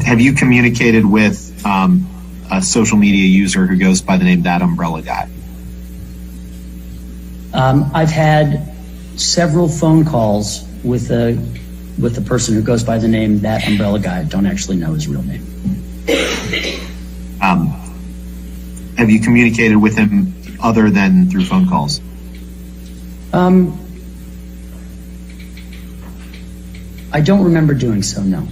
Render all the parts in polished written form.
Have you communicated with a social media user who goes by the name ThATuMBRELLAgUY? I've had several phone calls with the person who goes by the name ThATuMBRELLAgUY. I don't actually know his real name. Have you communicated with him other than through phone calls? I don't remember doing so, no.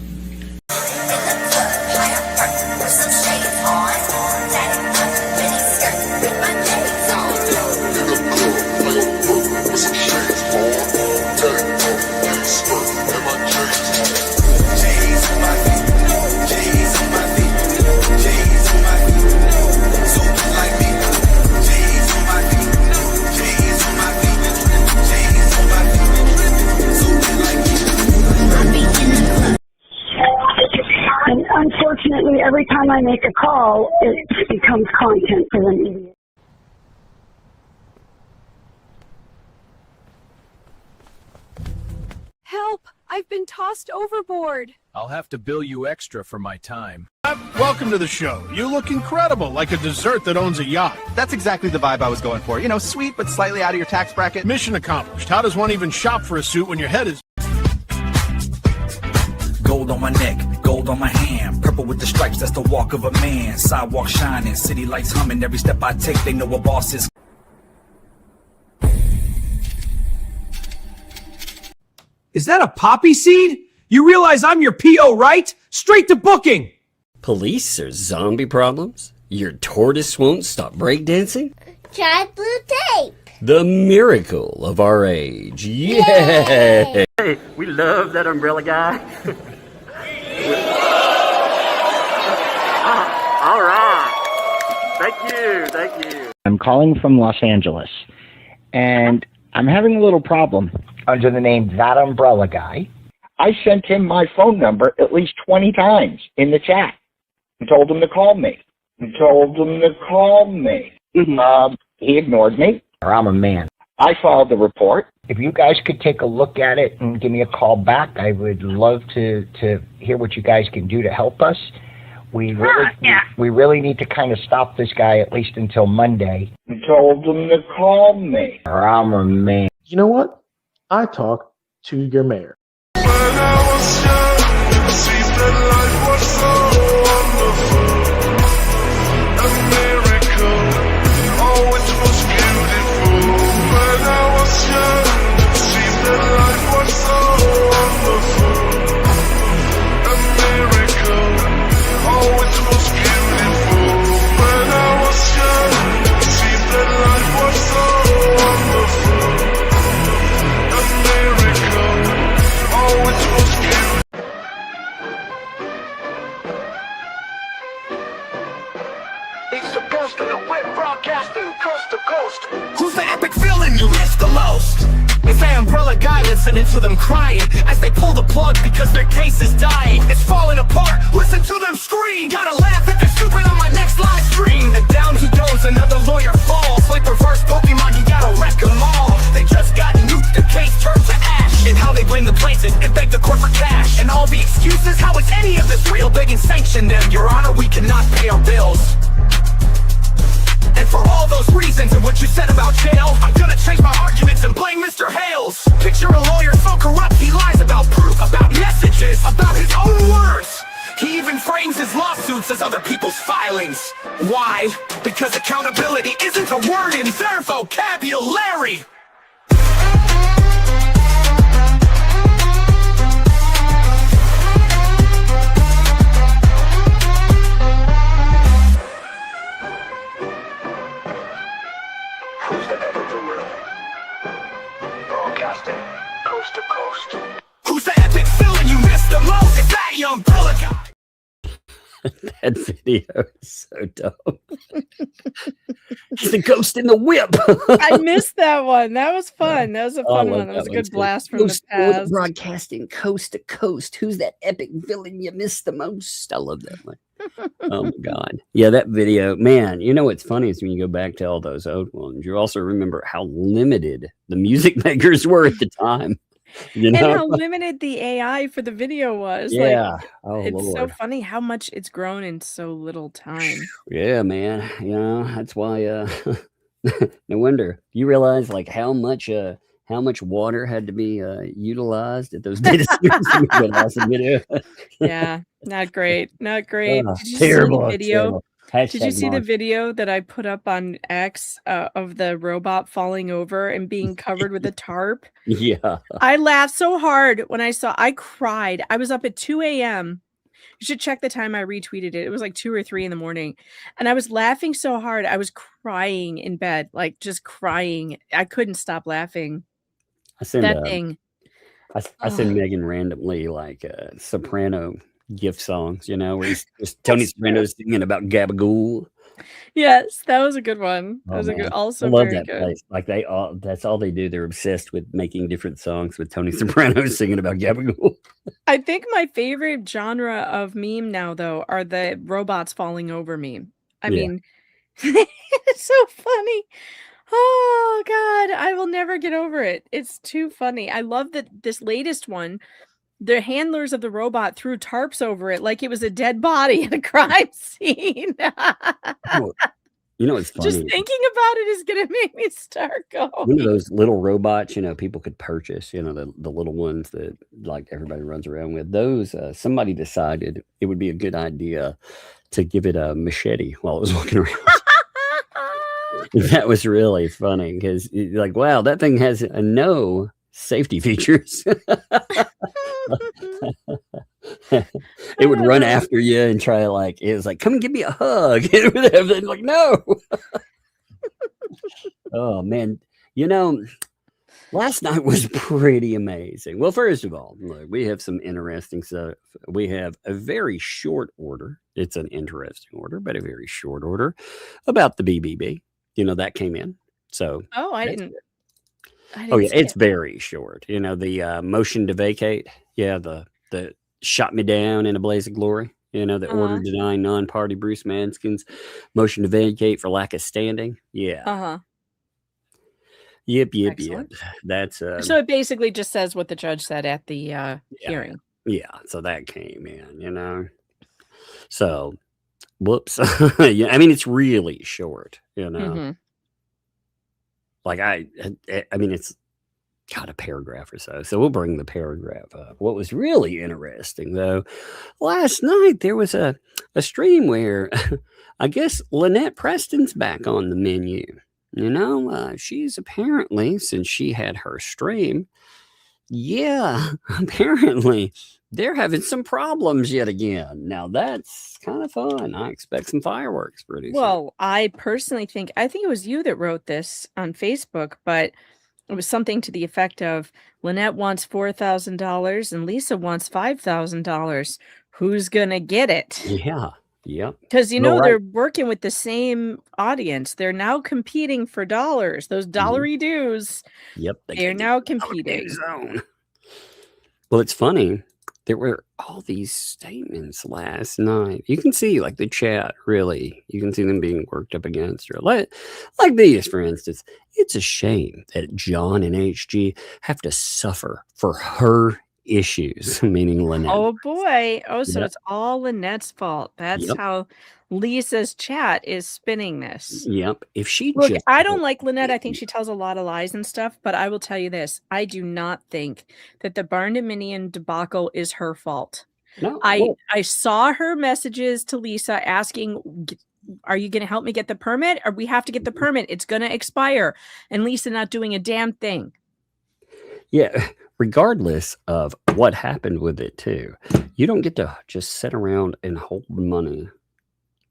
Unfortunately, every time I make a call, it becomes content for them idiots. Help! I've been tossed overboard. I'll have to bill you extra for my time. Welcome to the show. You look incredible, like a dessert that owns a yacht. That's exactly the vibe I was going for. You know, sweet but slightly out of your tax bracket. Mission accomplished. How does one even shop for a suit when your head is... Gold on my neck, gold on my hand, purple with the stripes, that's the walk of a man. Sidewalk shining, city lights humming, every step I take, they know a boss is. Is that a poppy seed? You realize I'm your PO, right? Straight to booking! Police or zombie problems? Your tortoise won't stop breakdancing? Try blue tape. The miracle of our age. Yay! Hey, we love that umbrella guy. All right. Thank you. I'm calling from Los Angeles, and I'm having a little problem under the name ThATuMBRELLAgUY. I sent him my phone number at least 20 times in the chat and told him to call me. He ignored me. I'm a man. I filed the report. If you guys could take a look at it and give me a call back, I would love to hear what you guys can do to help us. We really need to kind of stop this guy at least until Monday. I told him to call me. I'm a man. You know what? I talked to your mayor. When I was young, it seemed that life was so wonderful. A miracle, oh it was beautiful. When I was young, it seemed that life was so wonderful. A miracle, oh it was beautiful. When I was young, it seemed that life was so wonderful. A miracle, oh it was beautiful. He's supposed to know we're broadcasting coast to coast. Who's the epic villain you missed the most? It's ThATuMBRELLAgUY listening to them crying as they pull the plug because their case is dying. It's falling apart, listen to them scream. Gotta laugh if they're stupid on my next live stream. The down he goes, another lawyer falls. Like reverse Pokemon, you gotta wreck them all. They just got nuked, the case turned to ash. And how they blame the plaintiff and beg the court for cash. And all the excuses, how is any of this real? They can sanction them, Your Honor, we cannot pay our bills. And for all those reasons and what you said about jail, I'm gonna change my arguments and blame Mr. Hales. Picture a lawyer so corrupt he lies about proof, about messages, about his own words. He even frames his lawsuits as other people's filings. Why? Because accountability isn't a word in their vocabulary. Who's the epic villain? Broadcasting coast to coast. Who's the epic villain you missed the most? It's ThATuMBRELLAgUy. That video is so dumb. He's the ghost in the whip. I missed that one. That was fun. That was a fun one. That was a good blast from the past. Broadcasting coast to coast. Who's that epic villain you missed the most? I love that one. Oh my God. Yeah, that video, man, you know what's funny is when you go back to all those old ones, you also remember how limited the music makers were at the time. You And know? how limited the AI for the video was. Like, Yeah. Oh, it's so Lord. funny how much it's grown in so little time. Yeah, man. You know, that's why, no wonder. You realize, like, how much water had to be, utilized at those data centers to make that awesome video? Yeah, not great, not great. Oh, Did you see the terrible, video? terrible. Did you Hashtag see the monster. video that I put up on X, of the robot falling over and being covered with a tarp? Yeah. I laughed so hard when I cried. I was up at 2 AM. You should check the time I retweeted it. It was like 2 or 3 in the morning, and I was laughing so hard, I was crying in bed, like, just crying. I couldn't stop laughing. I send, That thing. I send Megan randomly, like, soprano gift songs, you know, where he's just Tony Soprano singing about Gabagool. Yes, that was a good one. That Oh, was a good man. I also love very that good. place. Like, that's all they do. They're obsessed with making different songs with Tony Soprano singing about Gabagool. I think my favorite genre of meme now, though, are the robots falling over meme. I Yeah. mean, it's so funny. Oh god, I will never get over it. It's too funny. I love that this latest one, the handlers of the robot threw tarps over it like it was a dead body at a crime scene. Oh, you know what's Just funny? thinking about it is gonna make me start One of going. those little robots, you know, people could purchase, you know, the little ones that, like, everybody runs around with. Those, somebody decided it would be a good idea to give it a machete while it was walking around. That was really funny because, like, wow, that thing has no safety features. It would run after you and try, like, it was like, come and give me a hug. It would have been like, no. Oh, man. You know, last night was pretty amazing. Well, first of all, look, we have some interesting stuff. We have a very short order. It's an interesting order, but a very short order about the BBB. You know, that came in. So, Oh, I that's didn't good. Oh, yeah, see it's it. very short. You know, the motion to vacate. Yeah, the shot me down in a blaze of glory. You know, the order denying non-party Bruce Manskin's motion to vacate for lack of standing. Yeah. Uh-huh. Yep. Excellent. That's So it basically just says what the judge said at the hearing. yeah. So that came in, you know. So, whoops. Yeah, I mean, it's really short, you know. Mhm. Like I mean, it's got a paragraph or so. So we'll bring the paragraph up. What was really interesting, though, last night there was a stream where I guess Lynette Preston's back on the menu. You know, she's apparently, since she had her stream, apparently they're having some problems yet again. Now that's kind of fun. I expect some fireworks pretty soon. Well, I personally think it was you that wrote this on Facebook, but it was something to the effect of Lynette wants $4,000 and Lisa wants $5,000. Who's gonna get it? Yeah. Yep. Because, you Well, know, right. they're working with the same audience. They're now competing for dollars. Those dollary dues. Yep. They're now competing. Well, it's funny. There were all these statements last night. You can see, like, the chat, really. You can see them being worked up against her. Like these, for instance. It's a shame that John and HG have to suffer for her issues, meaning Lynette. Oh, boy. Oh, so Yep. it's all Lynette's fault. That's Yep. how Lisa's chat is spinning this. Yep. If she Look, just... I don't like Lynette. I think she tells a lot of lies and stuff, but I will tell you this. I do not think that the Barn Dominion debacle is her fault. No, I saw her messages to Lisa asking, are you going to help me get the permit? Or we have to get the permit. It's going to expire. And Lisa not doing a damn thing. Yeah, regardless of what happened with it, too, you don't get to just sit around and hold money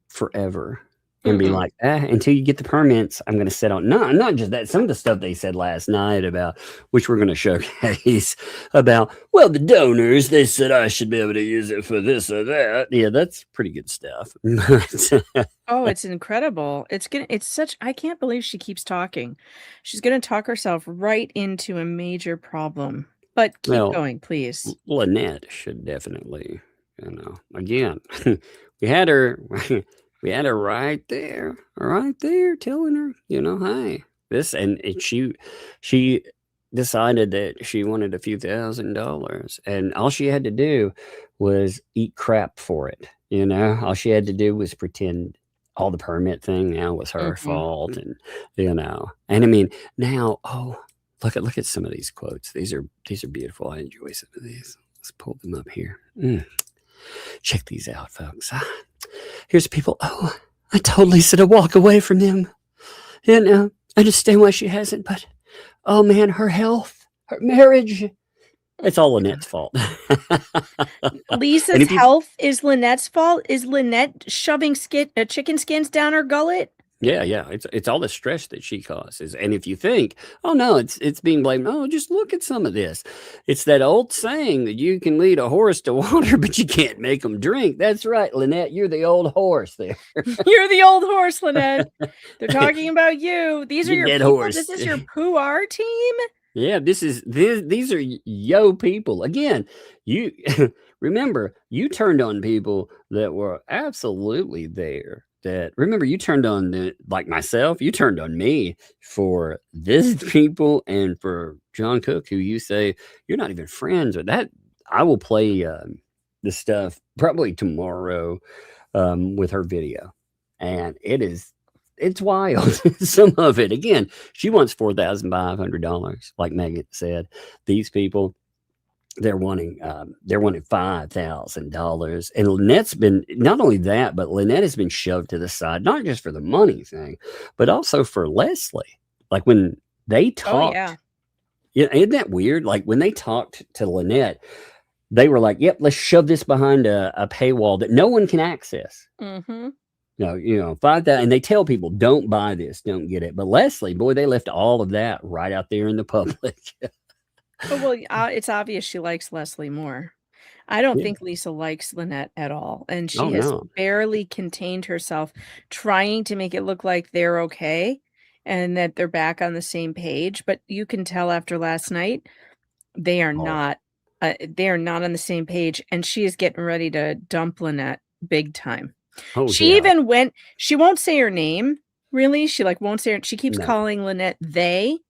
forever and be like, until you get the permits, I'm going to sit on. No, not just that. Some of the stuff they said last night about, which we're going to showcase, about, well, the donors, they said I should be able to use it for this or that. Yeah, that's pretty good stuff. Oh, it's incredible. I can't believe she keeps talking. She's going to talk herself right into a major problem. But keep going, please. Lynette should definitely, you know, again, we had her right there telling her, you know, hey, this, and she decided that she wanted a few $1,000s, and all she had to do was eat crap for it. All she had to do was pretend all the permit thing now was her fault, and and I mean now, look at some of these quotes. These are beautiful. I enjoy some of these. Let's pull them up here. Check these out, folks. Here's people. Oh, I totally said to walk away from them. I understand why she hasn't, but oh man, her health, her marriage. It's all Lynette's fault. Lisa's health is Lynette's fault. Is Lynette shoving chicken skins down her gullet? Yeah. It's all the stress that she causes. And if you think, oh no, it's being blamed. Oh, just look at some of this. It's that old saying that you can lead a horse to water, but you can't make them drink. That's right, Lynette. You're the old horse there. You're the old horse, Lynette. They're talking about you. These are your people. Horse. This is your Pooh team. Yeah, these are yo people. Again, you remember you turned on people that were absolutely there. Remember, you turned on like myself, you turned on me for this people and for John Cook, who you say you're not even friends with. That I will play the stuff probably tomorrow with her video, and it's wild. Some of it, again, she wants $4,500, like Megan said. These people, they're wanting $5,000. And Lynette's been, not only that, but Lynette has been shoved to the side, not just for the money thing, but also for Leslie. Like when they talked, isn't that weird? Like when they talked to Lynette, they were like, yep, let's shove this behind a paywall that no one can access. No, 5,000, and they tell people, don't buy this, don't get it. But Leslie, boy, they left all of that right out there in the public. Well, it's obvious she likes Leslie more. I don't think Lisa likes Lynette at all. And she has barely contained herself, trying to make it look like they're okay and that they're back on the same page. But you can tell after last night, they are not on the same page. And she is getting ready to dump Lynette big time. She won't say her name, really. She won't say she keeps calling Lynette they.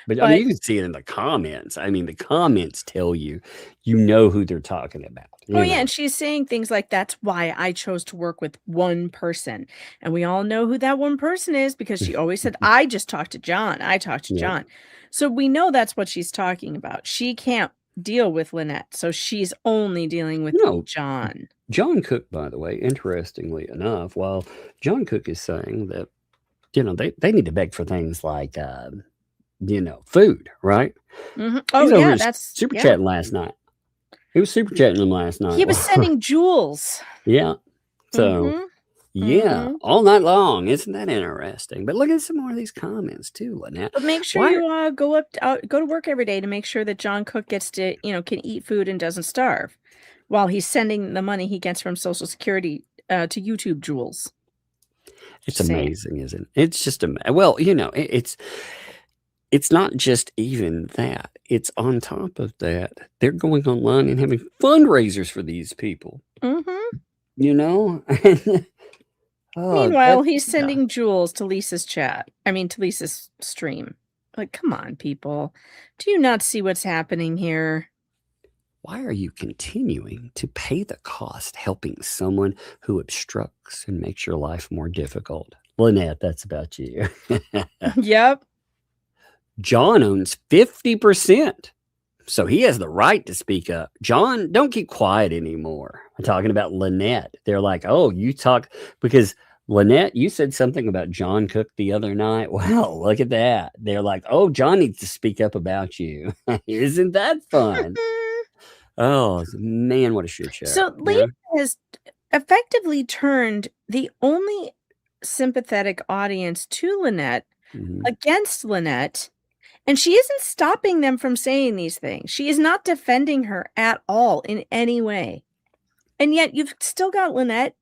But I mean, you can see it in the comments. I mean, the comments tell you who they're talking about. Yeah, and she's saying things like, that's why I chose to work with one person. And we all know who that one person is because she always said, I just talked to John. I talked to John. So we know that's what she's talking about. She can't deal with Lynette, so she's only dealing with John. John Cook, by the way, interestingly enough, while John Cook is saying that, they need to beg for things like, food, right? Oh, yeah, that's super chatting last night. He was super chatting them last night. He was sending jewels. Yeah. So, all night long. Isn't that interesting? But look at some more of these comments too, Lynette. But make sure you go to work every day to make sure that John Cook gets to, can eat food and doesn't starve, while he's sending the money he gets from Social Security to YouTube jewels. It's amazing, isn't it? It's just well, it's not just even that. It's on top of that. They're going online and having fundraisers for these people. Meanwhile, he's sending jewels to Lisa's chat. I mean, to Lisa's stream. Like, come on, people. Do you not see what's happening here? Why are you continuing to pay the cost helping someone who obstructs and makes your life more difficult? Lynette, that's about you. Yep. John owns 50%. So he has the right to speak up. John, don't keep quiet anymore. I'm talking about Lynette. They're like, oh, you talk, because Lynette, you said something about John Cook the other night. Well, look at that. They're like, oh, John needs to speak up about you. Isn't that fun? Oh, man, what a shit show. So Lisa has effectively turned the only sympathetic audience to Lynette against Lynette. And she isn't stopping them from saying these things. She is not defending her at all in any way. And yet you've still got Lynette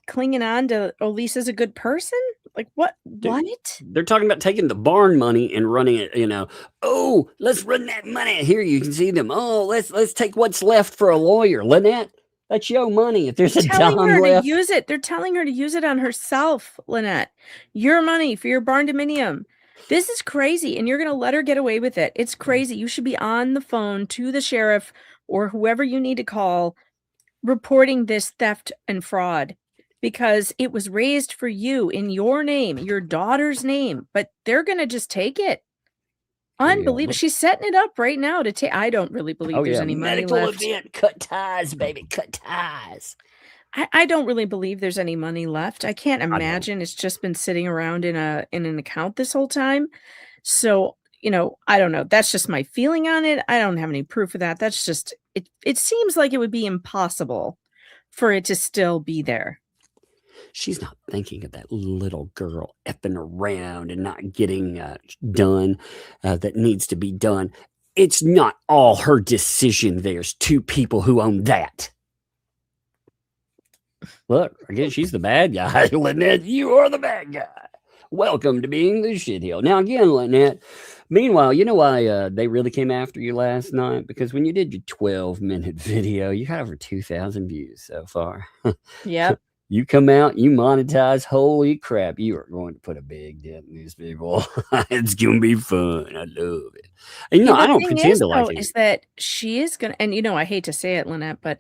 clinging on to, oh, Lisa's a good person? Like what? What? They're talking about taking the barn money and running it, Oh, let's run that money. Here you can see them. Oh, let's take what's left for a lawyer. Lynette, that's your money. If there's a dime left. To use it. They're telling her to use it on herself, Lynette. Your money for your barn dominium. This is crazy, and you're going to let her get away with it. It's crazy. You should be on the phone to the sheriff or whoever you need to call reporting this theft and fraud because it was raised for you in your name, your daughter's name, but they're going to just take it. Unbelievable. She's setting it up right now to take. I don't really believe there's any money medical left. event, cut ties, baby, cut ties. I don't really believe there's any money left. I can't imagine it's just been sitting around in an account this whole time. So, I don't know. That's just my feeling on it. I don't have any proof of that. That's just it seems like it would be impossible for it to still be there. She's not thinking of that little girl effing around and not getting done that needs to be done. It's not all her decision. There's two people who own that. Look, again, she's the bad guy. Lynette, you are the bad guy. Welcome to being the shitheel. Now, again, Lynette, meanwhile, you know why they really came after you last night? Because when you did your 12-minute video, you had over 2,000 views so far. Yep. You come out, you monetize. Holy crap, you are going to put a big dent in these people. It's going to be fun. I love it. And, I don't pretend to like it. Is that she is going to, and I hate to say it, Lynette, but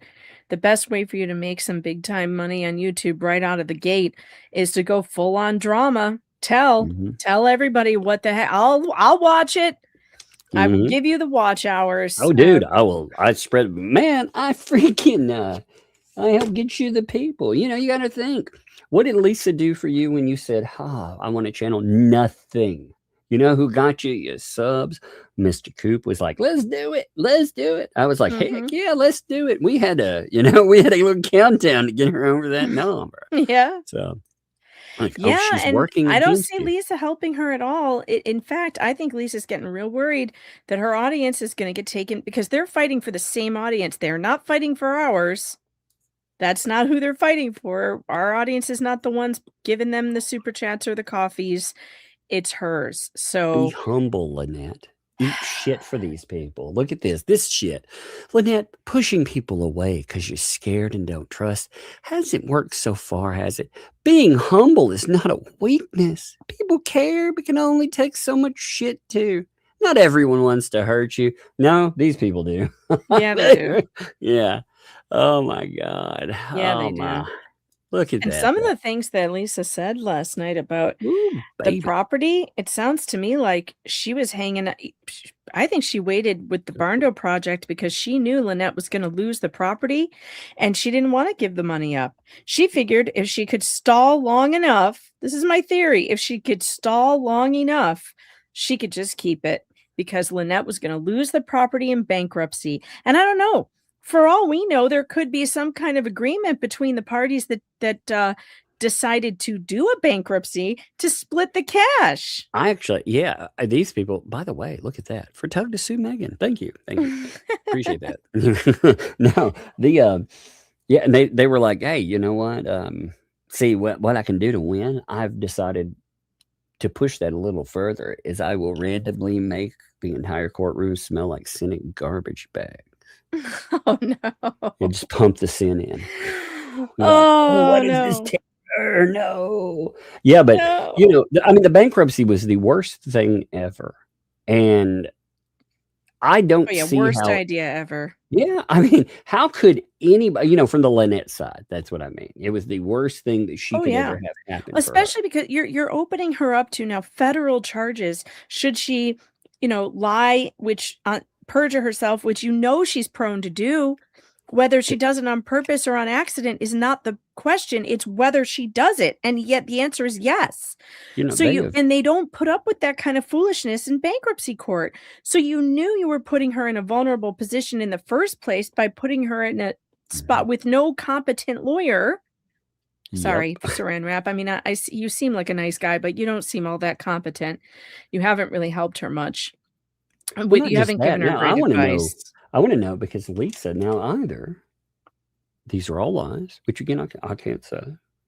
the best way for you to make some big time money on YouTube right out of the gate is to go full on drama. Tell everybody what the heck. I'll watch it. I will give you the watch hours. Oh, dude, I spread, man, I freaking, I help get you the people. You got to think, what did Lisa do for you when you said, I want a channel? Nothing. You know who got you your subs? Mr. Coop was like, let's do it. Let's do it. I was like, heck yeah, let's do it. We had a little countdown to get her over that number. Yeah. So, yeah, she's and working. I don't see you. Lisa helping her at all. In fact, I think Lisa's getting real worried that her audience is going to get taken because they're fighting for the same audience. They're not fighting for ours. That's not who they're fighting for. Our audience is not the ones giving them the super chats or the coffees. It's hers. So be humble, Lynette. Eat shit for these people. Look at this shit. Lynette, pushing people away because you're scared and don't trust. Hasn't worked so far, has it? Being humble is not a weakness. People care, but can only take so much shit too. Not everyone wants to hurt you. No, these people do. Yeah, they do. Yeah. Oh my God. Yeah, they do. Look at and that. some of the things that Lisa said last night about the property, it sounds to me like she was hanging. I think she waited with the Barndo project because she knew Lynette was going to lose the property and she didn't want to give the money up. She figured if she could stall long enough, this is my theory, if she could stall long enough, she could just keep it because Lynette was going to lose the property in bankruptcy. And I don't know. For all we know, there could be some kind of agreement between the parties that decided to do a bankruptcy to split the cash. These people, by the way, look at that. For Tug to sue Megan. Thank you. Appreciate that. And they were like, hey, you know what? See what I can do to win. I've decided to push that a little further is I will randomly make the entire courtroom smell like Senate garbage bags. Oh no! And just pump the sin in. What is this terror? No. Yeah, but the bankruptcy was the worst thing ever, and I don't see worst idea ever. Yeah, how could anybody? From the Lynette side, that's what I mean. It was the worst thing that she could ever have happen. Especially because you're opening her up to now federal charges. Should she, lie, which perjure herself, which she's prone to do, whether she does it on purpose or on accident is not the question. It's whether she does it, and yet the answer is yes. And they don't put up with that kind of foolishness in bankruptcy court. So you knew you were putting her in a vulnerable position in the first place by putting her in a spot with no competent lawyer. Sorry, Saran Wrap. You seem like a nice guy, but you don't seem all that competent. You haven't really helped her much. You haven't given her great advice. I want to know because Lisa now either these are all lies, which again I can't say,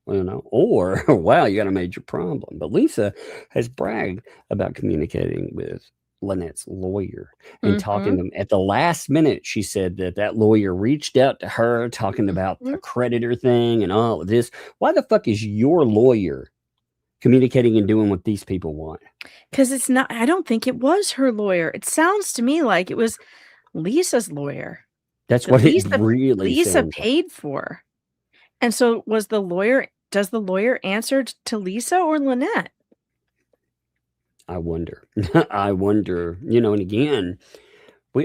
or wow, you got a major problem. But Lisa has bragged about communicating with Lynette's lawyer and talking to them at the last minute. She said that lawyer reached out to her talking about the creditor thing and all of this. Why the fuck is your lawyer communicating and doing what these people want. Because it's not, I don't think it was her lawyer. It sounds to me like it was Lisa's lawyer. That's that what Lisa, it really Lisa sounds like. paid for. And so does the lawyer answer to Lisa or Lynette? I wonder. I wonder, and again,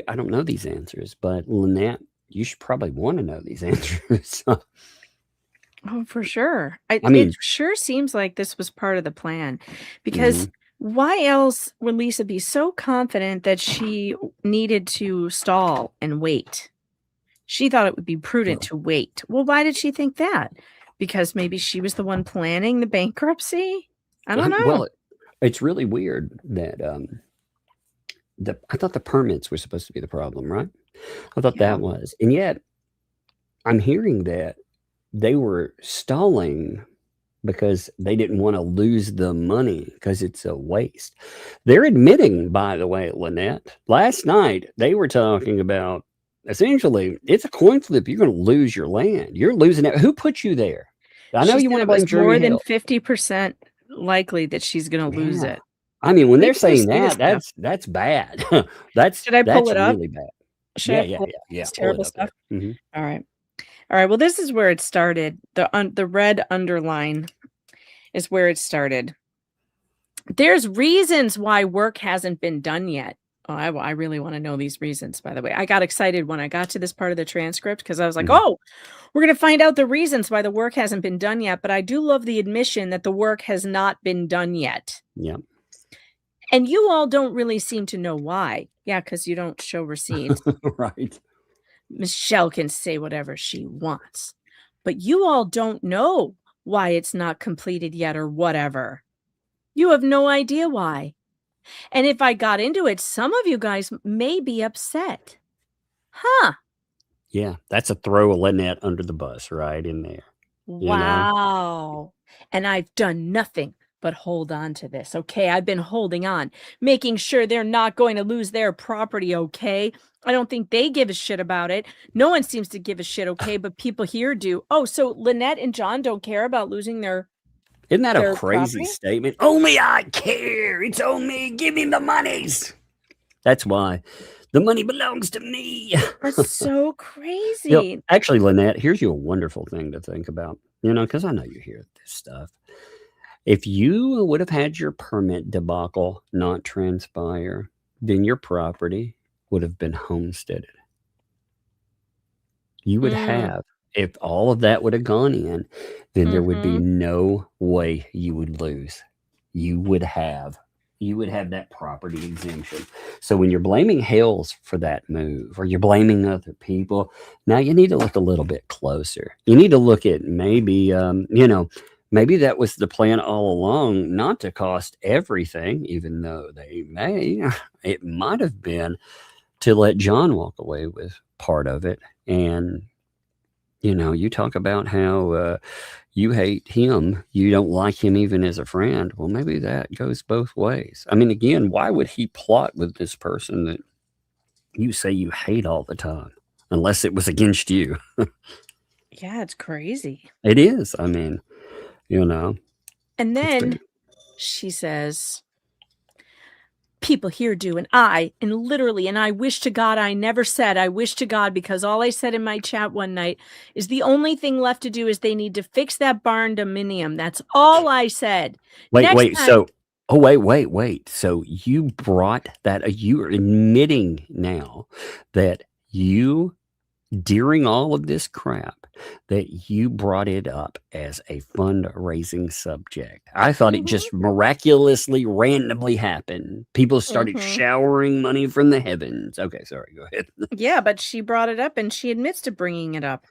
I don't know these answers, but Lynette, you should probably want to know these answers. Oh, for sure. I mean, it sure seems like this was part of the plan, because why else would Lisa be so confident that she needed to stall and wait? She thought it would be prudent to wait. Well, why did she think that? Because maybe she was the one planning the bankruptcy? I don't know. Well, it's really weird that I thought the permits were supposed to be the problem, right? I thought that was. And yet, I'm hearing that they were stalling because they didn't want to lose the money because it's a waste. They're admitting, by the way, Lynette, last night they were talking about essentially it's a coin flip. You're going to lose your land. You're losing it. Who put you there? I know you want to blame Jeremy more than Hale. 50% likely that she's going to lose it. I mean, when they're saying that, that's bad. Should I pull it up? Really bad. Should Yeah. It's terrible stuff. All right. Well, this is where it started. The red underline is where it started. There's reasons why work hasn't been done yet. Oh, I really want to know these reasons, by the way. I got excited when I got to this part of the transcript because I was like, oh, we're going to find out the reasons why the work hasn't been done yet. But I do love the admission that the work has not been done yet. Yeah. And you all don't really seem to know why. Yeah, because you don't show receipts. Right. Michelle can say whatever she wants. But you all don't know why it's not completed yet or whatever. You have no idea why. And if I got into it, some of you guys may be upset. Huh. Yeah, that's a throw a Lynette under the bus right in there. Wow. And I've done nothing but hold on to this. Okay, I've been holding on, making sure they're not going to lose their property. Okay, I don't think they give a shit about it. No one seems to give a shit. Okay, but people here do. Oh, so Lynette and John don't care about losing their. Isn't that a crazy statement? Only I care. It's on me. Give me the monies. That's why the money belongs to me. That's so crazy. Actually, Lynette, here's you a wonderful thing to think about, because I know you hear this stuff. If you would have had your permit debacle not transpire, then your property would have been homesteaded. You would have. If all of that would have gone in, then there would be no way you would lose. You would have that property exemption. So when you're blaming Hales for that move, or you're blaming other people, now you need to look a little bit closer. You need to look at maybe, maybe that was the plan all along, not to cost everything, even though it might have been to let John walk away with part of it. And you talk about how you hate him. You don't like him even as a friend. Well, maybe that goes both ways. I mean, again, why would he plot with this person that you say you hate all the time? Unless it was against you. Yeah, it's crazy. It is. I mean, And then she says, people here do, and I wish to God I never said, I wish to God, because all I said in my chat one night is the only thing left to do is they need to fix that barn dominium. That's all I said. Wait. So you brought that, you're admitting now that you, during all of this crap, that you brought it up as a fundraising subject. I thought it just miraculously, randomly happened. People started showering money from the heavens. Okay, sorry, go ahead. Yeah, but she brought it up and she admits to bringing it up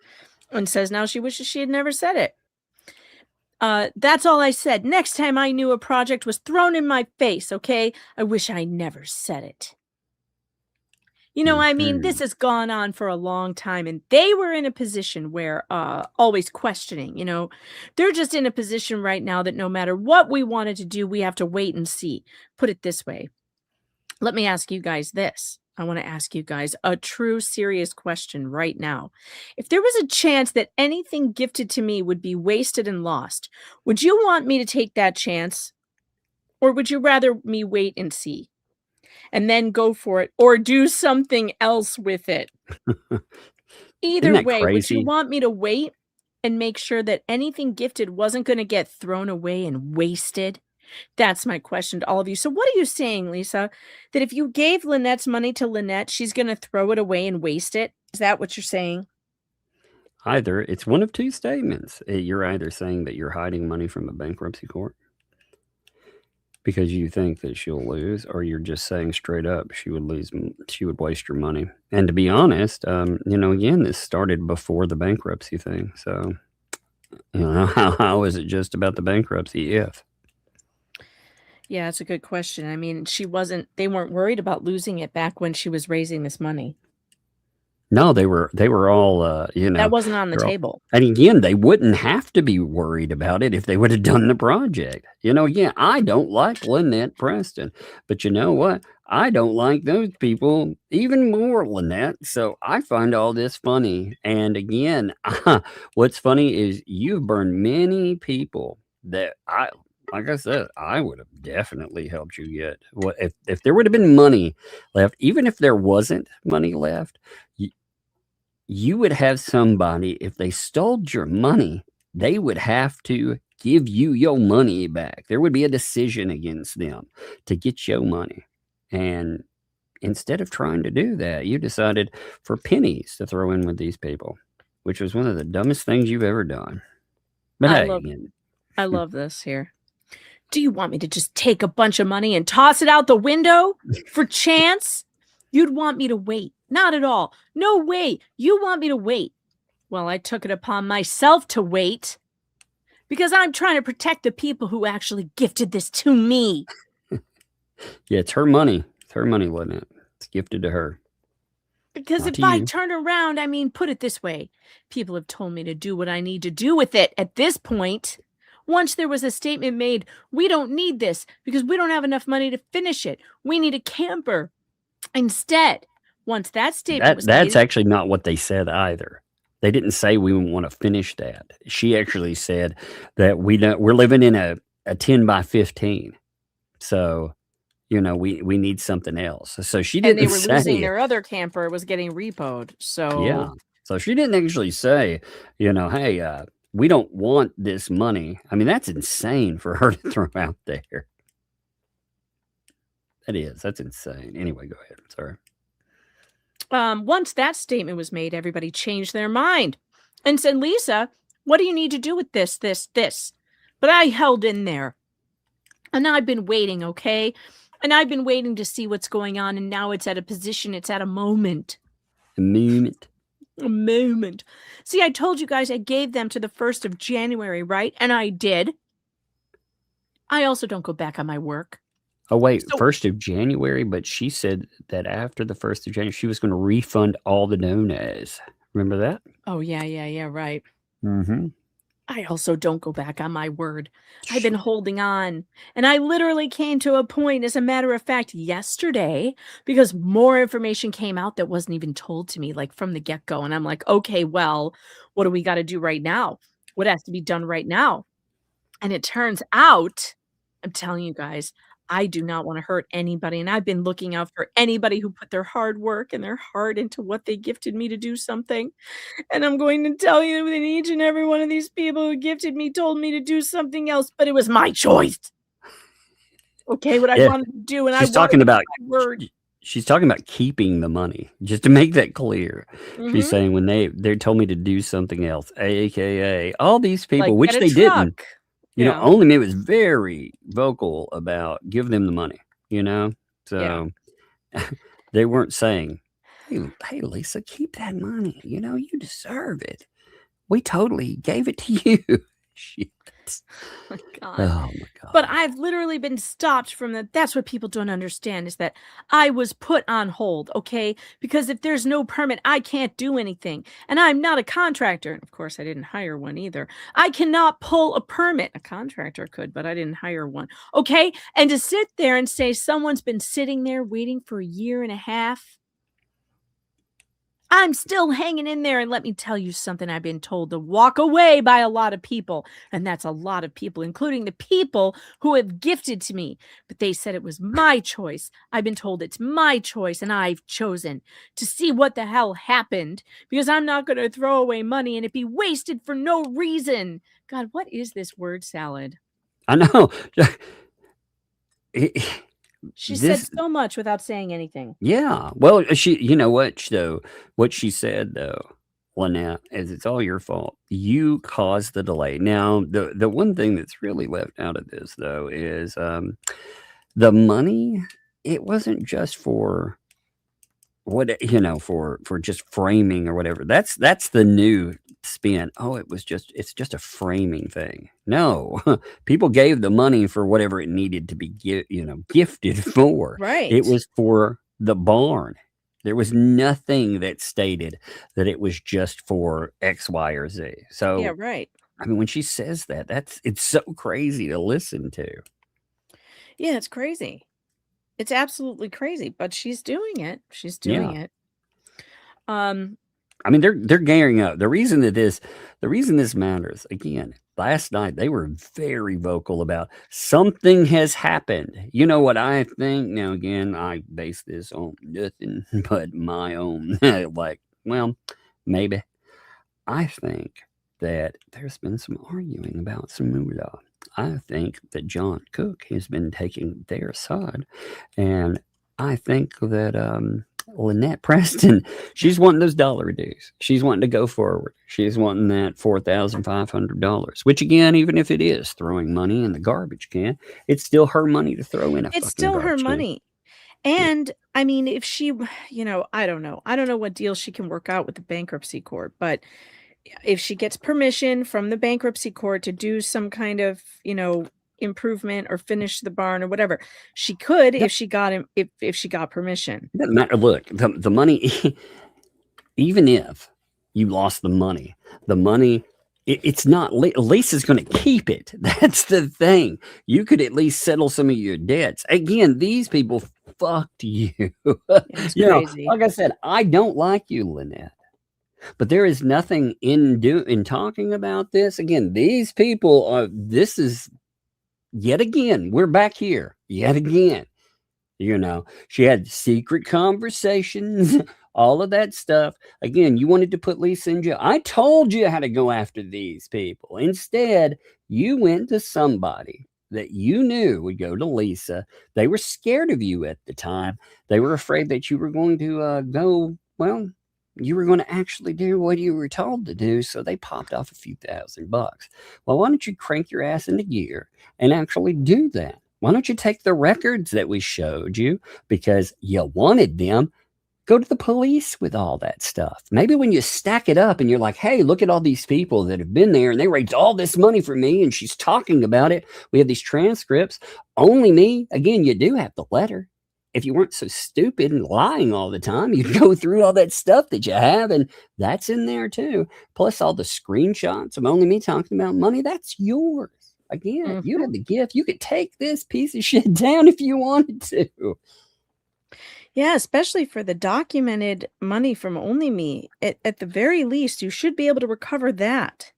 and says now she wishes she had never said it. That's all I said. Next time I knew a project was thrown in my face, okay? I wish I never said it. I mean, this has gone on for a long time, and they were in a position where always questioning, they're just in a position right now that no matter what we wanted to do, we have to wait and see. Put it this way. Let me ask you guys this. I want to ask you guys a true, serious question right now. If there was a chance that anything gifted to me would be wasted and lost, would you want me to take that chance? Or would you rather me wait and see and then go for it or do something else with it? Isn't Either that way, would you crazy? want me to wait and make sure that anything gifted wasn't going to get thrown away and wasted? That's my question to all of you. So what are you saying, Lisa? That if you gave Lynette's money to Lynette, she's going to throw it away and waste it? Is that what you're saying? Either it's one of two statements. You're either saying that you're hiding money from a bankruptcy court because you think that she'll lose, or you're just saying straight up she would lose, she would waste your money. And to be honest, again, this started before the bankruptcy thing. So, how is it just about the bankruptcy if? Yeah, it's a good question. I mean, they weren't worried about losing it back when she was raising this money. No, they were all, That wasn't on the they're all- table. and again, they wouldn't have to be worried about it if they would have done the project. Again, I don't like Lynette Preston, but you know what? I don't like those people even more, Lynette. So I find all this funny. And again, what's funny is you've burned many people that like I said, I would have definitely helped you get. What if there would have been money left, even if there wasn't money left, you would have somebody, if they stole your money, they would have to give you your money back. There would be a decision against them to get your money. And instead of trying to do that, you decided for pennies to throw in with these people, which was one of the dumbest things you've ever done. But I love this here. Do you want me to just take a bunch of money and toss it out the window for chance? You'd want me to wait. Not at all. No way. You want me to wait. Well, I took it upon myself to wait because I'm trying to protect the people who actually gifted this to me. Yeah, it's her money. It's her money, wasn't it? It's gifted to her. Because Not if to I you. turn around, I mean, put it this way. People have told me to do what I need to do with it at this point. Once there was a statement made, we don't need this because we don't have enough money to finish it. We need a camper. Instead, once that statement was That's made, actually not what they said either. They didn't say we want to finish that. She actually said that we're living in a 10 by 15. So, we need something else. So she and didn't they were say losing their other camper was getting repoed. So Yeah. So she didn't actually say, hey, we don't want this money. I mean, that's insane for her to throw out there. That's insane. Anyway, go ahead. Sorry. once that statement was made, everybody changed their mind and said, Lisa, what do you need to do with this? But I held in there. And I've been waiting, okay? And I've been waiting to see what's going on. And now it's at a position, it's at a moment. A moment. A moment. See, I told you guys I gave them to the 1st of January, right? And I did. I also don't go back on my work. Oh, wait, 1st of January, but she said that after the 1st of January, she was going to refund all the donations. Remember that? Oh, yeah, right. Mm-hmm. I also don't go back on my word. I've been holding on. And I literally came to a point, as a matter of fact, yesterday, because more information came out that wasn't even told to me, like from the get-go. And I'm like, okay, well, what do we got to do right now? What has to be done right now? And it turns out, I'm telling you guys, I do not want to hurt anybody. And I've been looking out for anybody who put their hard work and their heart into what they gifted me to do something. And I'm going to tell you that each and every one of these people who gifted me told me to do something else, but it was my choice. Okay, what I wanted to do. And she's talking about word. She's talking about keeping the money, just to make that clear. Mm-hmm. She's saying when they told me to do something else, aka all these people, like, which they didn't. Only me was very vocal about give them the money, So they weren't saying, hey, Lisa, keep that money. You deserve it. We totally gave it to you. Shit. Oh my God. Oh my God. But I've literally been stopped from that. That's what people don't understand is that I was put on hold, okay? Because if there's no permit, I can't do anything. And I'm not a contractor. And of course, I didn't hire one either. I cannot pull a permit. A contractor could, but I didn't hire one. Okay? And to sit there and say someone's been sitting there waiting for a year and a half I'm still hanging in there. And let me tell you something, I've been told to walk away by a lot of people. And that's a lot of people, including the people who have gifted to me. But they said it was my choice. I've been told it's my choice, and I've chosen to see what the hell happened, because I'm not going to throw away money and it be wasted for no reason. God, what is this word salad? I know. She said so much without saying anything. Yeah. Well, you know what, though? What she said, though, Lynette, is it's all your fault. You caused the delay. Now, the one thing that's really left out of this, though, is the money. It wasn't just for for just framing or whatever. That's the new spin. Oh, it's just a framing thing. No, people gave the money for whatever it needed to be gifted for. Right. It was for the barn. There was nothing that stated that it was just for X, Y, or Z. So yeah, right. I mean, when she says that, it's so crazy to listen to. Yeah, it's crazy. It's absolutely crazy, but she's doing it. She's doing it. I mean, they're gearing up. The reason this matters, again, last night they were very vocal about something has happened. You know what I think? Now, again, I base this on nothing but my own, maybe. I think that there's been some arguing about some moolah. I think that John Cook has been taking their side, and I think that Lynette Preston, she's wanting those dollar dues. She's wanting to go forward. She's wanting that $4,500, which, again, even if it is throwing money in the garbage can, it's still her money to throw in a It's still her money. And I mean, if she, I don't know what deal she can work out with the bankruptcy court, but if she gets permission from the bankruptcy court to do some kind of, improvement or finish the barn or whatever, she could if she got him, if she got permission. It doesn't matter. Look, the money, even if you lost the money, it's not, Lisa's going to keep it. That's the thing. You could at least settle some of your debts. Again, these people fucked you. Crazy. Like I said, I don't like you, Lynette. But there is nothing in talking about this. Again, these people this is yet again, we're back here yet again. She had secret conversations, all of that stuff. Again, you wanted to put Lisa in jail. I told you how to go after these people. Instead, you went to somebody that you knew would go to Lisa. They were scared of you at the time. They were afraid that you were going to you were going to actually do what you were told to do, so they popped off a few $1,000. Well, why don't you crank your ass into gear and actually do that? Why don't you take the records that we showed you because you wanted them? Go to the police with all that stuff. Maybe when you stack it up and you're like, hey, look at all these people that have been there and they raised all this money for me and she's talking about it. We have these transcripts. Only me. Again, you do have the letter. If you weren't so stupid and lying all the time, you'd go through all that stuff that you have, and that's in there too. Plus all the screenshots of only me talking about money, that's yours. Again, you had the gift. You could take this piece of shit down if you wanted to. Yeah, especially for the documented money from only me. At the very least, you should be able to recover that.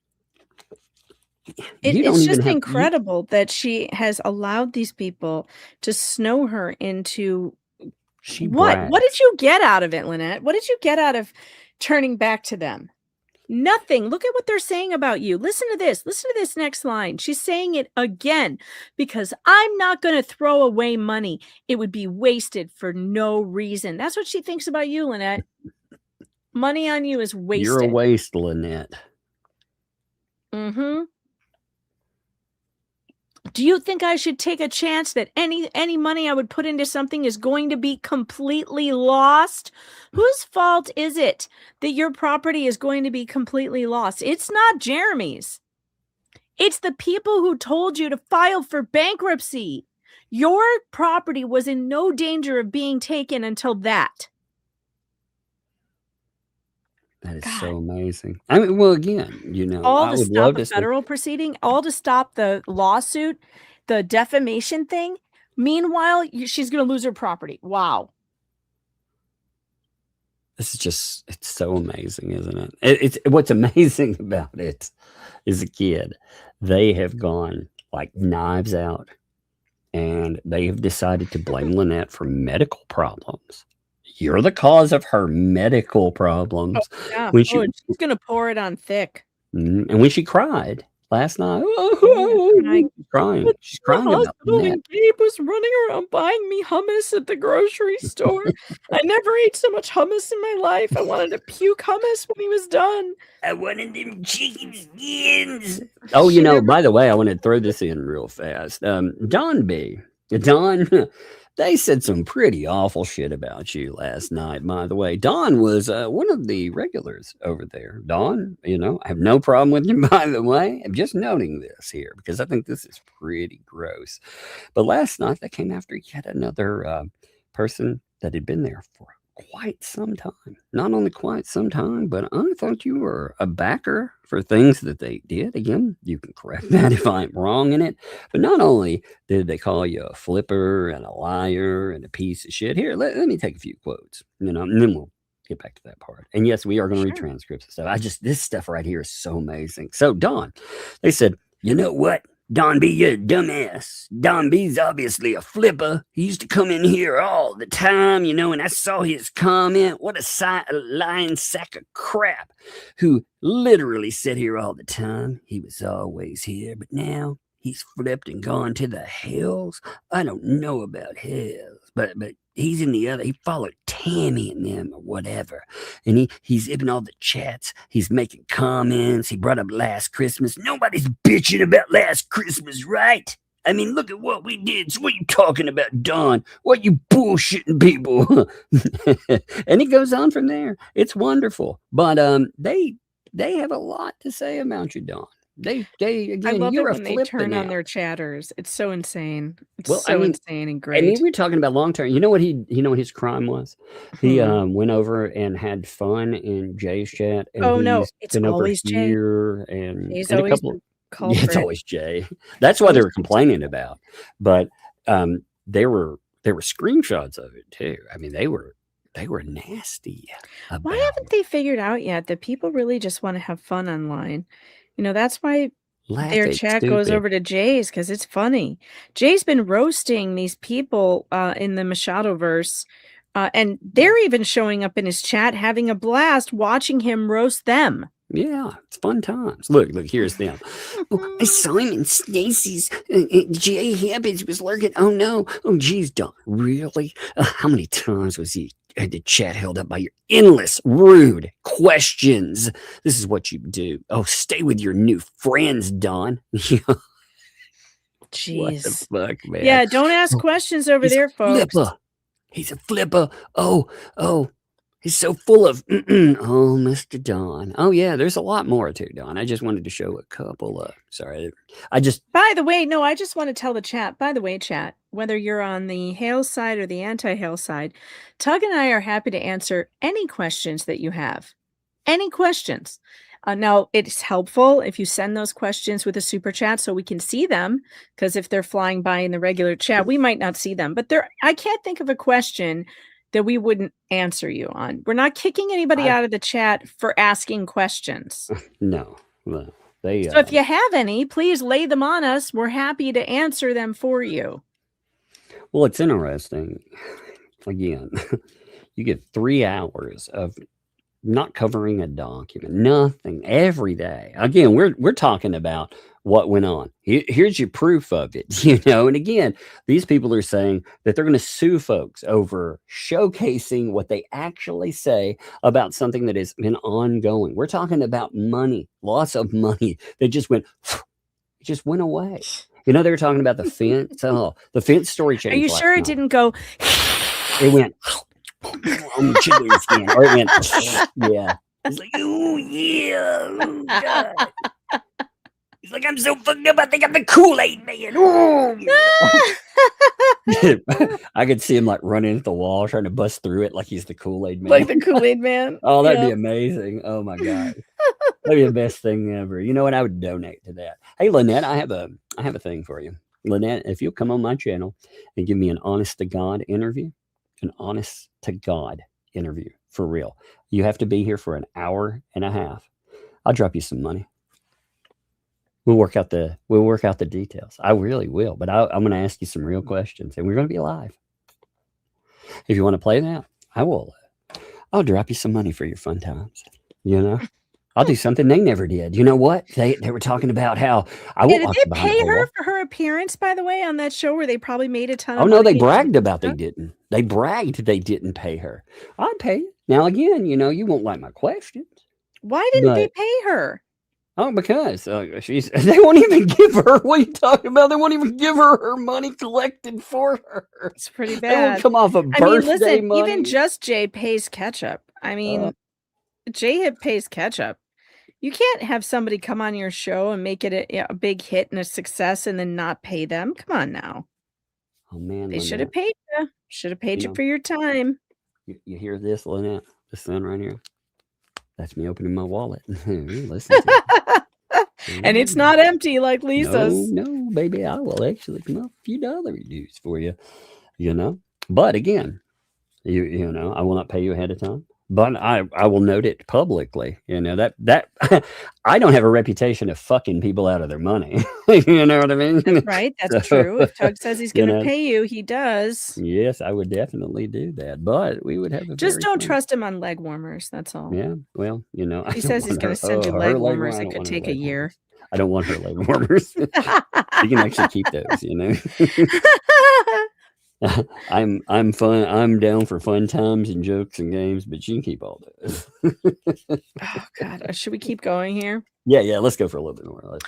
It's just incredible that she has allowed these people to snow her into what? What did you get out of it, Lynette? What did you get out of turning back to them? Nothing. Look at what they're saying about you. Listen to this. Listen to this next line. She's saying it again, because I'm not going to throw away money. It would be wasted for no reason. That's what she thinks about you, Lynette. Money on you is wasted. You're a waste, Lynette. Mm-hmm. Do you think I should take a chance that any money I would put into something is going to be completely lost? Whose fault is it that your property is going to be completely lost? It's not Jeremy's. It's the people who told you to file for bankruptcy. Your property was in no danger of being taken until that. That is so amazing. I mean, well, again, all I to would stop love a to federal proceeding, all to stop the lawsuit, the defamation thing. Meanwhile, she's going to lose her property. Wow. This is just, it's so amazing, isn't it? It's what's amazing about it is a kid. They have gone like knives out and they have decided to blame Lynette for medical problems. You're the cause of her medical problems. Oh, yeah. When She's going to pour it on thick. and when she cried last night, she's crying about that. And Gabe was running around buying me hummus at the grocery store. I never ate so much hummus in my life. I wanted to puke hummus when he was done. I wanted them chicken skins. Oh, you know, by the way, I want to throw this in real fast. Don, they said some pretty awful shit about you last night, by the way. Don was one of the regulars over there. Don, you know, I have no problem with you, by the way. I'm just noting this here because I think this is pretty gross. But last night, they came after yet another person that had been there for quite some time. Not only quite some time, but I thought you were a backer for things that they did. Again, you can correct that if I'm wrong in it. But not only did they call you a flipper and a liar and a piece of shit. Here, let me take a few quotes, you know, and then we'll get back to that part. And yes, we are going to read transcripts and stuff. This stuff right here is so amazing. So Don, they said, you know what? Don B, you're a dumbass. Don B's obviously a flipper. He used to come in here all the time, you know, and I saw his comment. What a lying sack of crap who literally sat here all the time. He was always here, but now he's flipped and gone to the Hales. I don't know about Hales, but he's in the other. He followed Tammy and them or whatever. And he's in all the chats. He's making comments. He brought up last Christmas. Nobody's bitching about last Christmas, right? I mean, look at what we did. So what are you talking about, Don? What you bullshitting people? And it goes on from there. It's wonderful. But they have a lot to say about you, Don. They again, I love you're it a when they flipper turn on now. their chatters. It's so insane. It's Well, so insane and I great. mean, we're talking about long term. You know what his crime was? He went over and had fun in Jay's chat, and Oh, no, he's it's been over always Jay. here and Jay's a always couple. the Yeah, it's culprit. always Jay. That's what they were complaining about. But there were screenshots of it too. I mean, they were nasty. Why haven't they figured out yet that people really just want to have fun online? You know, that's why their Laughing, chat goes stupid. over to Jay's because it's funny. Jay's been roasting these people in the Machado-verse, and they're even showing up in his chat, having a blast watching him roast them. Yeah, it's fun times. Look, here's them. Simon Stacy's Jay Habits was lurking. Oh no. Oh geez, Don. Really? How many times was he had the chat held up by your endless rude questions? This is what you do. Oh, stay with your new friends, Don. Jeez. What the fuck, man? Yeah, don't ask questions over there, folks. Flipper. He's a flipper. Oh. He's so full of, oh, Mr. Don. Oh, yeah, there's a lot more to Don. I just wanted to show a couple of, By the way, no, I just want to tell the chat, by the way, chat, whether you're on the Hale side or the anti-Hale side, Tug and I are happy to answer any questions that you have. Any questions. Now, it's helpful if you send those questions with a super chat so we can see them, because if they're flying by in the regular chat, we might not see them. But I can't think of a question that we wouldn't answer you on. We're not kicking anybody out of the chat for asking questions. No. Well, So if you have any, please lay them on us. We're happy to answer them for you. Well, it's interesting. Again, you get 3 hours of not covering a document, nothing, every day. Again, we're talking about what went on. Here's your proof of it, you know. And again, these people are saying that they're going to sue folks over showcasing what they actually say about something that has been ongoing. We're talking about money, loss of money that just went away. You know, they were talking about the fence. Oh, the fence story changed. Are you sure it didn't go? It went on the chicken skin, or it went, yeah. It's like, oh yeah, oh, God. He's like, I'm so fucked up. I think I'm the Kool-Aid man. Oh, yeah. I could see him like running into the wall, trying to bust through it like he's the Kool-Aid man. Like the Kool-Aid man. Oh, that'd be amazing. Oh my God. That'd be the best thing ever. You know what? I would donate to that. Hey, Lynette, I have a thing for you. Lynette, if you'll come on my channel and give me an honest to God interview, For real. You have to be here for an hour and a half. I'll drop you some money. We'll work out the details. I really will, but I'm going to ask you some real questions, and we're going to be live. If you want to play that, I'll drop you some money for your fun times. You know, I'll do something they never did. You know what? They were talking about how I won't Did walk they behind pay the her wall. for her appearance, by the way, on that show where they probably made a ton of Oh no, money? they bragged about they didn't. They bragged they didn't pay her. I'd pay you. Now again, you know, you won't like my questions. Why didn't they But- pay her? Oh, because they won't even give her. What are you talking about? They won't even give her money collected for her. It's pretty They won't bad. come off of I mean, birthday listen, money. even just Jay pays ketchup. I mean, J-Hip pays ketchup. You can't have somebody come on your show and make it a big hit and a success and then not pay them. Come on now. Oh man, They should have Lynette, paid you. Should have paid You you know- for your time. you hear this, Lynette? The sun right here. That's me opening my wallet. Listen to it. And it's not empty like Lisa's. No, baby, I will actually come up a few dollar dues for you. You know, but again, you know, I will not pay you ahead of time. But I will note it publicly. You know, that I don't have a reputation of fucking people out of their money. You know what I mean? That's right. That's So, true. If Tug says he's you going to know, pay you, he does. Yes, I would definitely do that. But we would have a Just very don't fun- trust him on leg warmers. That's all. Yeah, well, you know, He says he's going to send you leg warmers. It could take a year. I don't want her leg warmers. You can actually keep those, you know. I'm fun. I'm down for fun times and jokes and games, but you can keep all those. Oh God, should we keep going here? Yeah. Let's go for a little bit more. Let's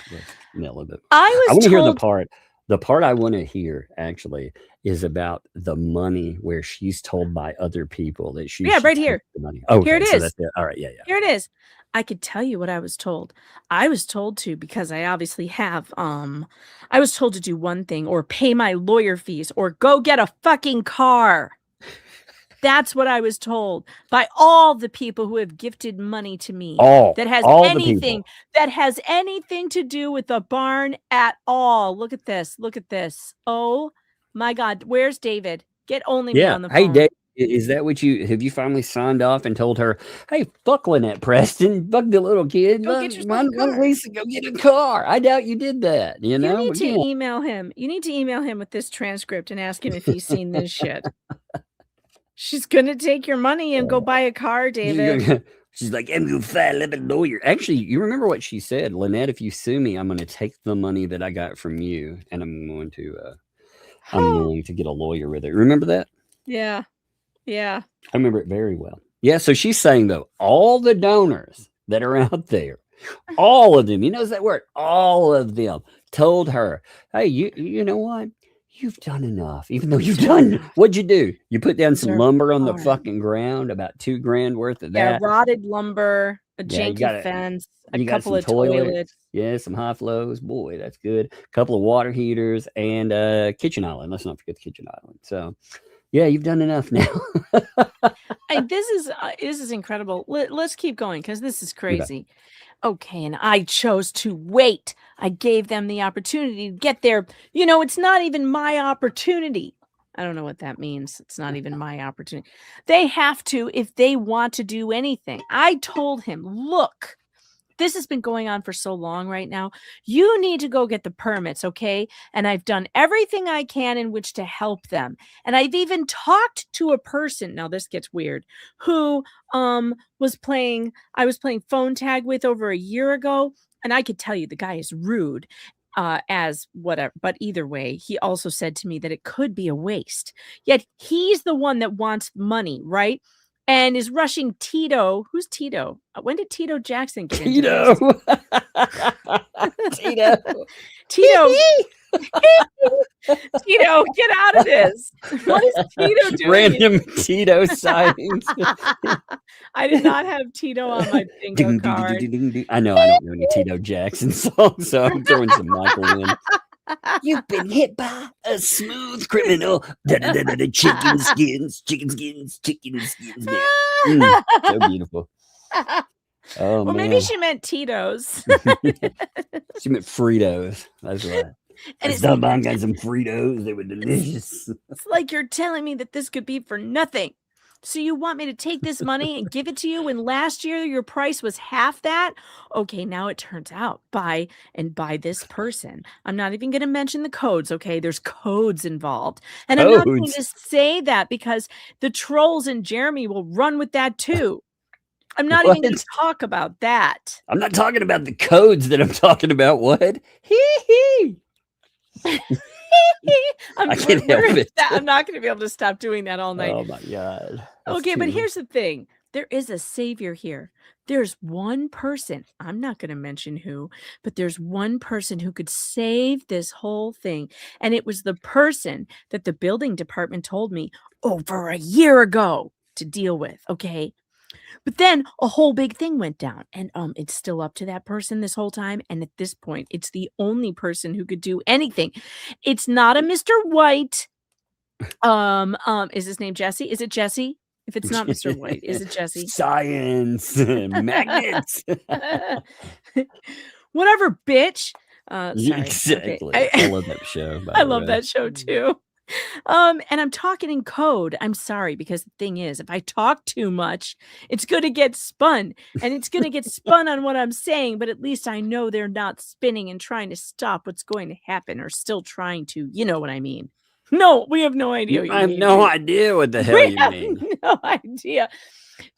nail it. I want to hear the told- part. The part I want to hear actually is about the money where she's told by other people that she Yeah, should right take here. the money. Oh, Here it so is. that's it. All right, yeah. Here it is. I could tell you what I was told. I was told to, because I obviously have, I was told to do one thing, or pay my lawyer fees, or go get a fucking car. That's what I was told by all the people who have gifted money to me. That has anything to do with the barn at all. Look at this. Look at this. Oh my God. Where's David? Get only me on the phone. Hey, Dave, is that what have you finally signed off and told her, hey, fuck Lynette Preston, fuck the little kid. Go get yourself Why a car. don't Lisa go get a car? I doubt you did that. You know, You need to Again, email him. You need to email him with this transcript and ask him if he's seen this shit. She's gonna take your money and go buy a car, David. She's like, I'm gonna file up a lawyer. Actually, you remember what she said, Lynette? If you sue me, I'm gonna take the money that I got from you, and I'm going to get a lawyer with it. Remember that? Yeah. Yeah. I remember it very well. Yeah, so she's saying, though, all the donors that are out there, all of them, you know that word, all of them told her, hey, you know what? You've done enough. Even though you've done, what'd you do? You put down some lumber on the fucking ground, about $2,000 worth of that. Yeah, rotted lumber, a Yeah, you janky got fence, You a got couple some of toilets. Yeah, some high flows. Boy, that's good. A couple of water heaters and a kitchen island. Let's not forget the kitchen island. So, yeah, you've done enough now. This is incredible. Let's keep going because this is crazy. Okay, and I chose to wait. I gave them the opportunity to get there. You know, it's not even my opportunity. I don't know what that means. It's not even my opportunity. They have to if they want to do anything. I told him, look, this has been going on for so long right now. You need to go get the permits, okay? And I've done everything I can in which to help them. And I've even talked to a person, now this gets weird, who I was playing phone tag with over a year ago. And I could tell you the guy is rude as whatever. But either way, he also said to me that it could be a waste. Yet he's the one that wants money, right? And is rushing Tito. Who's Tito? When did Tito Jackson get into this? Tito. Tito. Tito, get out of this. What is Tito doing? Random Tito sightings. I did not have Tito on my bingo card. I know I don't know any Tito Jackson songs, so I'm throwing some Michael in. You've been hit by a smooth criminal. Chicken skins. Yeah. So beautiful. Oh, Well, man. maybe she meant Tito's. She meant Fritos. That's right. And I it's stopped like- by and got some Fritos. They were delicious. It's like you're telling me that this could be for nothing. So you want me to take this money and give it to you when last year your price was half that? Okay, now it turns out by this person. I'm not even going to mention the codes, okay? There's codes involved. And I'm not going Codes? to say that because the trolls and Jeremy will run with that too. I'm not even going to What? talk about that. I'm not talking about the codes that I'm talking about. What? Hee hee. I can't help it. I'm not going to be able to stop doing that all night. Oh my God. That's Okay, but too- here's the thing. There is a savior here. There's one person, I'm not going to mention who, but there's one person who could save this whole thing. And it was the person that the building department told me over a year ago to deal with. Okay. But then a whole big thing went down, and it's still up to that person this whole time. And at this point, it's the only person who could do anything. It's not a Mr. White. Is his name Jesse? Is it Jesse? If it's not Mr. White, is it Jesse? Science magnets. Whatever, bitch. Sorry. Exactly. Okay. I love that show. I love that show too. And I'm talking in code. I'm sorry, because the thing is, if I talk too much, it's going to get spun, and it's going to get spun on what I'm saying. But at least I know they're not spinning and trying to stop what's going to happen, or still trying to. You know what I mean? No, we have no idea. What you I have mean. no idea what the hell We you have mean. no idea.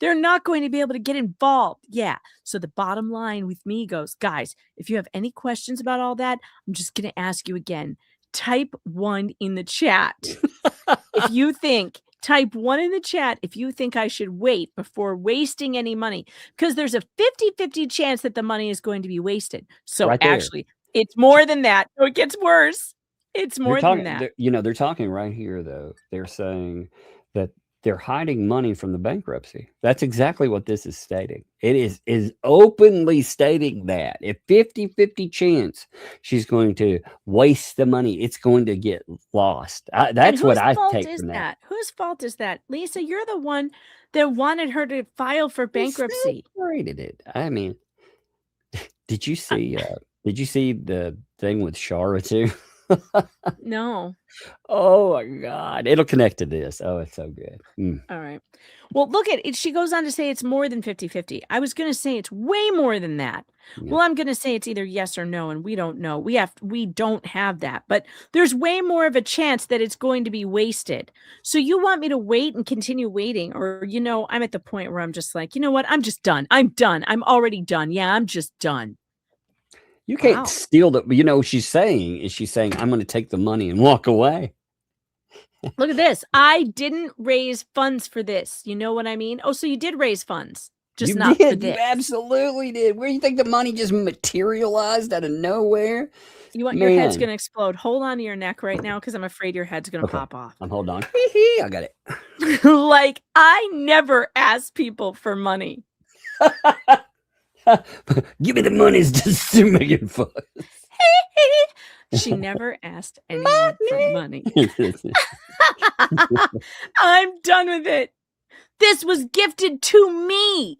They're not going to be able to get involved. Yeah. So the bottom line with me goes, guys, if you have any questions about all that, I'm just going to ask you again. Type 1 in the chat. If you think, type 1 in the chat if you think I should wait before wasting any money, because there's a 50-50 chance that the money is going to be wasted. So Right there. actually, it's more than that. So it gets worse. It's more They're talking, than that. they're talking right here, though. They're saying that they're hiding money from the bankruptcy. That's exactly what this is stating. It is openly stating that if 50-50 chance she's going to waste the money, it's going to get lost. That's what I take from that. Whose fault is that? Lisa, you're the one that wanted her to file for bankruptcy. Rated it. I mean, did you see the thing with Shara too? No. Oh my God. It'll connect to this. Oh, it's so good. All right. Well, look at it. She goes on to say it's more than 50-50. I was going to say it's way more than that. Yeah. Well, I'm going to say it's either yes or no, and we don't know. We don't have that, but there's way more of a chance that it's going to be wasted. So you want me to wait and continue waiting, or, I'm at the point where I'm just like, you know what? I'm just done. I'm done. I'm already done. Yeah, I'm just done. You can't steal the, she's saying, I'm going to take the money and walk away. Look at this. I didn't raise funds for this. You know what I mean? Oh, so you did raise funds, just You not did. for this. You absolutely did. Where do you think the money just materialized out of nowhere? Your head's going to explode. Hold on to your neck right now, because I'm afraid your head's going to pop off. I'm holding on. I got it. Like, I never ask people for money. Give me the money, it's just to make it fun. She never asked anyone for money. I'm done with it. This was gifted to me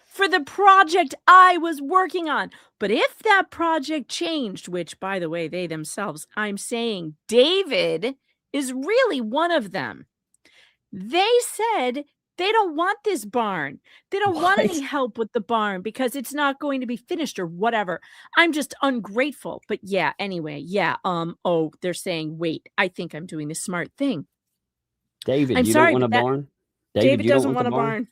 for the project I was working on. But if that project changed, which, by the way, they themselves, I'm saying David is really one of them. They said they don't want this barn. They don't want any help with the barn because it's not going to be finished or whatever. I'm just ungrateful. But yeah, anyway, yeah. They're saying, wait, I think I'm doing the smart thing. David, I'm you sorry, don't want a but barn? David you don't doesn't want a barn.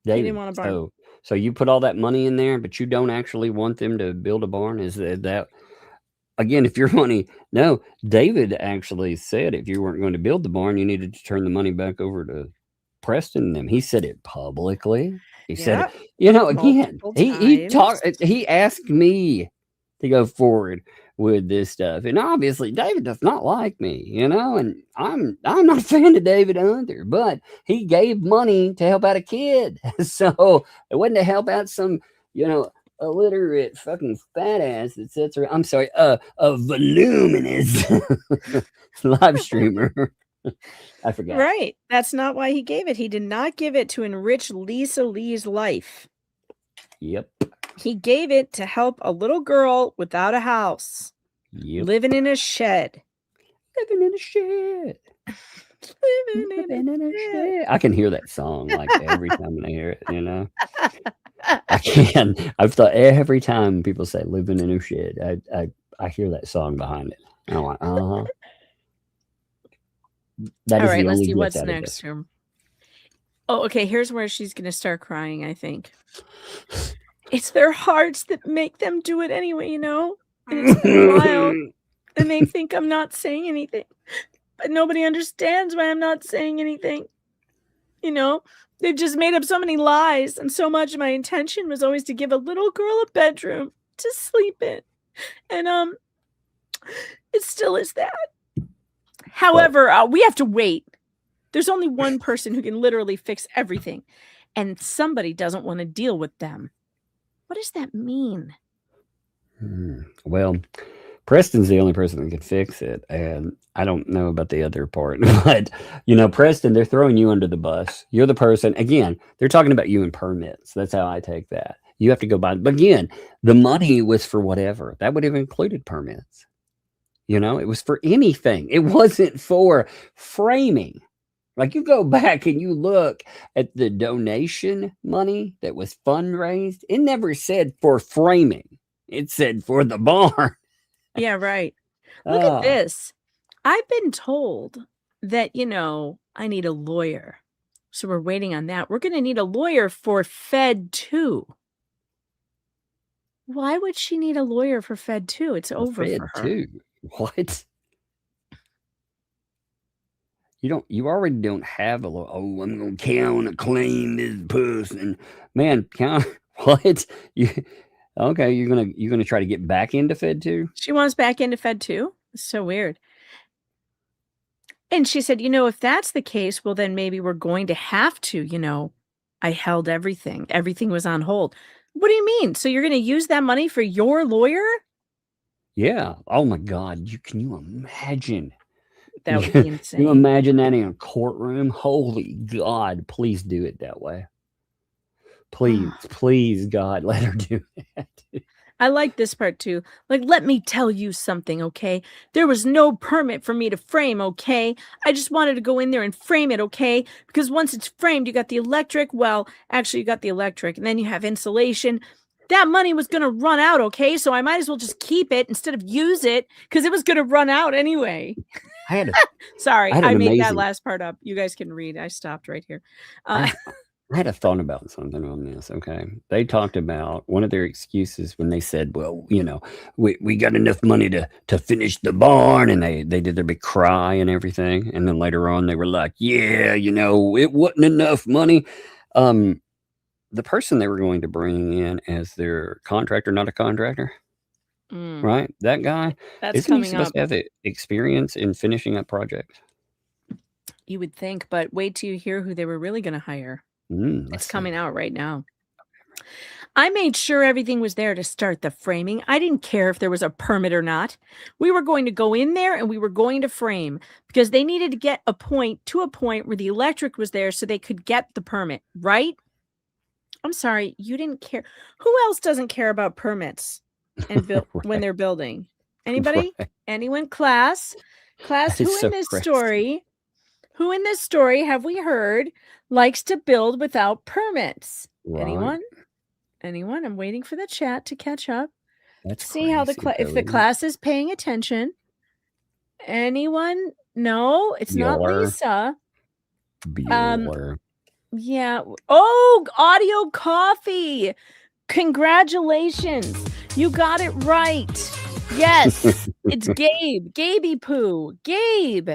David, He didn't want a barn. So you put all that money in there, but you don't actually want them to build a barn? Is that again, if your money, no, David actually said if you weren't going to build the barn, you needed to turn the money back over to Preston and them. He said it publicly. He said, again, he asked me to go forward with this stuff. And obviously David does not like me, and I'm not a fan of David either, but he gave money to help out a kid. So it wasn't to help out some, illiterate fucking fat ass that sits around. I'm sorry, a voluminous live streamer. I forgot. Right. That's not why he gave it. He did not give it to enrich Lisa Lee's life. Yep. He gave it to help a little girl without a house. Yep. Living in a shed. Living in a shed. Living in a shed. I can hear that song like every time I hear it, you know. I can. I've thought every time people say living in a shed, I hear that song behind it. And I'm like, uh-huh. That All is right, the let's only see gift what's out of next this. here. Oh, okay. Here's where she's going to start crying, I think. It's their hearts that make them do it anyway, you know? And it's been a while. And they think I'm not saying anything. But nobody understands why I'm not saying anything. You know? They've just made up so many lies. And so much of my intention was always to give a little girl a bedroom to sleep in. And it still is that. However, we have to wait. There's only one person who can literally fix everything, and somebody doesn't want to deal with them. What does that mean? Well, Preston's the only person that can fix it, and I don't know about the other part. But, you know, Preston, they're throwing you under the bus. You're the person. Again, they're talking about you in permits. That's how I take that. You have to go buy. But again, the money was for whatever. That would have included permits. You know, it was for anything. It wasn't for framing. Like, you go back and you look at the donation money that was fundraised, it never said for framing. It said for the barn. Yeah, right. Look at this. I've been told that, you know, I need a lawyer. So we're waiting on that. We're going to need a lawyer for Fed 2. Why would she need a lawyer for Fed 2? It's over Fed for her. 2? What? You already don't have a lawyer. Oh, I'm going to count and claim this person. Man, count what? Okay, you're gonna try to get back into Fed 2? She wants back into Fed 2? It's so weird. And she said, you know, if that's the case, well, then maybe we're going to have to, you know, I held everything. Everything was on hold. What do you mean? So you're going to use that money for your lawyer? Yeah. Oh my God. Can you imagine? That would be insane. Can you imagine that in a courtroom? Holy God, please do it that way. Please, God, let her do that. I like this part too. Like, let me tell you something, okay? There was no permit for me to frame, okay? I just wanted to go in there and frame it, okay? Because once it's framed, you got the electric. Well, actually, you got the electric, and then you have insulation. That money was going to run out, okay? So I might as well just keep it instead of use it because it was going to run out anyway. Sorry, I made that last part up. You guys can read. I stopped right here. I had a thought about something on this, okay? They talked about one of their excuses when they said, well, you know, we got enough money to finish the barn, and they did their big cry and everything. And then later on, they were like, yeah, you know, it wasn't enough money. The person they were going to bring in as their contractor, not a contractor, right? That guy, isn't he supposed to have the experience in finishing up projects? You would think, but wait till you hear who they were really going to hire. It's coming out right now. I made sure everything was there to start the framing. I didn't care if there was a permit or not. We were going to go in there and we were going to frame because they needed to get to a point where the electric was there so they could get the permit, right? I'm sorry, you didn't care. Who else doesn't care about permits and when they're building? Anybody? Right. Anyone? Class, who in this story? Who in this story have we heard likes to build without permits? Right. Anyone? I'm waiting for the chat to catch up. Let's see how if the class is paying attention. Anyone? No, it's not Lisa. Bueller. Yeah. Oh, audio coffee. Congratulations. You got it right. Yes. It's Gabe. Gaby Poo. Gabe.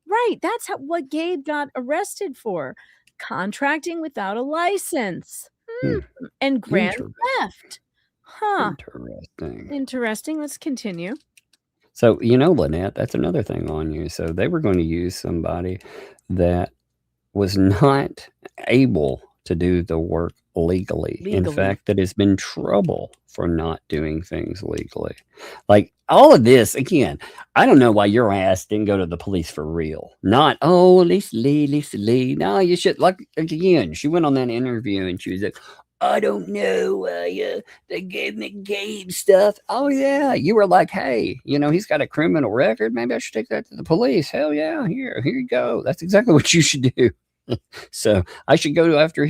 Right. That's what Gabe got arrested for. Contracting without a license. And grand theft. Huh. Interesting. Let's continue. So, you know, Lynette, that's another thing on you. So they were going to use somebody that was not able to do the work legally. In fact, that has been trouble for not doing things legally. Like all of this, again, I don't know why your ass didn't go to the police for real. Not, oh, Lisa Lee. No, you should, like, again, she went on that interview and she was like, I don't know. They gave me Gabe stuff. Oh, yeah. You were like, hey, he's got a criminal record. Maybe I should take that to the police. Hell yeah. Here you go. That's exactly what you should do. So I should go after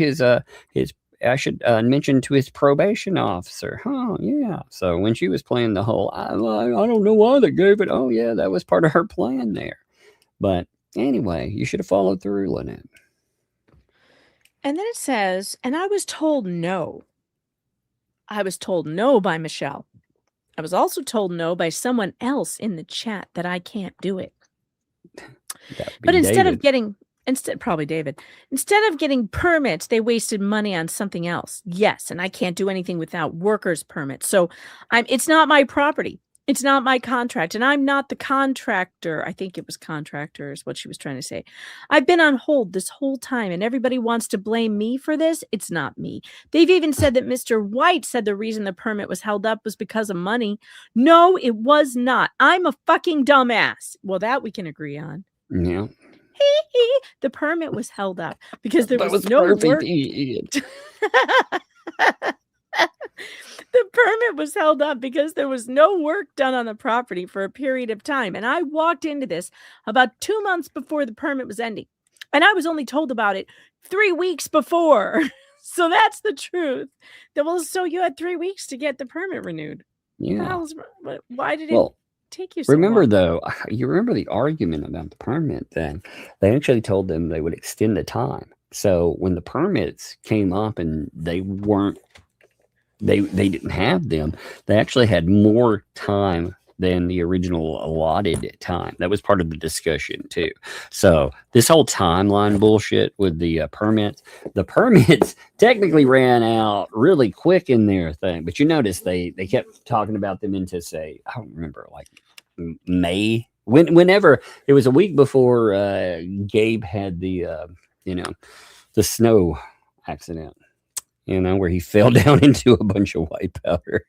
I should mention to his probation officer. Oh, yeah. So when she was playing the whole, I don't know why they gave it. Oh, yeah, that was part of her plan there. But anyway, you should have followed through, Lynette. And then it says, and I was told no. I was told no by Michelle. I was also told no by someone else in the chat that I can't do it. But instead of getting, probably David, instead of getting permits, they wasted money on something else. Yes, and I can't do anything without workers' permits. So it's not my property. It's not my contract, and I'm not the contractor. I think it was contractor is what she was trying to say. I've been on hold this whole time, and everybody wants to blame me for this. It's not me. They've even said that Mr. White said the reason the permit was held up was because of money. No, it was not. I'm a fucking dumbass. Well, that we can agree on. Yeah. The permit was held up because there was no work. The permit was held up because there was no work done on the property for a period of time. And I walked into this about 2 months before the permit was ending. And I was only told about it 3 weeks before. So that's the truth. So you had 3 weeks to get the permit renewed. Yeah. Why did it take you so remember, long? though, you remember the argument about the permit then? They actually told them they would extend the time. So when the permits came up and they didn't have them, they actually had more time than the original allotted time. That was part of the discussion too. So this whole timeline bullshit with the permits technically ran out really quick in their thing. But you notice they kept talking about them into, say, I don't remember, like May, whenever it was a week before Gabe had the the snow accident. Where he fell down into a bunch of white powder.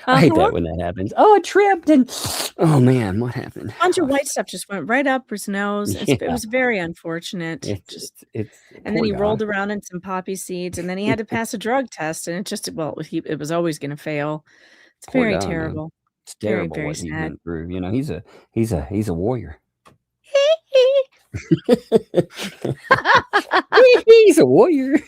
I hate that when that happens. Oh, it tripped and oh man, what happened? A bunch of white stuff just went right up his nose. It was very unfortunate. And then he rolled around in some poppy seeds, and then he had to pass a drug test, and it was always going to fail. It's very terrible. It's terrible very what he went through. He's a warrior. He's a warrior.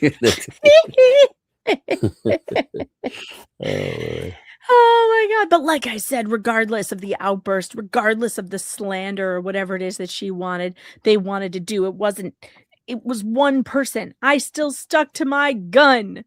Oh my God. But like I said, regardless of the outburst, regardless of the slander or whatever it is that they wanted to do, it was one person. I still stuck to my gun.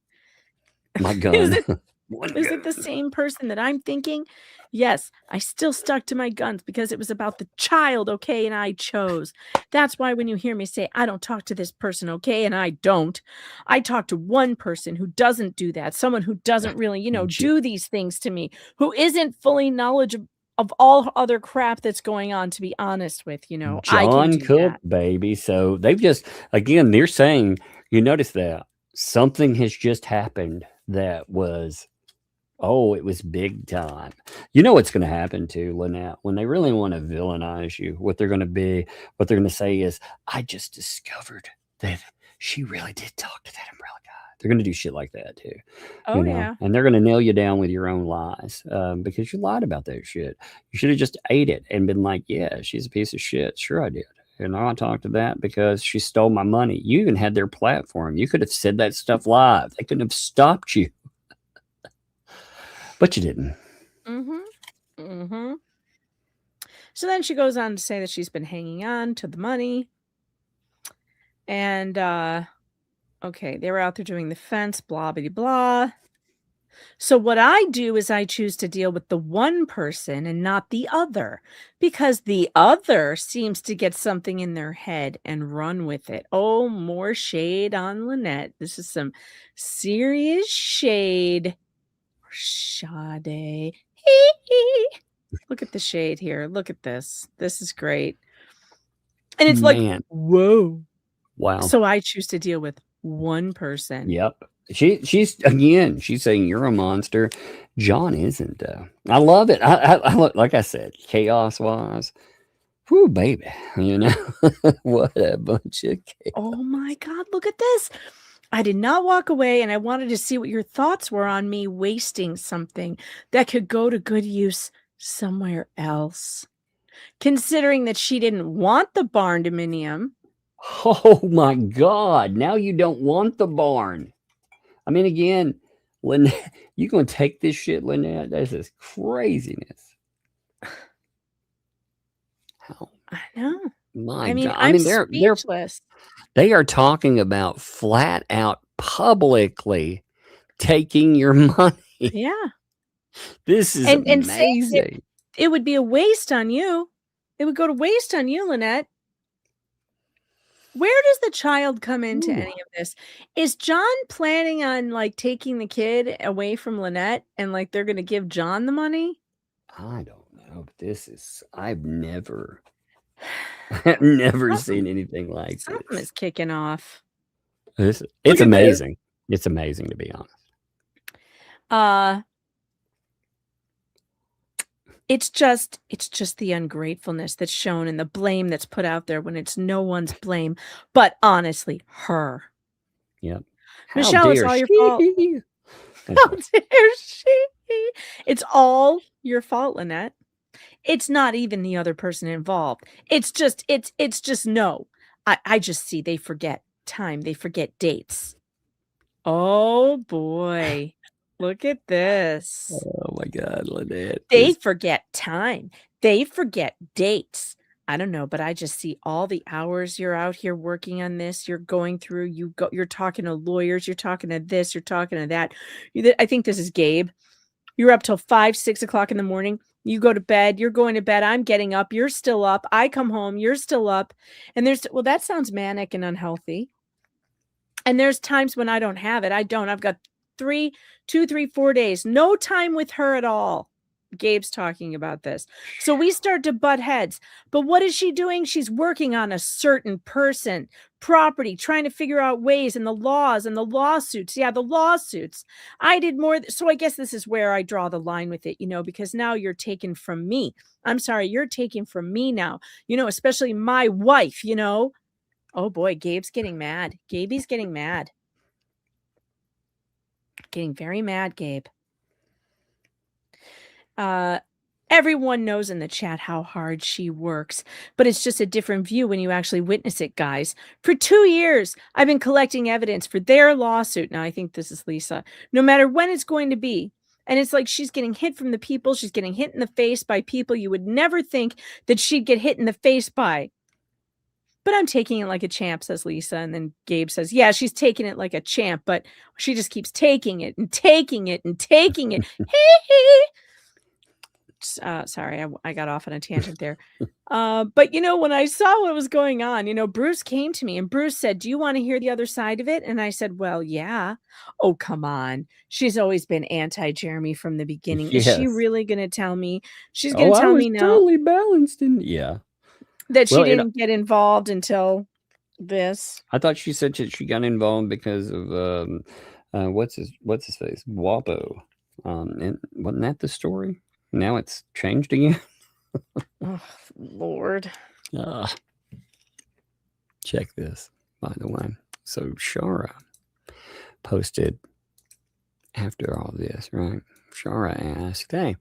My gun. Is it the same person that I'm thinking? Yes, I still stuck to my guns because it was about the child, okay, and I chose. That's why when you hear me say, I don't talk to this person, okay, and I don't, I talk to one person who doesn't do that, someone who doesn't really, do these things to me, who isn't fully knowledgeable of all other crap that's going on, to be honest with, John I can do Cook, that. baby. So they've just, again, they're saying, you notice that something has just happened that was, it was big time. You know what's going to happen to Lynette when they really want to villainize you. What they're going to say is, I just discovered that she really did talk to that umbrella guy. They're going to do shit like that too. Yeah. And they're going to nail you down with your own lies because you lied about that shit. You should have just ate it and been like, yeah, she's a piece of shit. Sure I did. And I talked to that because she stole my money. You even had their platform. You could have said that stuff live. They couldn't have stopped you. But you didn't. So then she goes on to say that she's been hanging on to the money. And, okay, they were out there doing the fence, blah, blah, blah. So what I do is I choose to deal with the one person and not the other, because the other seems to get something in their head and run with it. Oh, more shade on Lynette. This is some serious shade. Sade. Look at the shade here. Look at this. This is great. And it's like, whoa. Wow. So I choose to deal with one person. Yep. She's saying you're a monster. John isn't. I love it. I like I said, chaos wise. Whoo, baby. What a bunch of chaos. Oh my God. Look at this. I did not walk away, and I wanted to see what your thoughts were on me wasting something that could go to good use somewhere else. Considering that she didn't want the barn dominium. Oh my God. Now you don't want the barn. I mean, again, Lynette, you going to take this shit, Lynette? This is craziness. How? I know. My God. I'm speechless. They are talking about flat out publicly taking your money. Yeah. This is amazing. It would be a waste on you. It would go to waste on you, Lynette. Where does the child come into any of this? Is John planning on like taking the kid away from Lynette and like they're going to give John the money? I don't know. I've never seen anything like this. Something is kicking off. It's amazing. It's amazing, to be honest. It's just the ungratefulness that's shown and the blame that's put out there when it's no one's blame, but honestly, her. Yep. Michelle, it's all your fault. How dare she? It's all your fault, Lynette. It's not even the other person involved. It's just no. I just see they forget time. They forget dates. Oh boy. Look at this. Oh my God, Lynette. They forget time. They forget dates. I don't know, but I just see all the hours you're out here working on this. You're going through, you're talking to lawyers, you're talking to this, you're talking to that. I think this is Gabe. You're up till 5, 6 o'clock in the morning. You go to bed, you're going to bed. I'm getting up. You're still up. I come home. You're still up. And that sounds manic and unhealthy. And there's times when I don't have it. I've got 2, 3, 4 days. No time with her at all. Gabe's talking about this. So we start to butt heads. But what is she doing? She's working on a certain person, property, trying to figure out ways and the laws and the lawsuits. Yeah, the lawsuits. I did more. So I guess this is where I draw the line with it, because now you're taken from me. I'm sorry, you're taking from me now, especially my wife, Oh boy, Gabe's getting mad. Gaby's getting mad. Getting very mad, Gabe. Everyone knows in the chat how hard she works, but it's just a different view when you actually witness it, guys. For 2 years, I've been collecting evidence for their lawsuit. Now, I think this is Lisa. No matter when it's going to be. And it's like she's getting hit from the people. She's getting hit in the face by people you would never think that she'd get hit in the face by. But I'm taking it like a champ, says Lisa. And then Gabe says, yeah, she's taking it like a champ, but she just keeps taking it and taking it and taking it. Sorry, I got off on a tangent there. But, when I saw what was going on, Bruce came to me and Bruce said, do you want to hear the other side of it? And I said, well, yeah. Oh, come on. She's always been anti-Jeremy from the beginning. Yes. Is she really going to tell me? She's going to tell me now. Totally balanced. That she didn't get involved until this. I thought she said she got involved because of what's his face? WAPO. And wasn't that the story? Now it's changed again. Oh, Lord. Check this, by the way. So Shara posted after all this, right? Shara asked, hey,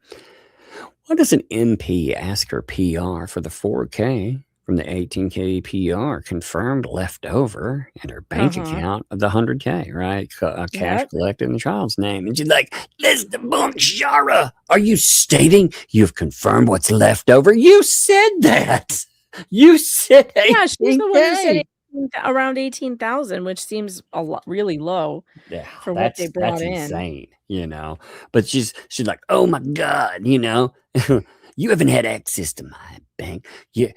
why does an MP ask her PR for the 4K from the 18K PR confirmed left over in her bank account of the 100K, right? Cash collected in the child's name. And she's like, this is the boom, Shara. Are you stating you've confirmed what's left over? You said that. You said 18K. Yeah, she's the one who said around 18,000, which seems a lot, really low for what they brought in. That's insane, But she's like, oh my God, you haven't had access to my bank. You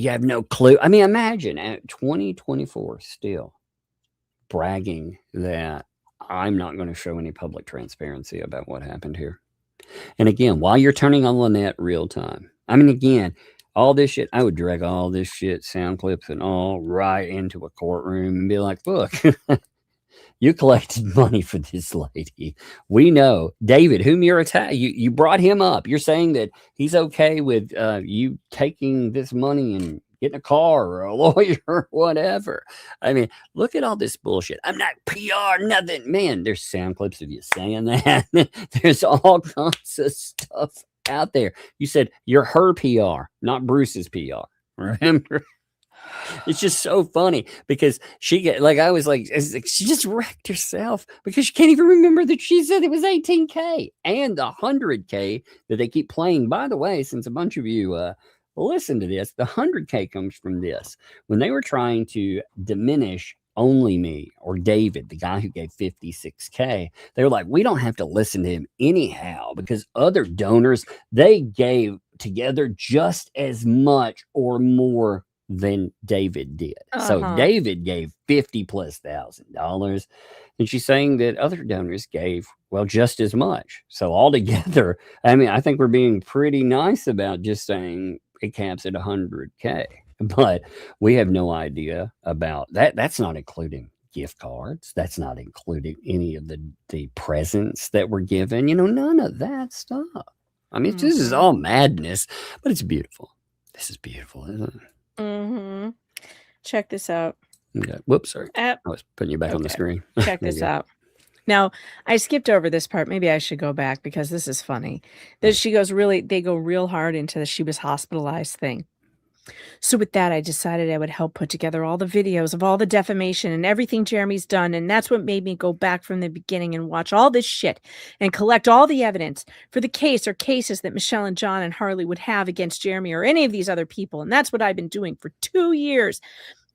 have no clue. I mean, imagine at 2024 still bragging that I'm not going to show any public transparency about what happened here. And again, while you're turning on Lynette real time, I mean, again, all this shit, I would drag all this shit, sound clips and all right into a courtroom and be like, look, you collected money for this lady. We know David, whom you're attacking. You brought him up. You're saying that he's okay with you taking this money and get in a car or a lawyer or whatever. I mean, look at all this bullshit. I'm not PR, nothing. Man, there's sound clips of you saying that. There's all kinds of stuff out there. You said you're her PR, not Bruce's PR. Remember? It's just so funny because she she just wrecked herself because she can't even remember that she said it was 18K and the 100K that they keep playing. By the way, since a bunch of you listen to this, the 100K comes from this. When they were trying to diminish Only Me or David, the guy who gave 56K, they were like, we don't have to listen to him anyhow because other donors, they gave together just as much or more than David did. So David gave $50,000+, and she's saying that other donors gave, well, just as much. So altogether, I mean, I think we're being pretty nice about just saying it caps at 100K, but we have no idea about that. That's not including gift cards. That's not including any of the presents that were given, none of that stuff. I mean, this is all madness, but it's beautiful. This is beautiful, isn't it? Check this out. Okay. Whoops, sorry. I was putting you back on the screen. Check this out. Now, I skipped over this part. Maybe I should go back because this is funny. That they go real hard into the she was hospitalized thing. So with that, I decided I would help put together all the videos of all the defamation and everything Jeremy's done. And that's what made me go back from the beginning and watch all this shit and collect all the evidence for the case or cases that Michelle and John and Harley would have against Jeremy or any of these other people. And that's what I've been doing for 2 years.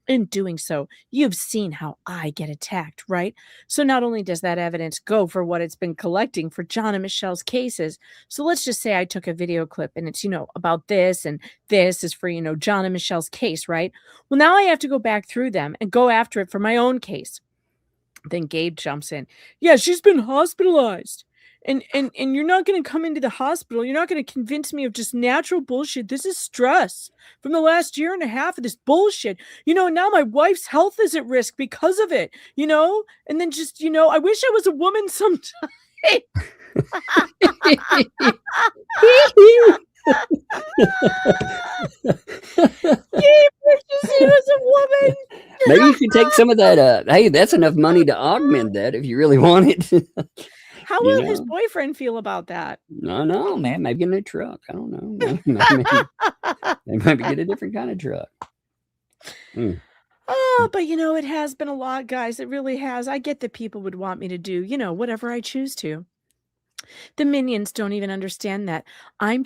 In doing so, you've seen how I get attacked, right? So not only does that evidence go for what it's been collecting for John and Michelle's cases, so let's just say I took a video clip and it's, about this and this is for, John and Michelle's case, right? Well, now I have to go back through them and go after it for my own case. Then Gabe jumps in. Yeah, she's been hospitalized. And you're not going to come into the hospital. You're not going to convince me of just natural bullshit. This is stress from the last year and a half of this bullshit. Now my wife's health is at risk because of it, and then just, I wish I was a woman sometime. He was a woman. Maybe you should take some of that. Hey, that's enough money to augment that if you really want it. How will his boyfriend feel about that? No, man. Maybe get a new truck. I don't know. Maybe get a different kind of truck. Oh, but it has been a lot, guys. It really has. I get that people would want me to do, whatever I choose to. The minions don't even understand that. I'm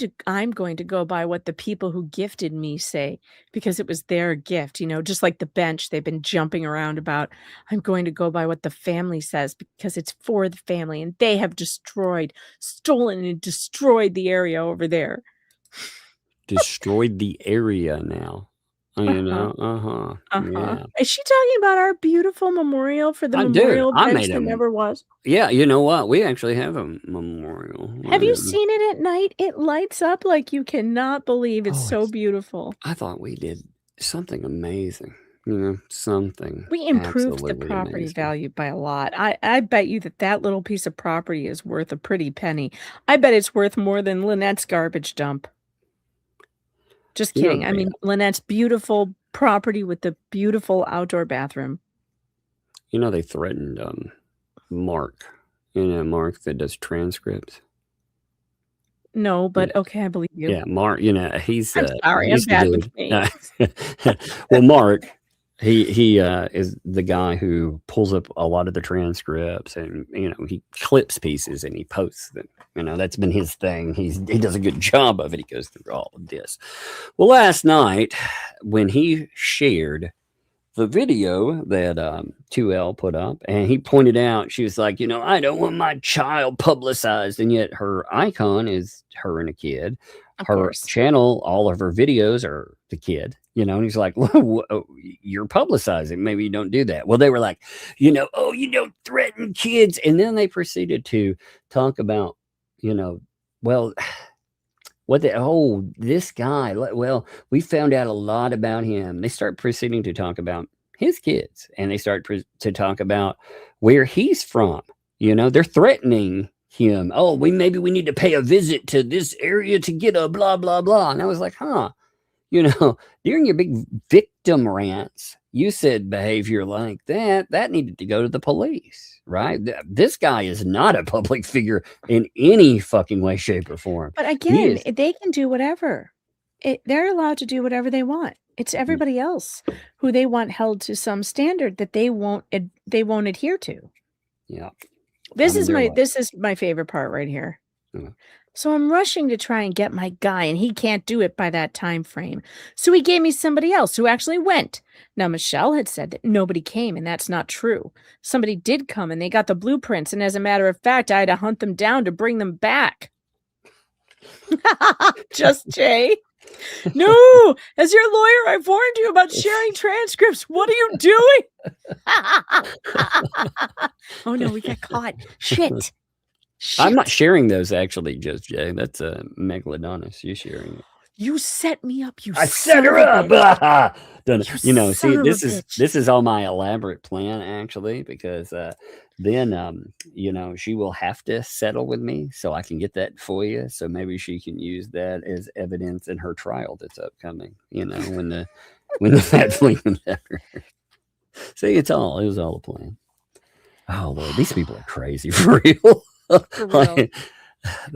going to go by what the people who gifted me say because it was their gift, just like the bench they've been jumping around about. I'm going to go by what the family says because it's for the family and they have stolen and destroyed the area over there. Destroyed the area now. Yeah. Is she talking about our beautiful memorial for the memorial bench that never was? Yeah, you know what? We actually have a memorial. Have you seen it at night? It lights up like you cannot believe. It's so beautiful. I thought we did something amazing. Something. We improved the property value by a lot. I bet you that little piece of property is worth a pretty penny. I bet it's worth more than Lynette's garbage dump. Just kidding. I mean, Lynette's beautiful property with the beautiful outdoor bathroom. They threatened Mark. Mark that does transcripts. No, but okay, I believe you. Yeah, Mark. He's. I'm sorry, I'm bad with me. Well, Mark, he is the guy who pulls up a lot of the transcripts, and he clips pieces and he posts them. That's been his thing. He does a good job of it. He goes through all of this. Well, last night when he shared the video that 2L put up, and he pointed out, she was like, I don't want my child publicized, and yet her icon is her and a kid. Her channel, all of her videos are the kid. And he's like, well, you're publicizing. Maybe you don't do that. Well, they were like, you don't threaten kids. And then they proceeded to talk about, well, this guy, well, we found out a lot about him. They start proceeding to talk about his kids, and they start to talk about where he's from. They're threatening him. Maybe we need to pay a visit to this area to get a blah, blah, blah. And I was like, during your big victim rants, you said behavior like that needed to go to the police, right? This guy is not a public figure in any fucking way, shape, or form. But again, they can do whatever. They're allowed to do whatever they want. It's everybody else who they want held to some standard that they won't adhere to. Yeah. This is my favorite part right here. So I'm rushing to try and get my guy, and he can't do it by that time frame. So he gave me somebody else who actually went. Now, Michelle had said that nobody came, and that's not true. Somebody did come, and they got the blueprints, and as a matter of fact, I had to hunt them down to bring them back. Just Jay. No, as your lawyer, I've warned you about sharing transcripts. What are you doing? Oh, no, we got caught. Shit. I'm not sharing those, actually, Just Jay. That's Megalodonus. You sharing it. You set me up. I set her up. This is all my elaborate plan, actually, because then she will have to settle with me so I can get that FOIA. So maybe she can use that as evidence in her trial that's upcoming. When the fat flea comes after her. See, it was all a plan. Oh Lord, these people are crazy for real. For real.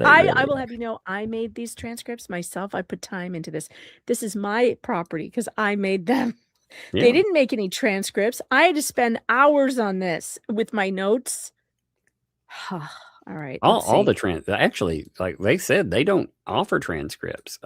I will have you know, I made these transcripts myself. I put time into this. This is my property because I made them. Yeah. They didn't make any transcripts. I had to spend hours on this with my notes. All right. All the actually, like they said, they don't offer transcripts.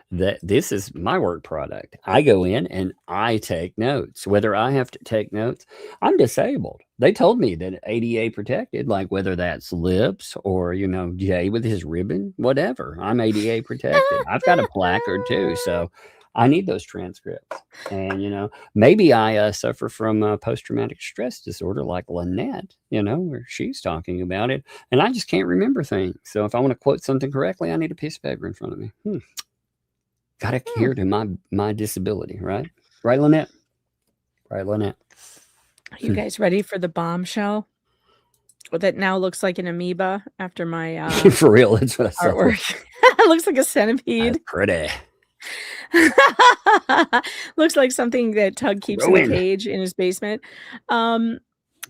That this is my work product. I go in and I take notes. Whether I have to take notes, I'm disabled. They told me that ADA protected, like whether that's lips or, Jay with his ribbon, whatever. I'm ADA protected. I've got a placard too. So I need those transcripts. And, maybe I suffer from post-traumatic stress disorder like Lynette, where she's talking about it. And I just can't remember things. So if I want to quote something correctly, I need a piece of paper in front of me. Got to adhere to my disability, right? Right, Lynette? Right, Lynette? Are you guys ready for the bombshell? That now looks like an amoeba after my for real, that's what I saw. Artwork. It looks like a centipede. That's pretty. Looks like something that Tug keeps in a cage in his basement.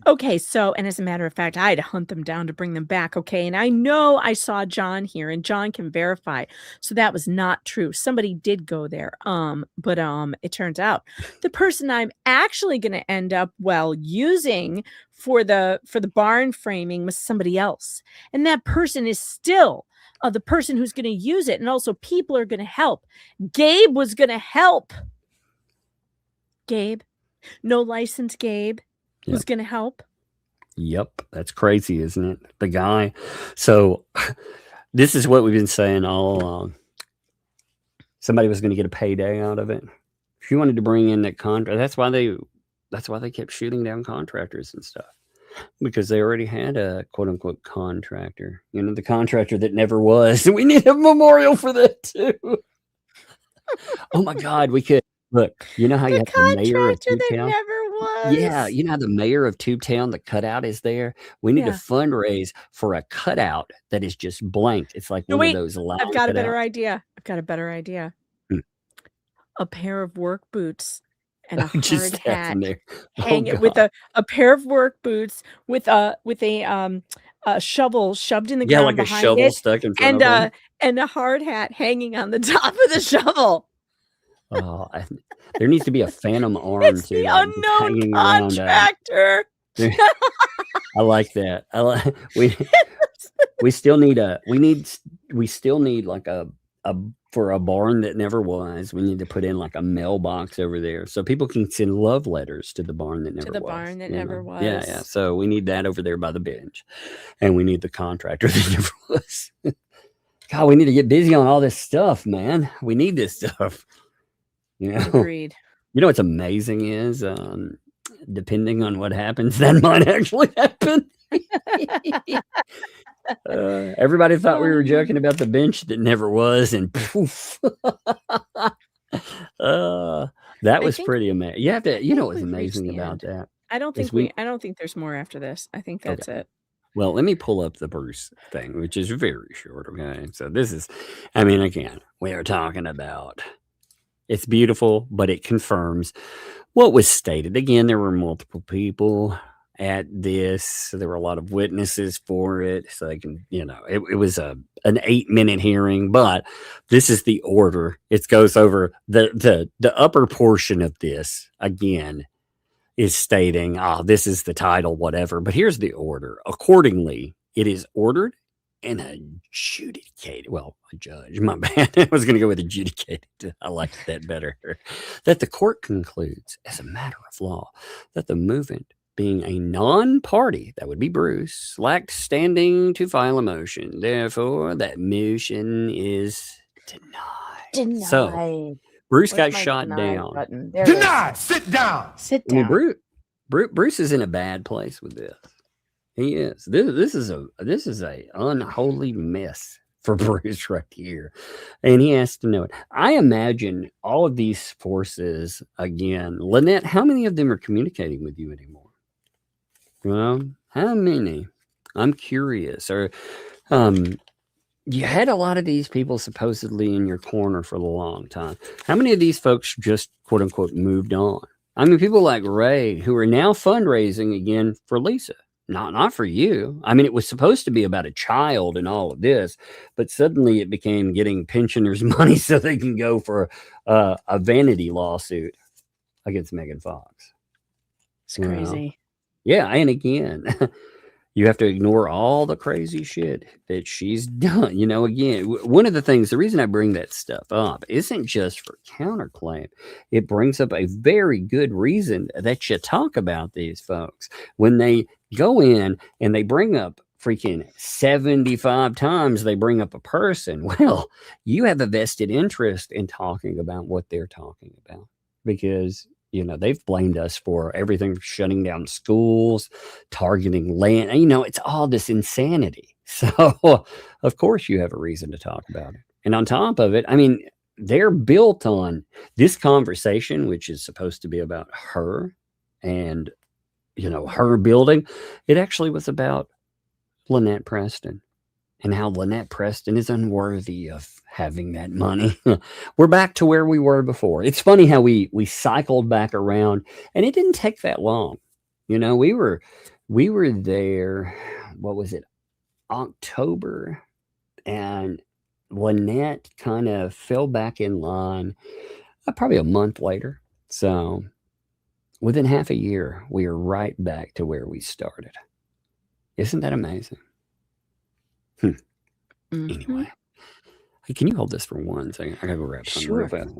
Okay, so, and as a matter of fact, I had to hunt them down to bring them back, okay? And I know I saw John here, and John can verify. So that was not true. Somebody did go there. But it turns out the person I'm actually going to end up, using for the barn framing was somebody else. And that person is still the person who's going to use it. And also people are going to help. Gabe was going to help. Gabe, no license Gabe. Who's going to help? Yep. That's crazy, isn't it? The guy. So this is what we've been saying all along. Somebody was going to get a payday out of it. If you wanted to bring in that contract, that's why they kept shooting down contractors and stuff, because they already had a quote unquote contractor, the contractor that never was. We need a memorial for that too. Oh my God. We could look, how you have the mayor of Tubetown? Yeah, how the mayor of Tubetown, the cutout is there. We need to fundraise for a cutout that is just blank. It's like one of those lines. I've got a better idea. A pair of work boots and a hard hat. Hang with a pair of work boots with a shovel shoved in the ground like behind a shovel it, stuck in front of him. And a hard hat hanging on the top of the shovel. Oh, there needs to be a phantom arm too. It's the unknown contractor. I like that. We still need like a for a barn that never was. We need to put in like a mailbox over there so people can send love letters to the barn that never was. Barn that never was. Yeah. So we need that over there by the bench, and we need the contractor that never was. God, we need to get busy on all this stuff, man. We need this stuff. Agreed. What's amazing is depending on what happens, that might actually happen. Everybody thought we were joking about the bench that never was, and poof. That was pretty amazing. You have to, what's amazing about that? I don't think there's more after this. I think that's it. Well, let me pull up the Bruce thing, which is very short. Okay. So this is, again, we are talking about It's beautiful, but it confirms what was stated. Again, there were multiple people at this. There were a lot of witnesses for it. So they can, it was an 8-minute hearing, but this is the order. It goes over the upper portion of this again is stating, this is the title, whatever. But here's the order. Accordingly, it is ordered and adjudicated. Well, a judge, my bad. I was going to go with adjudicated. I liked that better. That the court concludes, as a matter of law, that the movement, being a non-party, that would be Bruce, lacked standing to file a motion. Therefore, that motion is denied. So, Bruce got shot down. Denied. Sit down. Sit down. I mean, Bruce is in a bad place with this. He is. This is a unholy mess for Bruce right here, and he has to know it. I imagine all of these forces again. Lynette, how many of them are communicating with you anymore? How many? I'm curious. Or, you had a lot of these people supposedly in your corner for a long time. How many of these folks just quote unquote moved on? I mean, people like Ray who are now fundraising again for Lisa. Not for you. I mean, it was supposed to be about a child and all of this, but suddenly it became getting pensioners money so they can go for a vanity lawsuit against Megan Fox. It's crazy. Yeah, and again, you have to ignore all the crazy shit that she's done. Again, one of the things, the reason I bring that stuff up isn't just for counterclaim. It brings up a very good reason that you talk about these folks. When they go in and they bring up freaking 75 times, they bring up a person. Well, you have a vested interest in talking about what they're talking about because they've blamed us for everything from shutting down schools, targeting land. It's all this insanity. So, of course, you have a reason to talk about it. And on top of it, I mean, they're built on this conversation, which is supposed to be about her and, her building. It actually was about Lynette Preston and how Lynette Preston is unworthy of having that money. We're back to where we were before. It's funny how we cycled back around, and it didn't take that long. We were there, what was it, October, and Lynette kind of fell back in line probably a month later. So within half a year, we are right back to where we started. Isn't that amazing? Anyway. Hey, can you hold this for 1 second? I gotta go grab something real fast.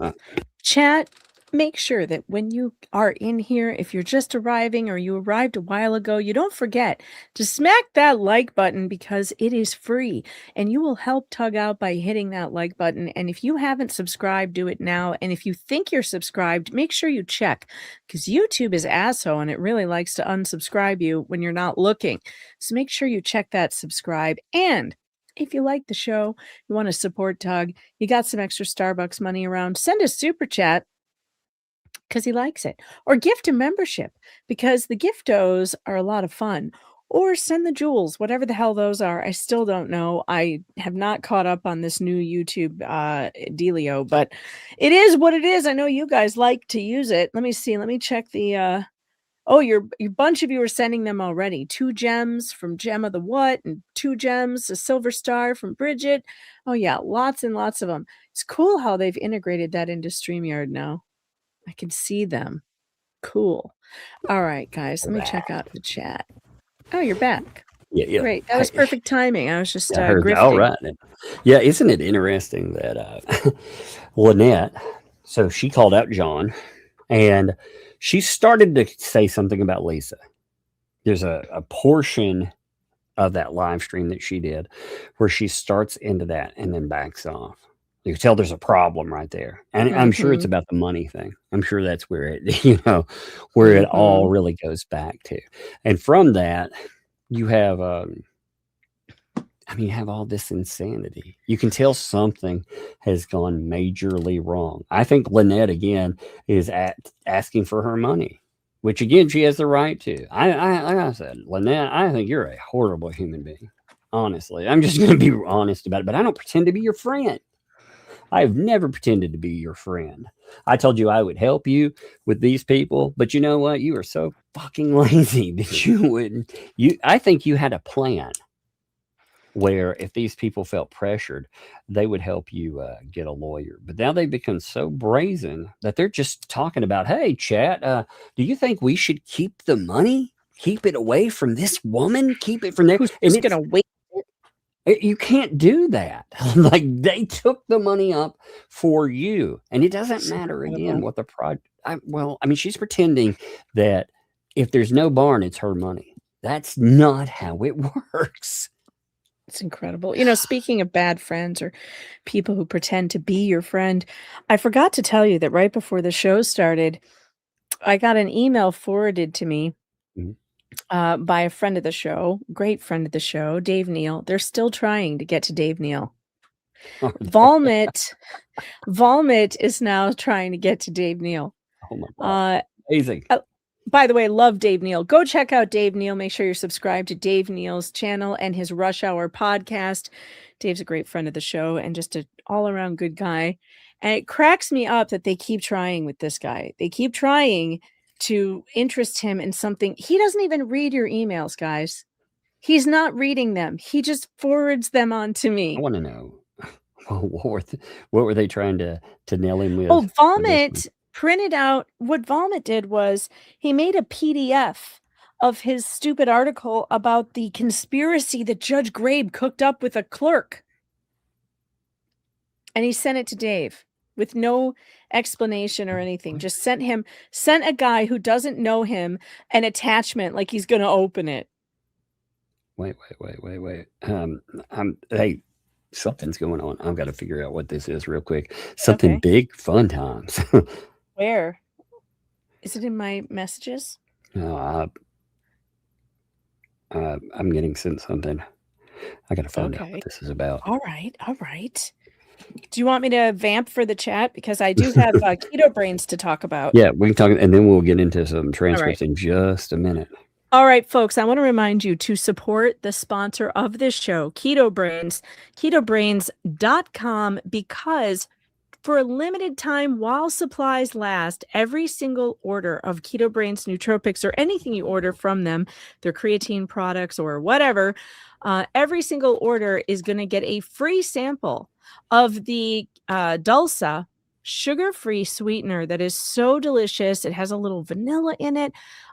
Chat, make sure that when you are in here, if you're just arriving or you arrived a while ago, you don't forget to smack that like button because it is free and you will help Tug out by hitting that like button. And if you haven't subscribed, do it now. And if you think you're subscribed, make sure you check because YouTube is asshole and it really likes to unsubscribe you when you're not looking. So make sure you check that subscribe. And if you like the show, you want to support Tug, you got some extra Starbucks money around, send a super chat because he likes it. Or gift a membership because the giftos are a lot of fun. Or send the jewels, whatever the hell those are. I still don't know. I have not caught up on this new YouTube dealio, but it is what it is. I know you guys like to use it. Let me see. Let me check the... Oh, your bunch of you are sending them already. 2 gems from Gem of the What and 2 gems, a silver star from Bridget. Oh, yeah, lots and lots of them. It's cool how they've integrated that into StreamYard now. I can see them. Cool. All right, guys, let me check out the chat. Oh, you're back. Yeah. Great. That was perfect timing. I was just grifting. All right. Yeah, isn't it interesting that Lynette, so she called out John, and she started to say something about Lisa. There's a portion of that live stream that she did where she starts into that and then backs off. You can tell there's a problem right there. And I'm sure it's about the money thing. I'm sure that's where it, where it all really goes back to. And from that, you have, you have all this insanity. You can tell something has gone majorly wrong. I think Lynette, again, is asking for her money, which, again, she has the right to. Like I said, Lynette, I think you're a horrible human being. Honestly, I'm just going to be honest about it, but I don't pretend to be your friend. I have never pretended to be your friend. I told you I would help you with these people, but you know what? You are so fucking lazy that you wouldn't. I think you had a plan where if these people felt pressured, they would help you get a lawyer. But now they've become so brazen that they're just talking about, hey, chat, do you think we should keep the money? Keep it away from this woman? Keep it from there? Who's just going to wait? You can't do that. Like, they took the money up for you. And it doesn't matter, again, what the project... Well, I mean, she's pretending that if there's no barn, it's her money. That's not how it works. It's incredible. You know, speaking of bad friends or people who pretend to be your friend, I forgot to tell you that right before the show started, I got an email forwarded to me by a friend of the show, great friend of the show, Dave Neal. They're still trying to get to Dave Neal. Volmit is now trying to get to Dave Neal. Oh my God. Amazing. By the way, love Dave Neal. Go check out Dave Neal. Make sure you're subscribed to Dave Neal's channel and his Rush Hour podcast. Dave's a great friend of the show and just an all-around good guy. And it cracks me up that they keep trying with this guy. They keep trying to interest him in something. He doesn't even read your emails, guys. He's not reading them. He just forwards them on to me. I want to know, what were they trying to nail him with? Oh, Vomit printed out. What Vomit did was he made a PDF of his stupid article about the conspiracy that Judge Grabe cooked up with a clerk. And he sent it to Dave with no explanation or anything. Just sent a guy who doesn't know him an attachment like he's going to open it. Wait. Hey, something's going on. I've got to figure out what this is real quick. Something big, fun times. Where? Is it in my messages? No, I'm getting sent something. I got to find out what this is about. All right. Do you want me to vamp for the chat? Because I do have Keto Brains to talk about. Yeah, we can talk, and then we'll get into some transcripts in just a minute. All right, folks, I want to remind you to support the sponsor of this show, Keto Brains, ketobrains.com, because for a limited time while supplies last, every single order of Keto Brains nootropics or anything you order from them, their creatine products or whatever, every single order is going to get a free sample of the Dulsa sugar-free sweetener that is so delicious. It has a little vanilla in it.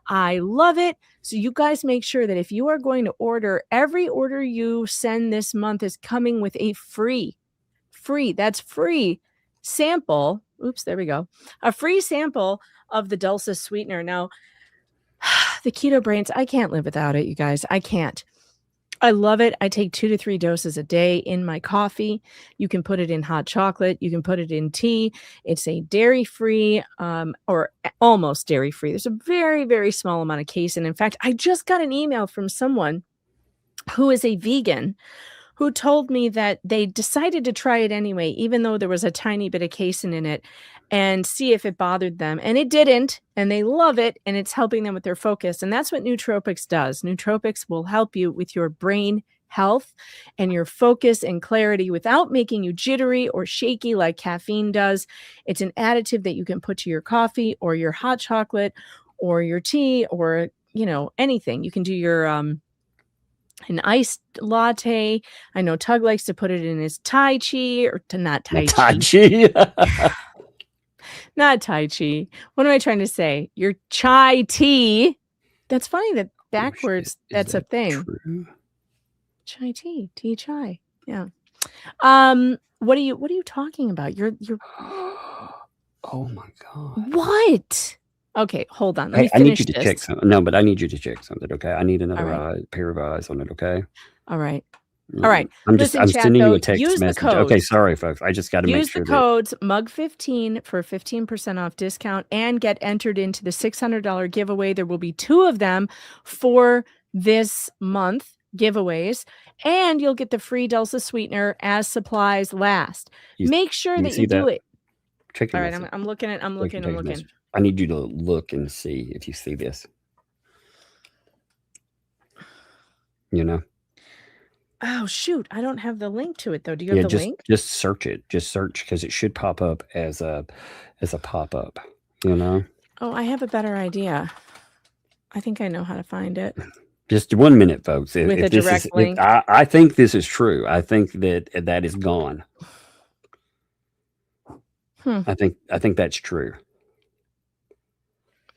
I love it. So you guys make sure that if you are going to order, every order you send this month is coming with a free sample. Oops, there we go. A free sample of the Dulsa sweetener. Now, the Keto Brains, I can't live without it, you guys. I can't. I love it. I take 2 to 3 doses a day in my coffee. You can put it in hot chocolate. You can put it in tea. It's a dairy-free or almost dairy-free. There's a very, very small amount of casein. In fact, I just got an email from someone who is a vegan who told me that they decided to try it anyway, even though there was a tiny bit of casein in it, and see if it bothered them. And it didn't, and they love it, and it's helping them with their focus. And that's what nootropics does. Nootropics will help you with your brain health and your focus and clarity without making you jittery or shaky like caffeine does. It's an additive that you can put to your coffee or your hot chocolate or your tea or, anything. You can do your an iced latte. I know Tug likes to put it in his Tai Chi not Tai Chi. Not Tai Chi. What am I trying to say? Your chai tea. That's funny that backwards, that's a thing. True? Chai tea, tea chai. Yeah. What are you talking about? You're Oh my God. What? Okay, hold on. Let me I need finish you to this. check something. No, but I need you to check something, okay? I need another pair of eyes on it, okay? All right. All right. I'm Listen, chat, sending you though, a text use the message. codes. Okay, sorry, folks. I just got to make Use sure the codes MUG15 for 15% off discount and get entered into the $600 giveaway. There will be 2 of them for this month giveaways, and you'll get the free Dulsa sweetener as supplies last. Make sure that you do it. Check All right, I'm looking. I need you to look and see if you see this. Oh shoot, I don't have the link to it though. Do you have Yeah, the link? just search it. Just search because it should pop up as a pop-up, you know? Oh, I have a better idea. I think I know how to find it. Just 1 minute, folks. With a If this direct is, link. I think this is true. I think that is gone. I think that's true.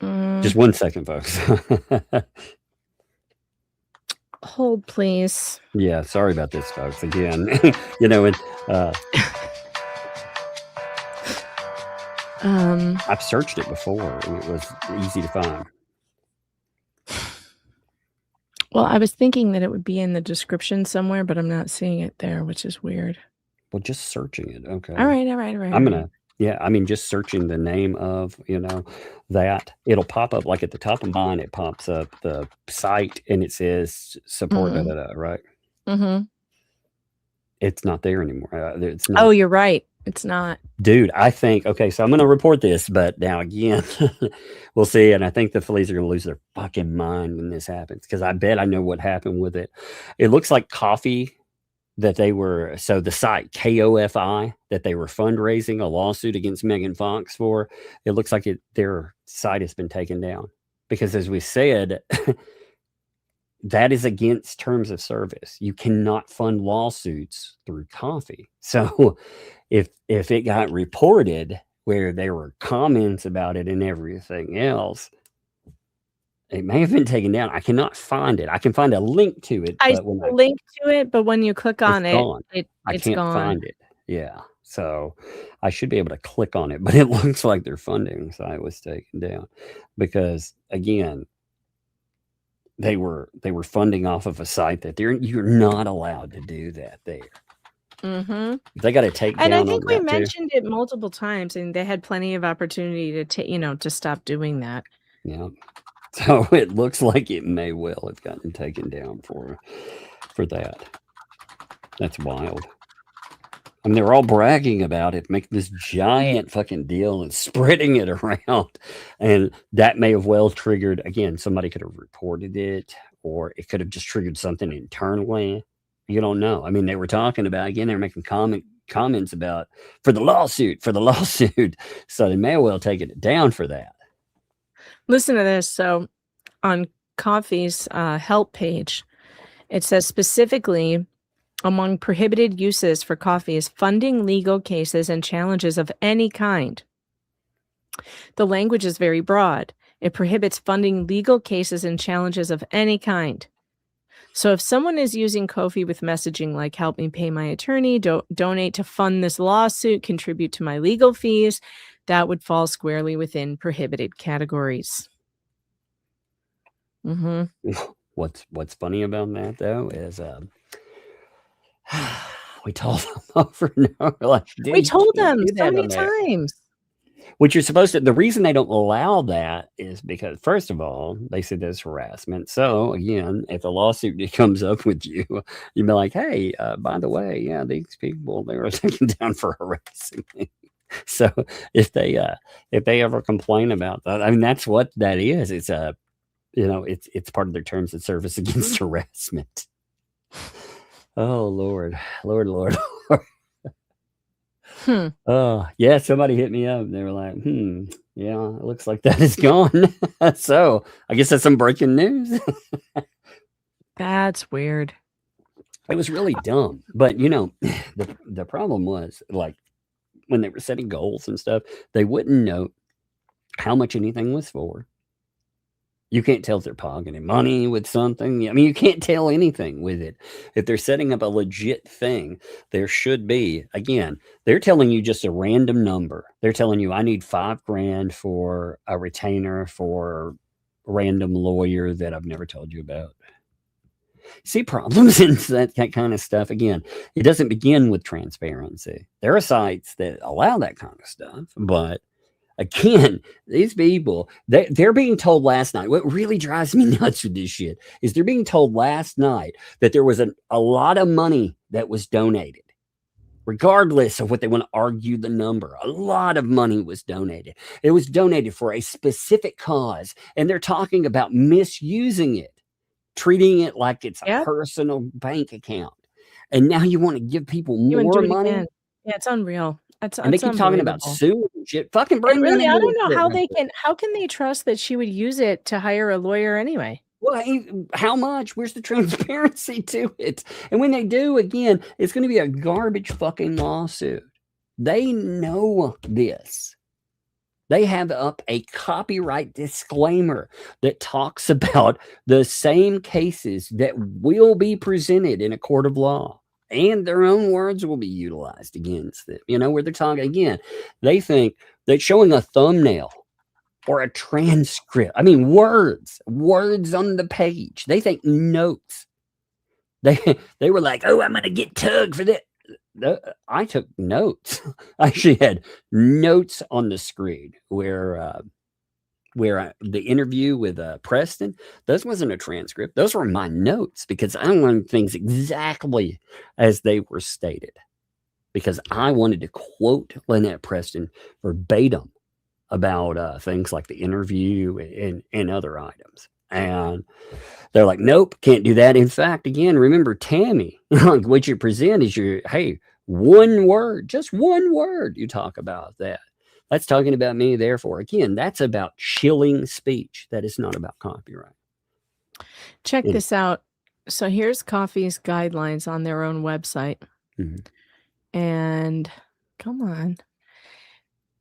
Just 1 second, folks. Hold, please. Yeah, sorry about this, folks. Again, you know, and I've searched it before, and it was easy to find. Well, I was thinking that it would be in the description somewhere, but I'm not seeing it there, which is weird. Well, just searching it. Okay. All right. I'm gonna. Yeah, I mean, just searching the name of, you know, that it'll pop up like at the top of mine. It pops up the site and it says support. Right. Mm-hmm. It's not there anymore. It's not. Oh, you're right. It's not. Dude, I think, okay, so I'm going to report this, but now again, we'll see. And I think the Phillies are going to lose their fucking mind when this happens because I bet I know what happened with it. It looks like coffee that they were, so the site, KOFI, that they were fundraising a lawsuit against Megan Fox for, it looks like their site has been taken down because as we said, that is against terms of service. You cannot fund lawsuits through coffee. So if it got reported where there were comments about it and everything else, it may have been taken down. I cannot find it. I can find a link to it. I link to it, but when you click on it, I it's can't gone. find it. Yeah. So I should be able to click on it, but it looks like their funding site was taken down because again, they were funding off of a site that you're not allowed to do that there. Mm-hmm. They got to take down. And I think we on that too. mentioned it multiple times, and they had plenty of opportunity to stop doing that. Yeah. So it looks like it may well have gotten taken down for that. That's wild. I mean, they're all bragging about it, making this giant fucking deal and spreading it around. And that may have well triggered, again, somebody could have reported it, or it could have just triggered something internally. You don't know. I mean, they were talking about, again, they're making comments about for the lawsuit. So they may well taken it down for that. Listen to this. So on Coffee's help page, it says specifically among prohibited uses for coffee is funding legal cases and challenges of any kind. The language is very broad. It prohibits funding legal cases and challenges of any kind. So if someone is using Ko-fi with messaging like help me pay my attorney, donate to fund this lawsuit, contribute to my legal fees, that would fall squarely within prohibited categories. Mm-hmm. What's funny about that though is we told them over and over, like, we told them so many times. Which you're supposed to. The reason they don't allow that is because, first of all, they said there's harassment. So again, if a lawsuit comes up with you, you'd be like, hey, by the way, yeah, these people, they were taken down for harassing me. So if they ever complain about that, I mean, that's what that is. It's it's part of their terms of service against harassment. Oh, Lord. Oh, yeah, somebody hit me up. They were like, yeah, it looks like that is gone. So I guess that's some breaking news. That's weird. It was really dumb. But, the problem was, like, when they were setting goals and stuff, they wouldn't note how much anything was for. You can't tell if they're pocketing money with something. I mean, you can't tell anything with it. If they're setting up a legit thing, there should be, again, they're telling you just a random number. They're telling you, I need $5,000 for a retainer for a random lawyer that I've never told you about. See problems in that kind of stuff. Again, it doesn't begin with transparency. There are sites that allow that kind of stuff, but again, these people, they're being told last night. What really drives me nuts with this shit is they're being told last night that there was a lot of money that was donated. Regardless of what they want to argue the number, a lot of money was donated. It was donated for a specific cause, and they're talking about misusing it, treating it like it's a personal bank account. And now you want to give people You want to more do it money? again. Yeah, it's unreal. And they keep talking about suing and shit. Fucking bring And money really, I to don't know this how shit. how can they trust that she would use it to hire a lawyer anyway? Well, how much? Where's the transparency to it? And when they do, again, it's going to be a garbage fucking lawsuit. They know this. They have up a copyright disclaimer that talks about the same cases that will be presented in a court of law, and their own words will be utilized against them. You know, where they're talking again, they think that showing a thumbnail or a transcript, I mean, words on the page, they think notes. They were like, oh, I'm going to get tugged for that. I took notes. I actually had notes on the screen where the interview with Preston, those wasn't a transcript. Those were my notes because I wanted things exactly as they were stated, because I wanted to quote Lynette Preston verbatim about things like the interview and other items. And they're like, nope, can't do that. In fact, again, remember Tammy, like what you present is hey, one word, just one word you talk about that. That's talking about me. Therefore, again, that's about chilling speech. That is not about copyright. Check this out. So here's Coffee's guidelines on their own website. And come on.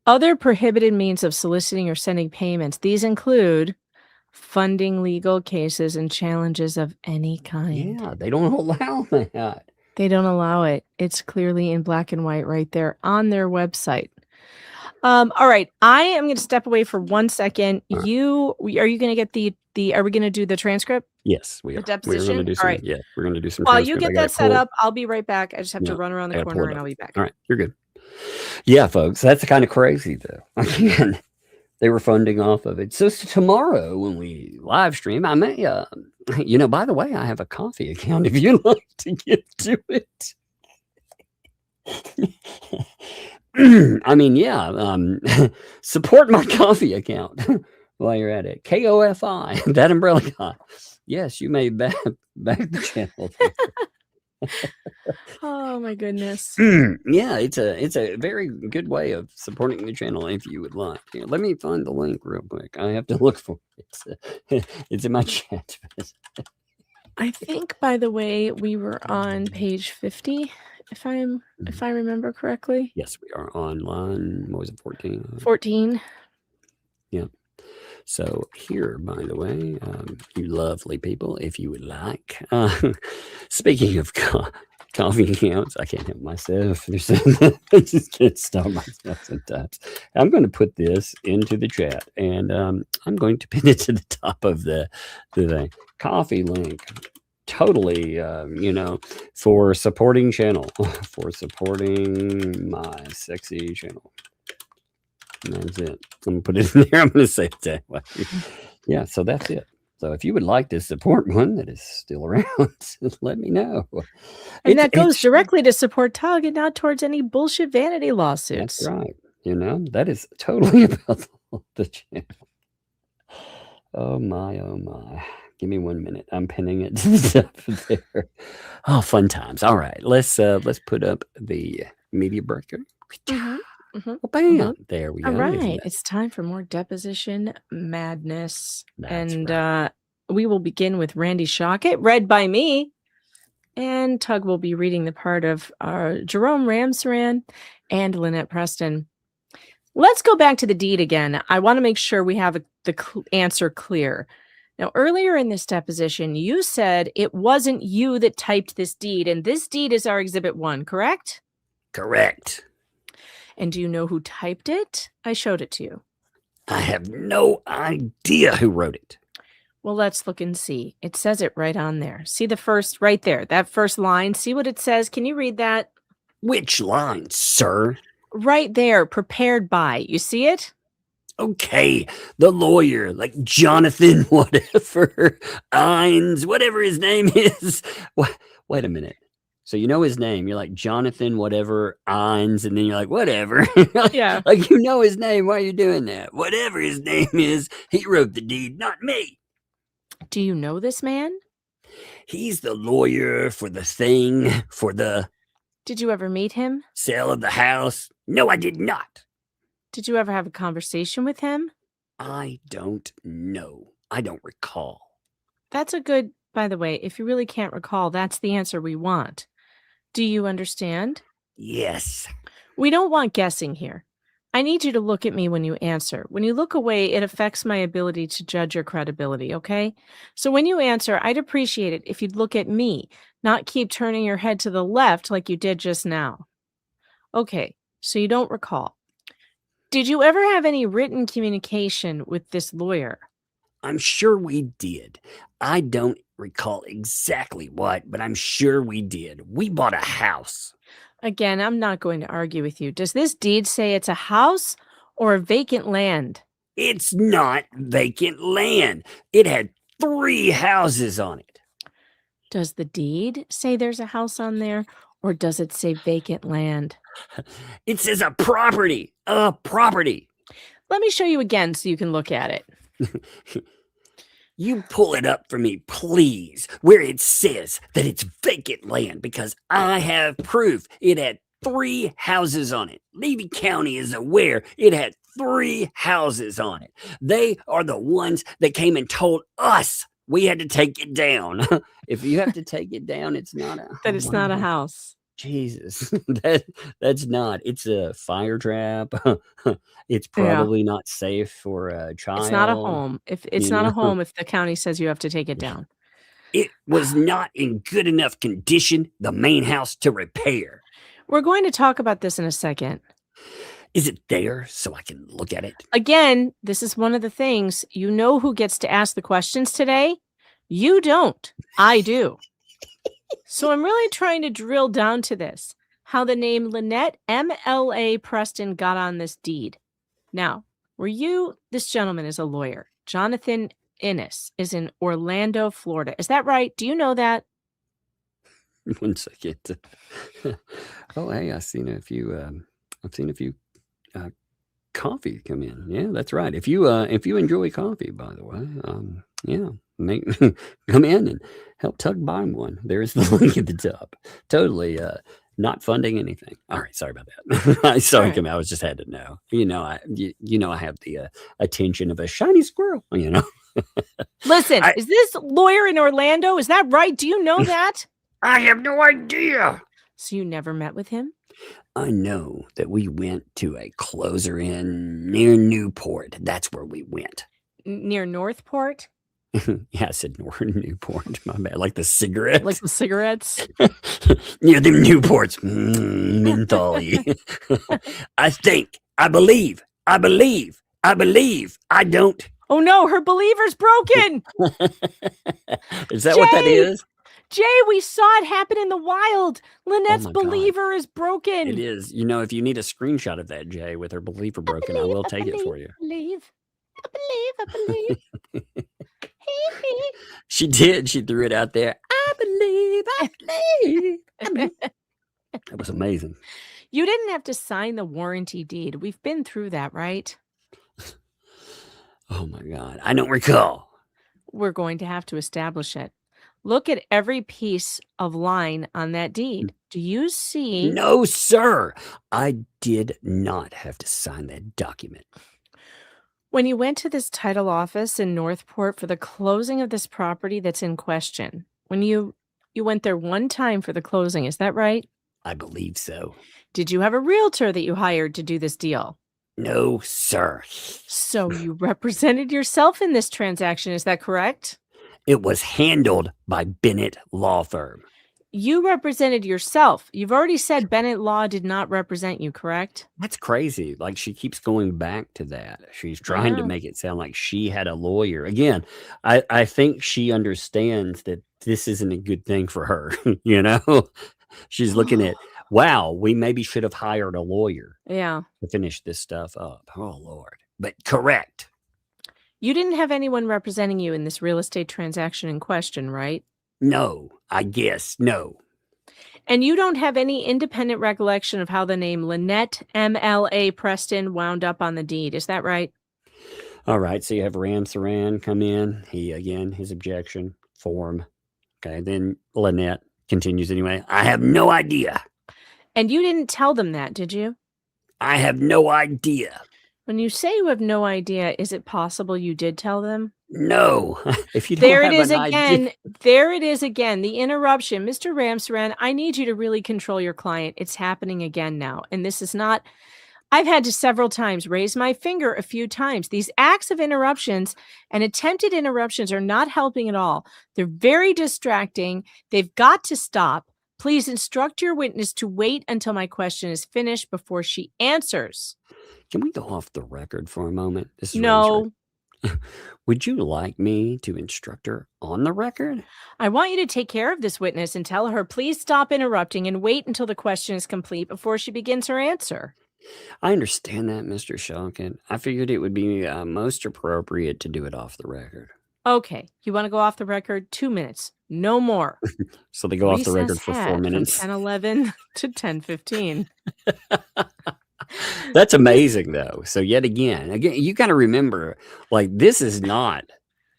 Other prohibited means of soliciting or sending payments. These include funding legal cases and challenges of any kind. Yeah, they don't allow that. They don't allow it. It's clearly in black and white right there on their website. All right, I am going to step away for 1 second. Are you going to get are we going to do the transcript? Yes, we are. The deposition? We're going to do some, all right. Yeah, we're going to do some. While you get that set up, I'll be right back. I just have to run around the corner and I'll be back. All right, you're good. Yeah, folks, that's kind of crazy though. Again, they were funding off of it. So tomorrow when we live stream, I may, by the way, I have a coffee account if you'd like to get to it. I mean, support my coffee account while you're at it. KOFI, that umbrella guy. Yes, you may back the channel. Oh my goodness. Yeah, it's a very good way of supporting the channel if you would like. Here, let me find the link real quick. I have to look for it. It's in my chat. I think, by the way, we were on page 50, if I remember correctly. Yes, we are on line. What was it, 14? 14. Yeah. So here, by the way, you lovely people, if you would like, speaking of coffee accounts, I can't help myself. I just can't stop myself sometimes. I'm going to put this into the chat, and I'm going to pin it to the top of the coffee link. Totally, for supporting channel, for supporting my sexy channel. And that's it. I'm going to put it in there. I'm going to say it that way. Yeah, so that's it. So if you would like to support one that is still around, let me know. And that goes directly to support Tug and not towards any bullshit vanity lawsuits. That's right. That is totally about the channel. Oh my, oh my. Give me 1 minute. I'm pinning it to the top there. Oh, fun times. All right. Let's put up the media breaker. Bam. There we go. All right. It's time for more deposition madness. That's we will begin with Randy Shockett, read by me. And Tug will be reading the part of Jerome Ramsaran and Lynette Preston. Let's go back to the deed again. I want to make sure we have the answer clear. Now, earlier in this deposition, you said it wasn't you that typed this deed, and this deed is our Exhibit 1, correct? Correct. And do you know who typed it? I showed it to you. I have no idea who wrote it. Well, let's look and see. It says it right on there. See the first, right there, that first line. See what it says? Can you read that? Which line, sir? Right there, prepared by. You see it? Okay, the lawyer, like Jonathan, whatever, Ines, whatever his name is. Wait a minute. So you know his name. You're like Jonathan, whatever, Ines, and then you're like, whatever. Yeah. Like, his name. Why are you doing that? Whatever his name is, he wrote the deed, not me. Do you know this man? He's the lawyer for the thing, for the Did you ever meet him? sale of the house. No, I did not. Did you ever have a conversation with him? I don't know. I don't recall. That's a good, by the way, if you really can't recall, that's the answer we want. Do you understand? Yes. We don't want guessing here. I need you to look at me when you answer. When you look away, it affects my ability to judge your credibility, okay? So when you answer, I'd appreciate it if you'd look at me, not keep turning your head to the left like you did just now. Okay, so you don't recall. Did you ever have any written communication with this lawyer? I'm sure we did. I don't recall exactly what, but I'm sure we did. We bought a house. Again, I'm not going to argue with you. Does this deed say it's a house or a vacant land? It's not vacant land. It had 3 houses on it. Does the deed say there's a house on there, or does it say vacant land? It says a property. A property. Let me show you again so you can look at it. You pull it up for me, please, where it says that it's vacant land, because I have proof it had 3 houses on it. Levy County is aware it had 3 houses on it. They are the ones that came and told us we had to take it down. If you have to take it down, it's not a That it's not a house. Jesus, that's not. It's a fire trap. It's Yeah. probably not safe for a child. It's not a home. If it's you not a know? home, if the county says you have to take it down. It was not in good enough condition, the main house, to repair. We're going to talk about this in a second. Is it there so I can look at it? Again, this is one of the things, you know who gets to ask the questions today? You don't. I do. So I'm really trying to drill down to this, how the name Lynette M.L.A. Preston got on this deed. Now, this gentleman is a lawyer. Jonathan Innes is in Orlando, Florida. Is that right? Do you know that? 1 second. Oh, hey, I've seen a few coffee come in. Yeah, that's right. If you enjoy coffee, by the way, yeah, come in and help Tug buy one. There's the link at the top. Totally not funding anything. All right, sorry about that. Sorry, Kim. I just had to know. I have the attention of a shiny squirrel. Listen, is this lawyer in Orlando? Is that right? Do you know that? I have no idea. So you never met with him? I know that we went to a closer in near Newport. That's where we went. Near Northport? Yeah, I said Newport. My bad. Like the cigarettes. Like the cigarettes? Near them Newports. Mentally. I believe. I don't. Oh no, her believer's broken. Is that what that is? Jay, we saw it happen in the wild. Lynette's believer is broken. It is. If you need a screenshot of that, Jay, with her believer broken, I will take it for you. I believe. She did. She threw it out there. I believe. That was amazing. You didn't have to sign the warranty deed. We've been through that, right? Oh my God. I don't recall. We're going to have to establish it. Look at every piece of line on that deed. Do you see? No, sir. I did not have to sign that document. When you went to this title office in Northport for the closing of this property that's in question, when you went there one time for the closing, is that right? I believe so. Did you have a realtor that you hired to do this deal? No, sir. So you represented yourself in this transaction, is that correct? It was handled by Bennett Law Firm. You represented yourself. You've already said Bennett Law did not represent you, correct? That's crazy. Like, she keeps going back to that. She's trying to make it sound like she had a lawyer. Again, I think she understands that this isn't a good thing for her. She's looking at, wow, we maybe should have hired a lawyer to finish this stuff up. Oh, Lord. But correct. You didn't have anyone representing you in this real estate transaction in question, right? No, I guess no. And you don't have any independent recollection of how the name Lynette M.L.A. Preston wound up on the deed. Is that right? All right. So you have Ram Saran come in. His objection form. Okay. Then Lynette continues anyway. I have no idea. And you didn't tell them that, did you? I have no idea. When you say you have no idea, is it possible you did tell them? No. If you don't There it have is an again. idea. There it is again. The interruption. Mr. Ramsaran, I need you to really control your client. It's happening again now. And this is not, I've had to several times raise my finger a few times. These acts of interruptions and attempted interruptions are not helping at all. They're very distracting. They've got to stop. Please instruct your witness to wait until my question is finished before she answers. Can we go off the record for a moment? This is No. Would you like me to instruct her on the record? I want you to take care of this witness and tell her, please stop interrupting and wait until the question is complete before she begins her answer. I understand that, Mr. Shonkin. I figured it would be most appropriate to do it off the record. Okay. You want to go off the record? 2 minutes. No more. So they go off the record for 4 minutes. From 10:11 to 10:15. That's amazing, though. So yet again, you got to remember, like, this is not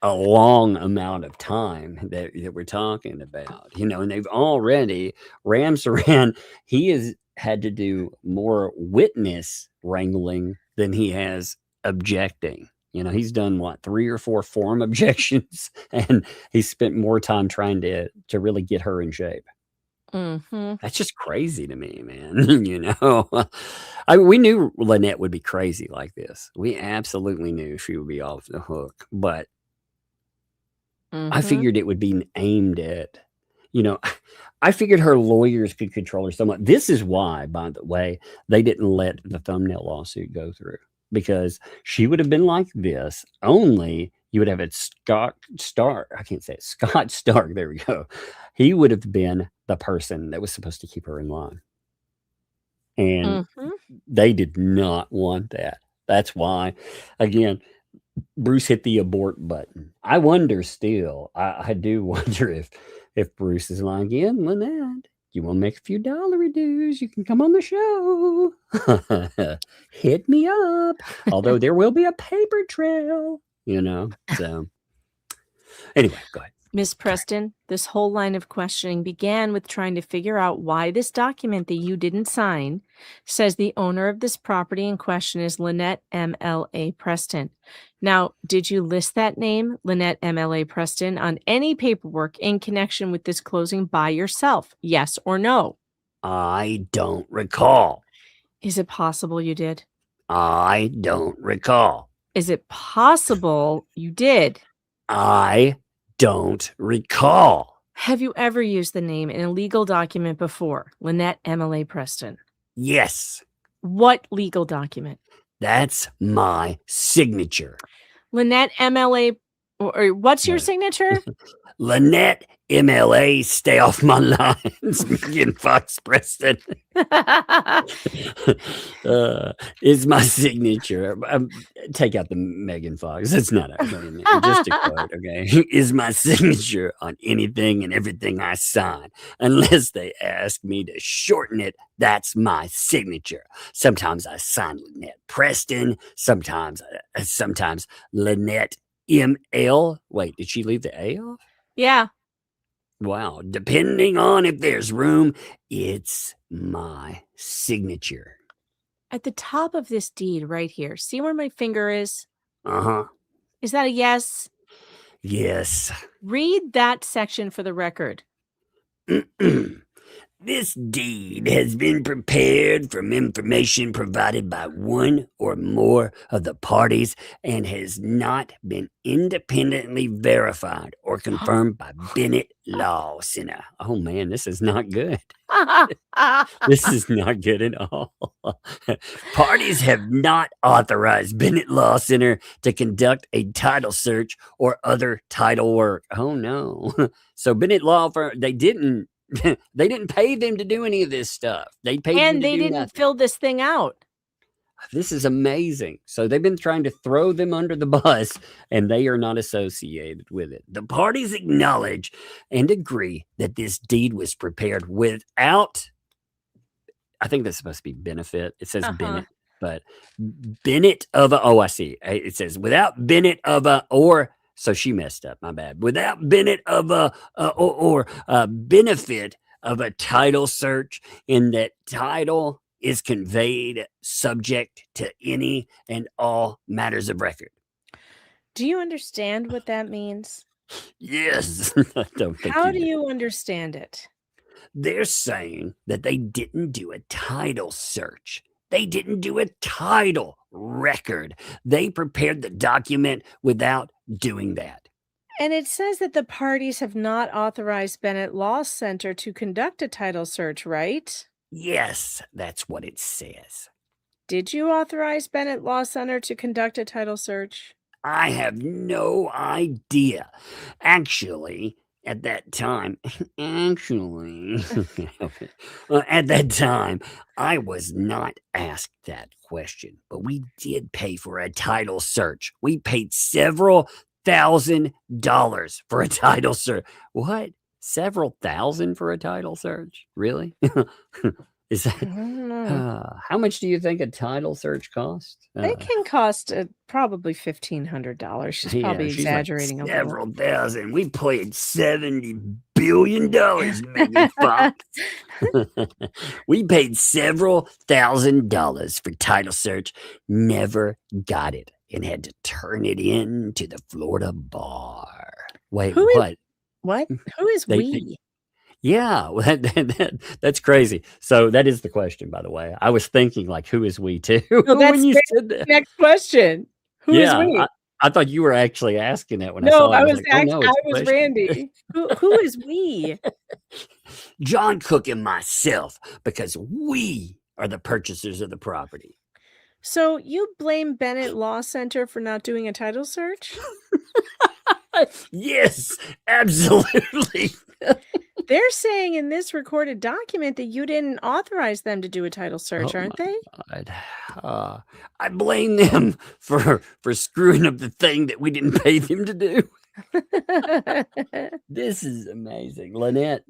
a long amount of time that we're talking about, and they've already, Ramsaran, he has had to do more witness wrangling than he has objecting. He's done 3 or 4 form objections, and he's spent more time trying to really get her in shape. Mm-hmm. That's just crazy to me, man. We knew Lynette would be crazy like this. We absolutely knew she would be off the hook, but I figured it would be aimed at, I figured her lawyers could control her somewhat. This is why, by the way, they didn't let the thumbnail lawsuit go through, because she would have been like this, only you would have it Scott Stark. I can't say it. Scott Stark. There we go. He would have been the person that was supposed to keep her in line. And they did not want that. That's why, again, Bruce hit the abort button. I wonder still, I do wonder if Bruce is like, yeah, Lynette, you want to make a few dollary dues, you can come on the show. Hit me up. Although there will be a paper trail, so anyway, go ahead. Miss Preston, this whole line of questioning began with trying to figure out why this document that you didn't sign says the owner of this property in question is Lynette M.L.A. Preston. Now, did you list that name, Lynette M.L.A. Preston, on any paperwork in connection with this closing by yourself? Yes or no? I don't recall. Is it possible you did? I don't recall. Is it possible you did? I don't recall. Have you ever used the name in a legal document before? Lynette M.L.A. Preston. Yes. What legal document? That's my signature. Lynette M.L.A. Or what's your signature? Lynette MLA, stay off my lines. Megan Fox Preston is my signature. Take out the Megan Fox. It's not a name. Just a quote, okay? Is my signature on anything and everything I sign. Unless they ask me to shorten it, that's my signature. Sometimes I sign Lynette Preston. Sometimes Lynette ML. Wait, did she leave the A off? Yeah. Wow. Depending on if there's room, it's my signature. At the top of this deed right here, see where my finger is? Uh-huh. Is that a yes? Yes. Read that section for the record. This deed has been prepared from information provided by one or more of the parties and has not been independently verified or confirmed by Bennett Law Center. Oh man, this is not good. This is not good at all. Parties have not authorized Bennett Law Center to conduct a title search or other title work. Oh no. So Bennett Law Firm, they didn't pay them to do any of this stuff. They paid them to they do didn't nothing. fill this thing out. This is amazing. So they've been trying to throw them under the bus, and they are not associated with it. The parties acknowledge and agree that this deed was prepared without, I think that's supposed to be benefit. It says Bennett, but Bennett of a, oh, I see. It says without Bennett of a or So she messed up. My bad. Without benefit of a benefit of a title search, in that title is conveyed subject to any and all matters of record. Do you understand what that means? Yes. I don't think How you do do. you understand it? They're saying that they didn't do a title search. They didn't do a title record. They prepared the document without doing that. And it says that the parties have not authorized Bennett Law Center to conduct a title search, right? Yes, that's what it says. Did you authorize Bennett Law Center to conduct a title search? I have no idea. Actually, at that time, at that time, I was not asked that question, but we did pay for a title search. We paid several $1,000s for a title search. What? Several thousand for a title search? Really? Is that I don't know. how much do you think a title search costs? It can cost probably $1,500. She's probably she's like exaggerating a little. several thousand. We paid $70 billion, Megan Fox. We paid several $1,000s for title search, never got it, and had to turn it in to the Florida bar. Wait, what? What? Who is we? Yeah, well, that's crazy. So that is the question, by the way. I was thinking, like, who is we too? No, that's when you the said that. next question. Who is we? I thought you were actually asking that when I No, saw it. I was like, oh, no, it's I a was question. Randy. Who is we? John Cook and myself, because we are the purchasers of the property. So you blame Bennett Law Center for not doing a title search? Yes, absolutely. They're saying in this recorded document that you didn't authorize them to do a title search, Oh aren't they? God. I blame them for screwing up the thing that we didn't pay them to do. This is amazing. Lynette,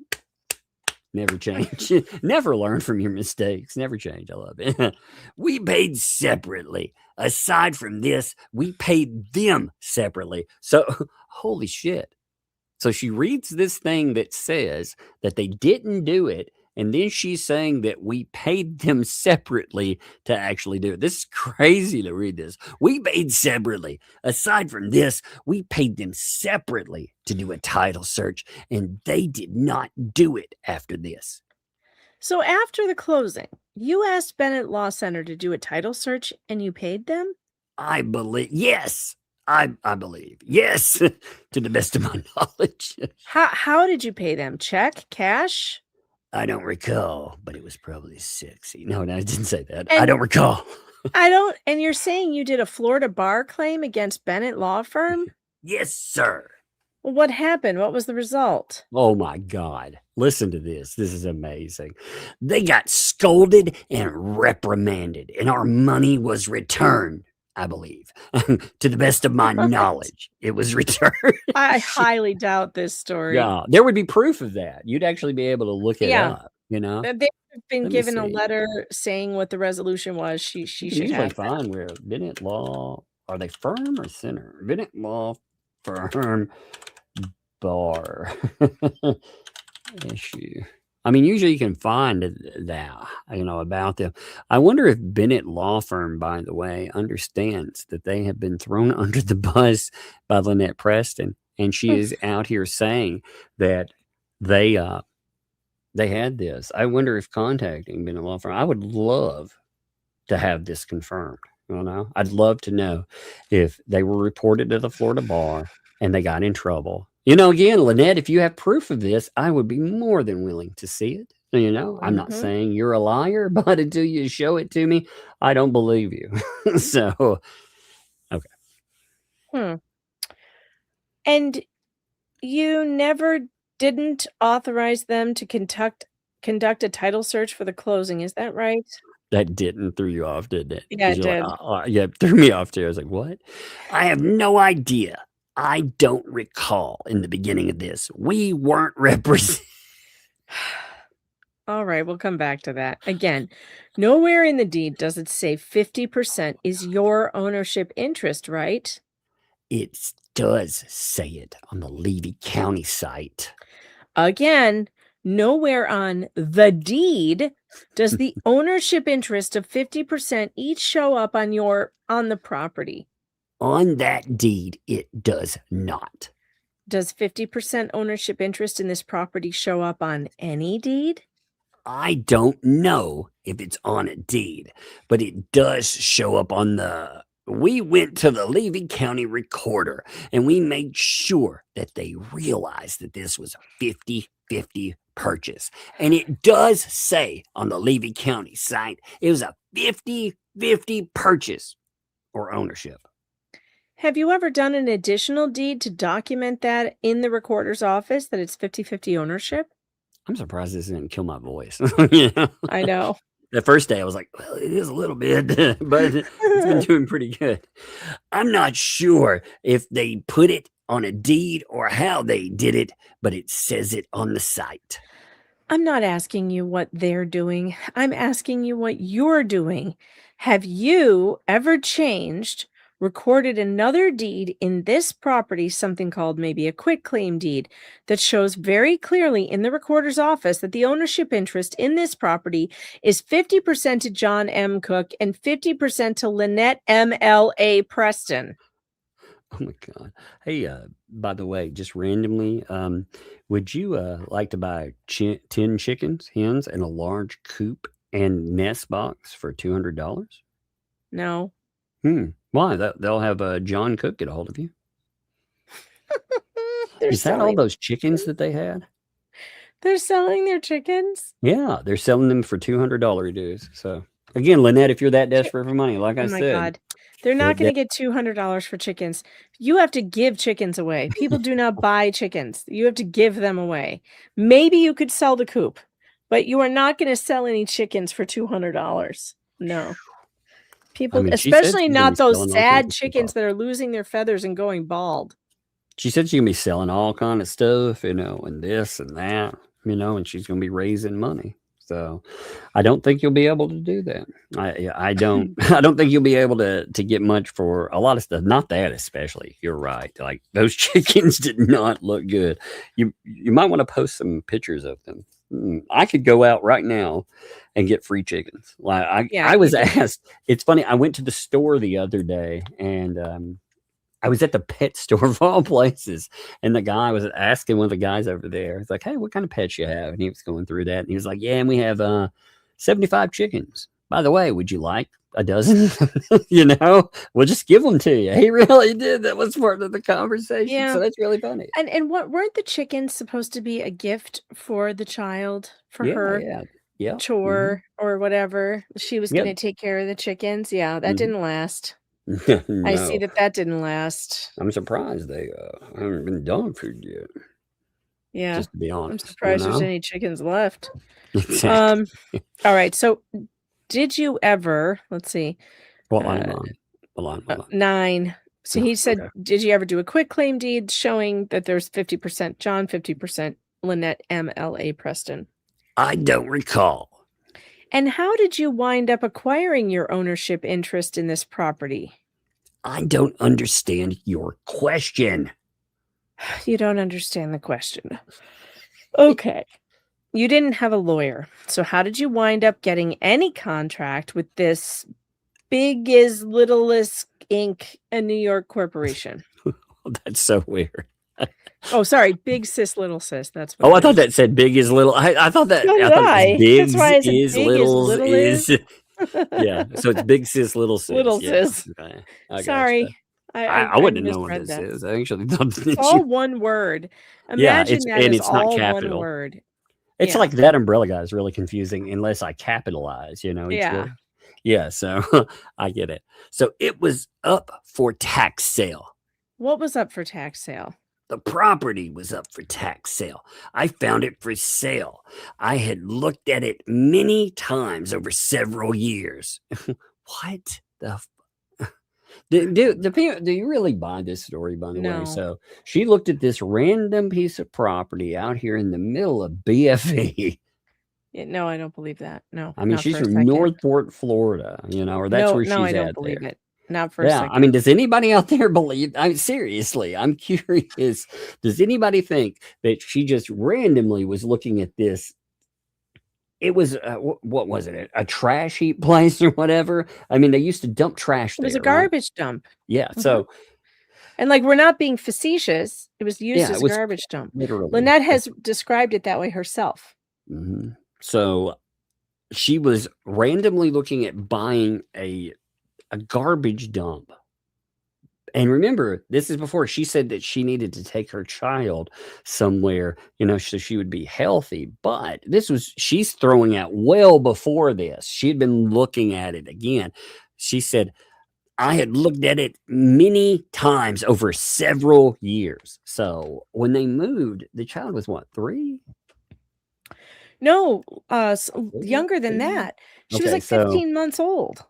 never change. Never learn from your mistakes. Never change. I love it. We paid separately. Aside from this, we paid them separately. So, holy shit. So she reads this thing that says that they didn't do it, and then she's saying that we paid them separately to actually do it. This is crazy to read this. We paid separately. Aside from this, we paid them separately to do a title search, and they did not do it after this. So after the closing, you asked Bennett Law Center to do a title search and you paid them? I believe, yes. I believe, yes, to the best of my knowledge. How did you pay them? Check? Cash? I don't recall, but it was probably sexy. No, I didn't say that. And I don't recall. And you're saying you did a Florida bar claim against Bennett Law Firm? Yes, sir. Well, what happened? What was the result? Oh my God. Listen to this. This is amazing. They got scolded and reprimanded, and our money was returned. I believe, to the best of my knowledge, it was returned. I highly doubt this story. Yeah, there would be proof of that. You'd actually be able to look it up. You know, they've been given a letter saying what the resolution was. She should usually have. find where Bennett Law, are they firm or center? Bennett Law Firm bar issue. I mean, usually you can find that, about them. I wonder if Bennett Law Firm, by the way, understands that they have been thrown under the bus by Lynette Preston. And she is out here saying that they had this. I wonder if contacting Bennett Law Firm, I would love to have this confirmed. I'd love to know if they were reported to the Florida bar and they got in trouble. Again, Lynette, if you have proof of this, I would be more than willing to see it. I'm not saying you're a liar, but until you show it to me, I don't believe you. So, okay. And you didn't authorize them to conduct a title search for the closing. Is that right? That threw you off, didn't it? Yeah, it did. Yeah, it threw me off too. I was like, what? I have no idea. I don't recall in the beginning of this. We weren't represented. All right, we'll come back to that. Again, nowhere in the deed does it say 50% is your ownership interest, right? It does say it on the Levy County site. Again, nowhere on the deed does the ownership interest of 50% each show up on the property. On that deed, it does not. Does 50% ownership interest in this property show up on any deed? I don't know if it's on a deed, but it does show up on the... We went to the Levy County recorder, and we made sure that they realized that this was a 50-50 purchase. And it does say on the Levy County site, it was a 50-50 purchase or ownership. Have you ever done an additional deed to document that in the recorder's office, that it's 50-50 ownership? I'm surprised this didn't kill my voice. I know. The first day I was like, well, it is a little bit, but it's been doing pretty good. I'm not sure if they put it on a deed or how they did it, but it says it on the site. I'm not asking you what they're doing. I'm asking you what you're doing. Have you ever recorded another deed in this property, something called maybe a quitclaim deed, that shows very clearly in the recorder's office that the ownership interest in this property is 50% to John M. Cook and 50% to Lynette M.L.A. Preston? Oh my God. Hey, by the way, just randomly, would you like to buy 10 chickens, hens, and a large coop and nest box for $200? No. Why? They'll have John Cook get a hold of you. Is that all those chickens that they had? They're selling their chickens? Yeah, they're selling them for $200 dues. So again, Lynette, if you're that desperate for money, like I said. Oh my God. They're not going to get $200 for chickens. You have to give chickens away. People do not buy chickens. You have to give them away. Maybe you could sell the coop, but you are not going to sell any chickens for $200. No. People, especially not those sad chickens that are losing their feathers and going bald. She said she's going to be selling all kind of stuff, and this and that, and she's going to be raising money. So I don't think you'll be able to do that. I don't think you'll be able to get much for a lot of stuff. Not that especially. You're right. Like those chickens did not look good. You might want to post some pictures of them. I could go out right now and get free chickens. Like I was asked. It's funny. I went to the store the other day and I was at the pet store of all places, and the guy was asking one of the guys over there. He's like, "Hey, what kind of pets you have?" And he was going through that, and he was like, "Yeah, and we have 75 chickens. By the way, would you like a dozen?" We'll just give them to you. He really did. That was part of the conversation. Yeah. So that's really funny. And what weren't the chickens supposed to be a gift for the child, for her chore or whatever? She was going to take care of the chickens. Yeah, that didn't last. No. I see that didn't last. I'm surprised they haven't been dog food yet. Yeah, just to be honest, I'm surprised there's any chickens left. Exactly. All right. So, did you ever? Let's see. What line? Hold on. 9. So he said, okay. Did you ever do a quitclaim deed showing that there's 50% John, 50% Lynette M.L.A. Preston? I don't recall. And how did you wind up acquiring your ownership interest in this property? I don't understand your question. You don't understand the question. Okay. You didn't have a lawyer. So how did you wind up getting any contract with this Big is Littlest Inc., a New York corporation? That's so weird. Oh, sorry. Big sis, little sis. That's what I thought that said big is little. I thought that. So I thought it was big That's why I said is big little is. Yeah. So it's big sis, little sis. Little sis. Okay. Sorry. I wouldn't know what this is. I actually thought it's all one word. Imagine that and is it's all not capital. one word. It's like that umbrella guy is really confusing unless I capitalize, each word. Yeah, so I get it. So it was up for tax sale. What was up for tax sale? The property was up for tax sale. I found it for sale. I had looked at it many times over several years. What the do you really buy this story, by the way? So she looked at this random piece of property out here in the middle of BFE. No, I don't believe that. No. I mean, she's from Northport, Florida, or that's where she's at. No, I don't believe it. Not for a Yeah, second. I mean, does anybody out there believe? I mean, seriously, I'm curious. Does anybody think that she just randomly was looking at this? It was what was it? A trash heap place or whatever? I mean, they used to dump trash It was there, a right? garbage dump. Yeah. So And like, we're not being facetious. It was used yeah, as it a was garbage dump. literally. Lynette has described it that way herself. Mhm. So she was randomly looking at buying a garbage dump. And remember, this is before she said that she needed to take her child somewhere, so she would be healthy. But she's throwing out well before this. She had been looking at it again. She said, I had looked at it many times over several years. So when they moved, the child was what, 3? No, younger than that. She was Okay, like 15 months old.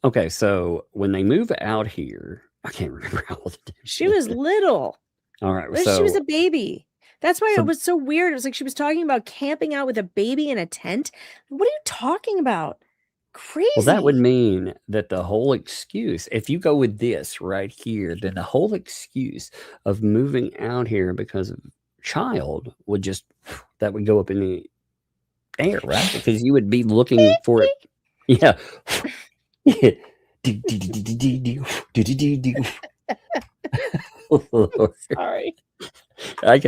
Okay, so when they move out here, I can't remember how old she was little. All right, She was a baby. That's why So- it was so weird. It was like she was talking about camping out with a baby in a tent. What are you talking about? Crazy. Well, that would mean that the whole excuse, if you go with this right here, then the whole excuse of moving out here because of child would that would go up in the air, right? Because you would be looking for it. Yeah. Sorry. I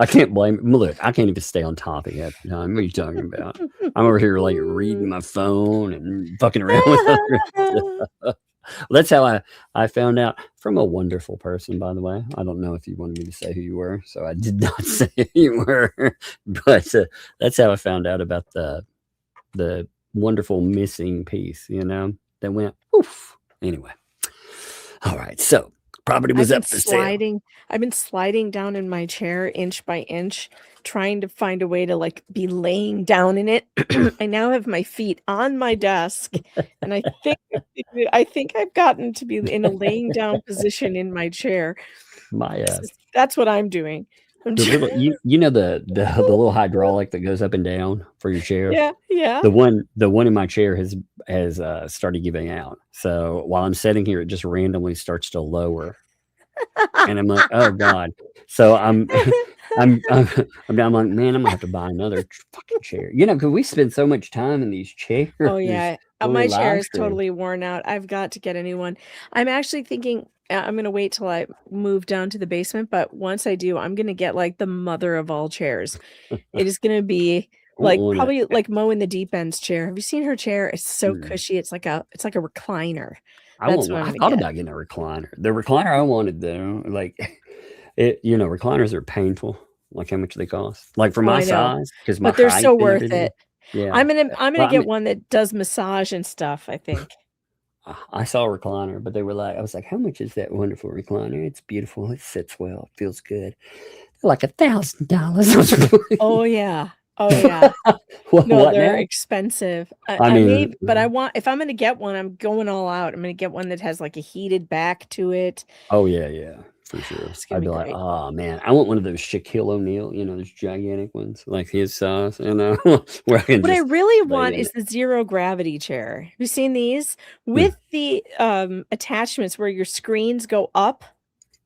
can't blame. Look, I can't even stay on topic half the time. What are you talking about? I'm over here like reading my phone and fucking around with other stuff. Well, that's how I found out from a wonderful person, by the way. I don't know if you wanted me to say who you were, so I did not say who you were. But that's how I found out about the wonderful missing piece, that went oof. Anyway, all right. So property was up for sale. I've been sliding down in my chair inch by inch, trying to find a way to like be laying down in it. I now have my feet on my desk, and I think I've gotten to be in a laying down position in my chair. That's what I'm doing. The little, the little hydraulic that goes up and down for your chair. Yeah. The one in my chair has started giving out. So while I'm sitting here, it just randomly starts to lower, and I'm like, oh god. So I'm like, man, I'm gonna have to buy another fucking chair. Because we spend so much time in these chairs. Oh yeah, my chair is totally worn out. I've got to get a new one. I'm actually thinking I'm gonna wait till I move down to the basement, but once I do, I'm gonna get like the mother of all chairs. It is gonna be like probably like Mo in the Deep End's chair. Have you seen her chair? It's so cushy. It's like a recliner. I thought about getting a recliner. The recliner I wanted though, like recliners are painful. Like how much they cost? Like for my size, because but they're so worth it. Yeah, I'm gonna get one that does massage and stuff. I think. I saw a recliner, but I was like, how much is that wonderful recliner? It's beautiful. It sits well. It feels good. They're like $1,000. Oh yeah. Oh yeah. No, they're expensive. But if I'm going to get one, I'm going all out. I'm going to get one that has like a heated back to it. Oh yeah. For sure. I'd be like, oh man, I want one of those Shaquille O'Neal, those gigantic ones, like his size, where I can What I really want is the zero gravity chair. Have you seen these? With the attachments where your screens go up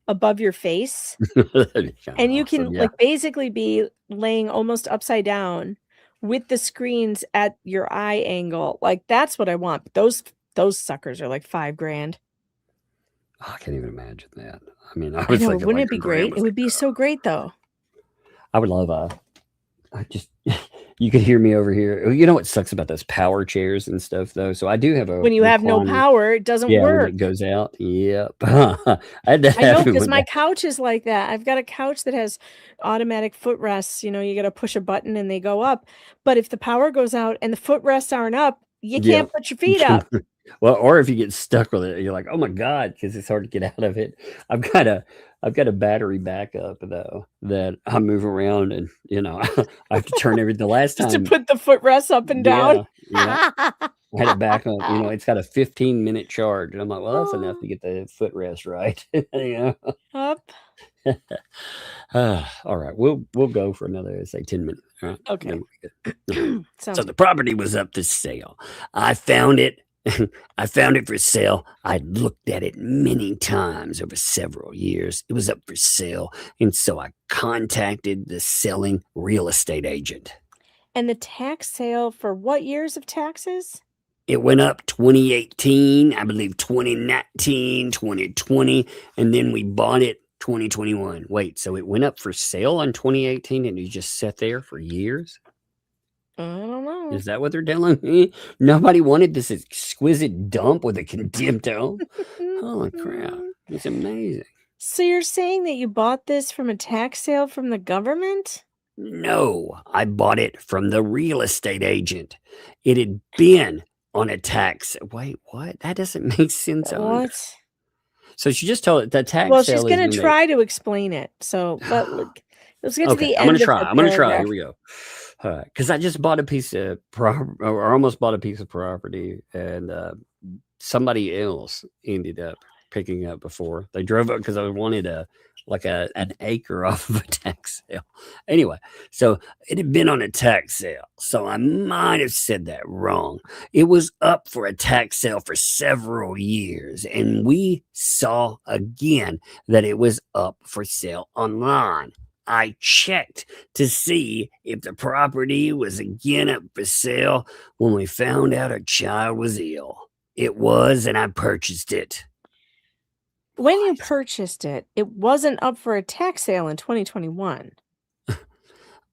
above your face. And you can like basically be laying almost upside down with the screens at your eye angle. Like that's what I want. But those suckers are like $5,000. Oh, I can't even imagine that. I mean, I know, wouldn't it be great? It would be so great, though. I would love you could hear me over here. You know what sucks about those power chairs and stuff, though? So I do have when you have no power, it doesn't work. When it goes out. Yep. I know, because my couch is like that. I've got a couch that has automatic footrests. You got to push a button and they go up. But if the power goes out and the footrests aren't up, you can't put your feet up. Well, or if you get stuck with it, you're like, oh my god, because it's hard to get out of it. I've got a battery backup though that I move around, and I have to turn everything. The last time just to put the footrest up and down. Yeah, I had it back up. It's got a 15-minute charge, and I'm like, well, that's enough to get the footrest right. Up. All right, we'll go for another 10 minutes. All right? Okay. So the property was up for sale. I found it I found it for sale. I'd looked at it many times over several years. It was up for sale, and so I contacted the selling real estate agent. And the tax sale for what years of taxes? It went up 2018, I believe 2019, 2020, and then we bought it 2021. Wait, so it went up for sale in 2018 and you just sat there for years? I don't know. Is that what they're telling me? Nobody wanted this exquisite dump with a condemned home? Holy crap. It's amazing. So you're saying that you bought this from a tax sale from the government? No, I bought it from the real estate agent. It had been on a tax. Wait, what? That doesn't make sense. What? So she just told it the tax Well, sale she's going to try to explain it. So let's get to the end. I'm going to try. Here we go. Because I just bought a piece of property, or almost bought a piece of property, and somebody else ended up picking up before. They drove up because I wanted an acre off of a tax sale. Anyway, so it had been on a tax sale. So I might have said that wrong. It was up for a tax sale for several years, and we saw again that it was up for sale online. I checked to see if the property was again up for sale when we found out our child was ill. It was, and I purchased it. When you purchased it, it wasn't up for a tax sale in 2021.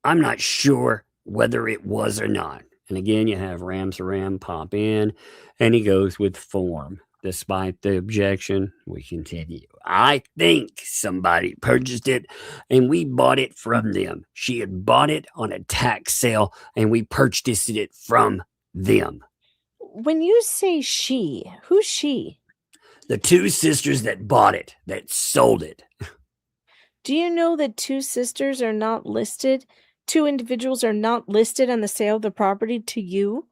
I'm not sure whether it was or not. And again, you have Ram pop in, and he goes with form. Despite the objection, we continue. I think somebody purchased it, and we bought it from them. She had bought it on a tax sale, and we purchased it from them. When you say she, who's she? The two sisters that bought it, that sold it. Do you know that two sisters are not listed? Two individuals are not listed on the sale of the property to you?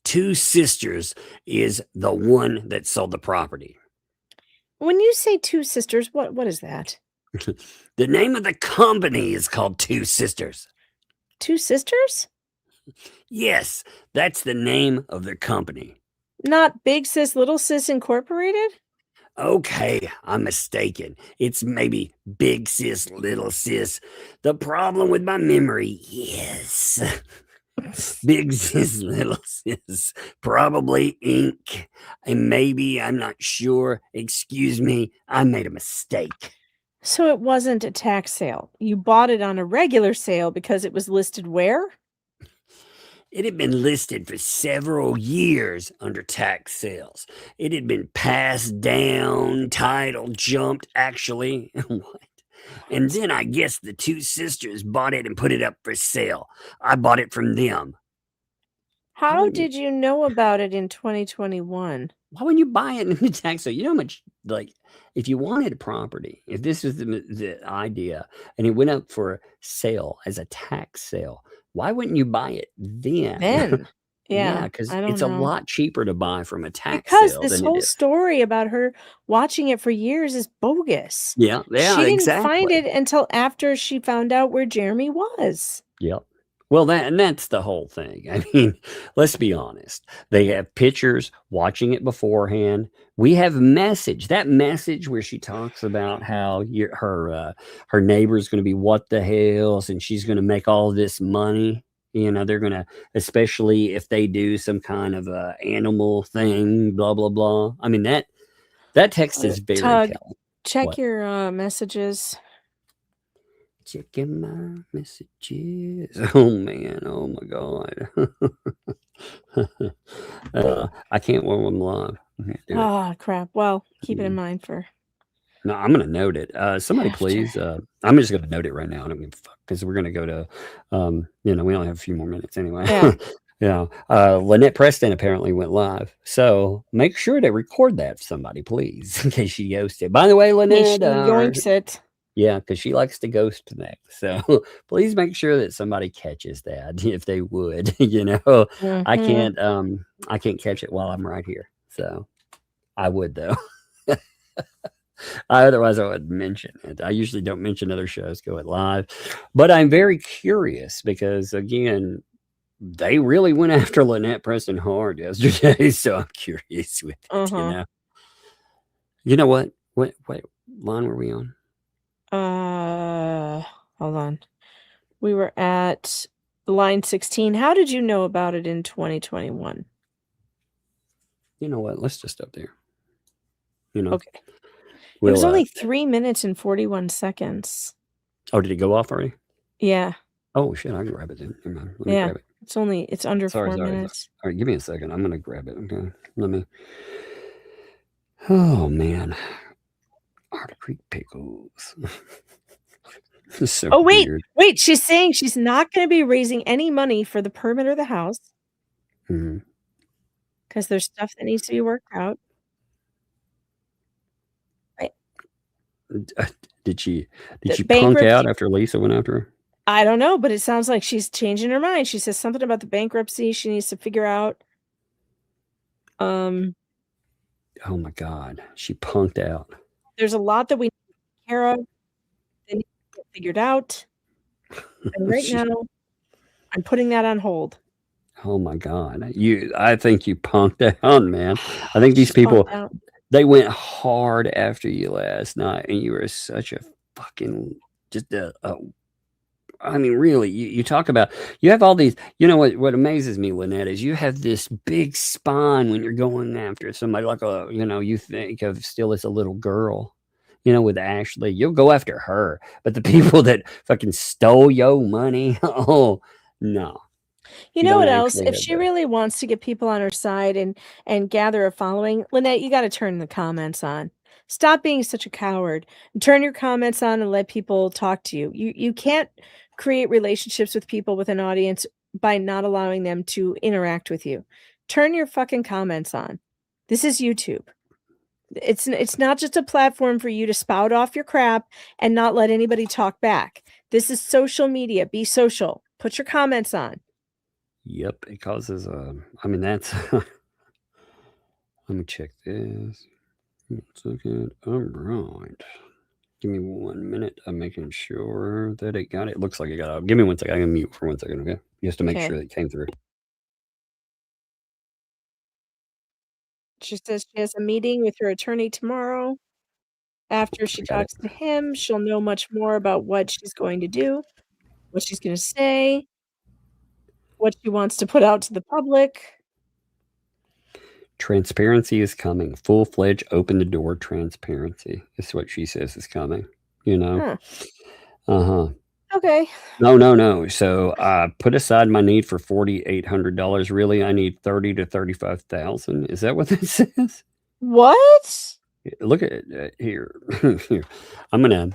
Two sisters is the one that sold the property. When you say two sisters, what is that? The name of the company is called Two Sisters. Two sisters? Yes, that's the name of the company. Not Big Sis, Little Sis Incorporated? Okay, I'm mistaken. It's maybe Big Sis, Little Sis. The problem with my memory is Big Sis, Little Sis, probably Inc. And maybe, I'm not sure. Excuse me, I made a mistake. So it wasn't a tax sale. You bought it on a regular sale because it was listed where? It had been listed for several years under tax sales. It had been passed down, title jumped, actually. What? And then I guess the two sisters bought it and put it up for sale. I bought it from them. How did you know about it in 2021? Why wouldn't you buy it in the tax sale? You know how much, like, if you wanted a property, if this was the idea, and it went up for sale as a tax sale, why wouldn't you buy it then? Yeah, because it's a lot cheaper to buy from a tax because sale. This than whole it is. story about her watching it for years is bogus. Yeah, She didn't exactly. find it until after she found out where Jeremy was. Yep. Well, that's the whole thing. I mean, let's be honest. They have pictures watching it beforehand. We have message. That message where she talks about how her neighbor is going to be what the hales, and she's going to make all this money. You know, they're going to, especially if they do some kind of animal thing, blah, blah, blah. I mean, that text is very Tug, telling. check What? your messages. Checking my messages. Oh man, oh my god. I can't warm them live. I can't do it. Oh crap. Well, keep it in mind for No, I'm gonna note it. Somebody please. I'm just gonna note it right now. I don't give a fuck because we're gonna go to we only have a few more minutes anyway. Yeah. Lynette Preston apparently went live. So make sure to record that, somebody, please, in case she ghosted. By the way, Lynette, yoinks it. yeah, because she likes to ghost connect. So please make sure that somebody catches that if they would. I can't catch it while I'm right here. So I would though. Otherwise I would mention it. I usually don't mention other shows go it live, but I'm very curious because again, they really went after Lynette Preston hard yesterday, so I'm curious with it, you know. You know what? What line were we on? Hold on. We were at line 16. How did you know about it in 2021? You know what? Let's just up there. You know. Okay. It was only 3 minutes and 41 seconds. Oh, did it go off already? Yeah. Oh shit! I can grab it then. Never mind. Let me grab it. It's under 4 minutes. All right, give me a second. I'm gonna grab it. Okay. Let me. Oh man. Otter Creek pickles. So oh wait, weird. wait! She's saying she's not going to be raising any money for the permit of the house because there's stuff that needs to be worked out. Right. Did she punk out after Lisa went after her? I don't know, but it sounds like she's changing her mind. She says something about the bankruptcy she needs to figure out. Oh my God, she punked out. There's a lot that we need to take care of. They need to get figured out. And right now, I'm putting that on hold. Oh my God, I think you punked out, man. I think these people, they went hard after you last night, and you were such a fucking I mean, really, you talk about, you have all these, you know what amazes me, Lynette, is you have this big spine when you're going after somebody like you think of still as a little girl, with Ashley, you'll go after her, but the people that fucking stole your money, oh, no. You know what else? If she really wants to get people on her side and gather a following, Lynette, you got to turn the comments on. Stop being such a coward. Turn your comments on and let people talk to you. You can't create relationships with people with an audience by not allowing them to interact with you. Turn your fucking comments on. This is YouTube. It's not just a platform for you to spout off your crap and not let anybody talk back. This is social media. Be social. Put your comments on. Yep, it causes I mean, that's let me check this. 1 second. All right. Give me 1 minute. I'm making sure that it got it. Looks like it got out. Give me 1 second. I'm gonna mute for 1 second, okay? Just to make sure that it came through. She says she has a meeting with her attorney tomorrow. After she talks to him, she'll know much more about what she's going to do, what she's going to say, what she wants to put out to the public. Transparency is coming. Full-fledged, open the door transparency is what she says is coming, Okay. No. So put aside my need for $4,800. Really, I need $30,000 to $35,000. Is that what it says? What? Look at it here. Here. I'm gonna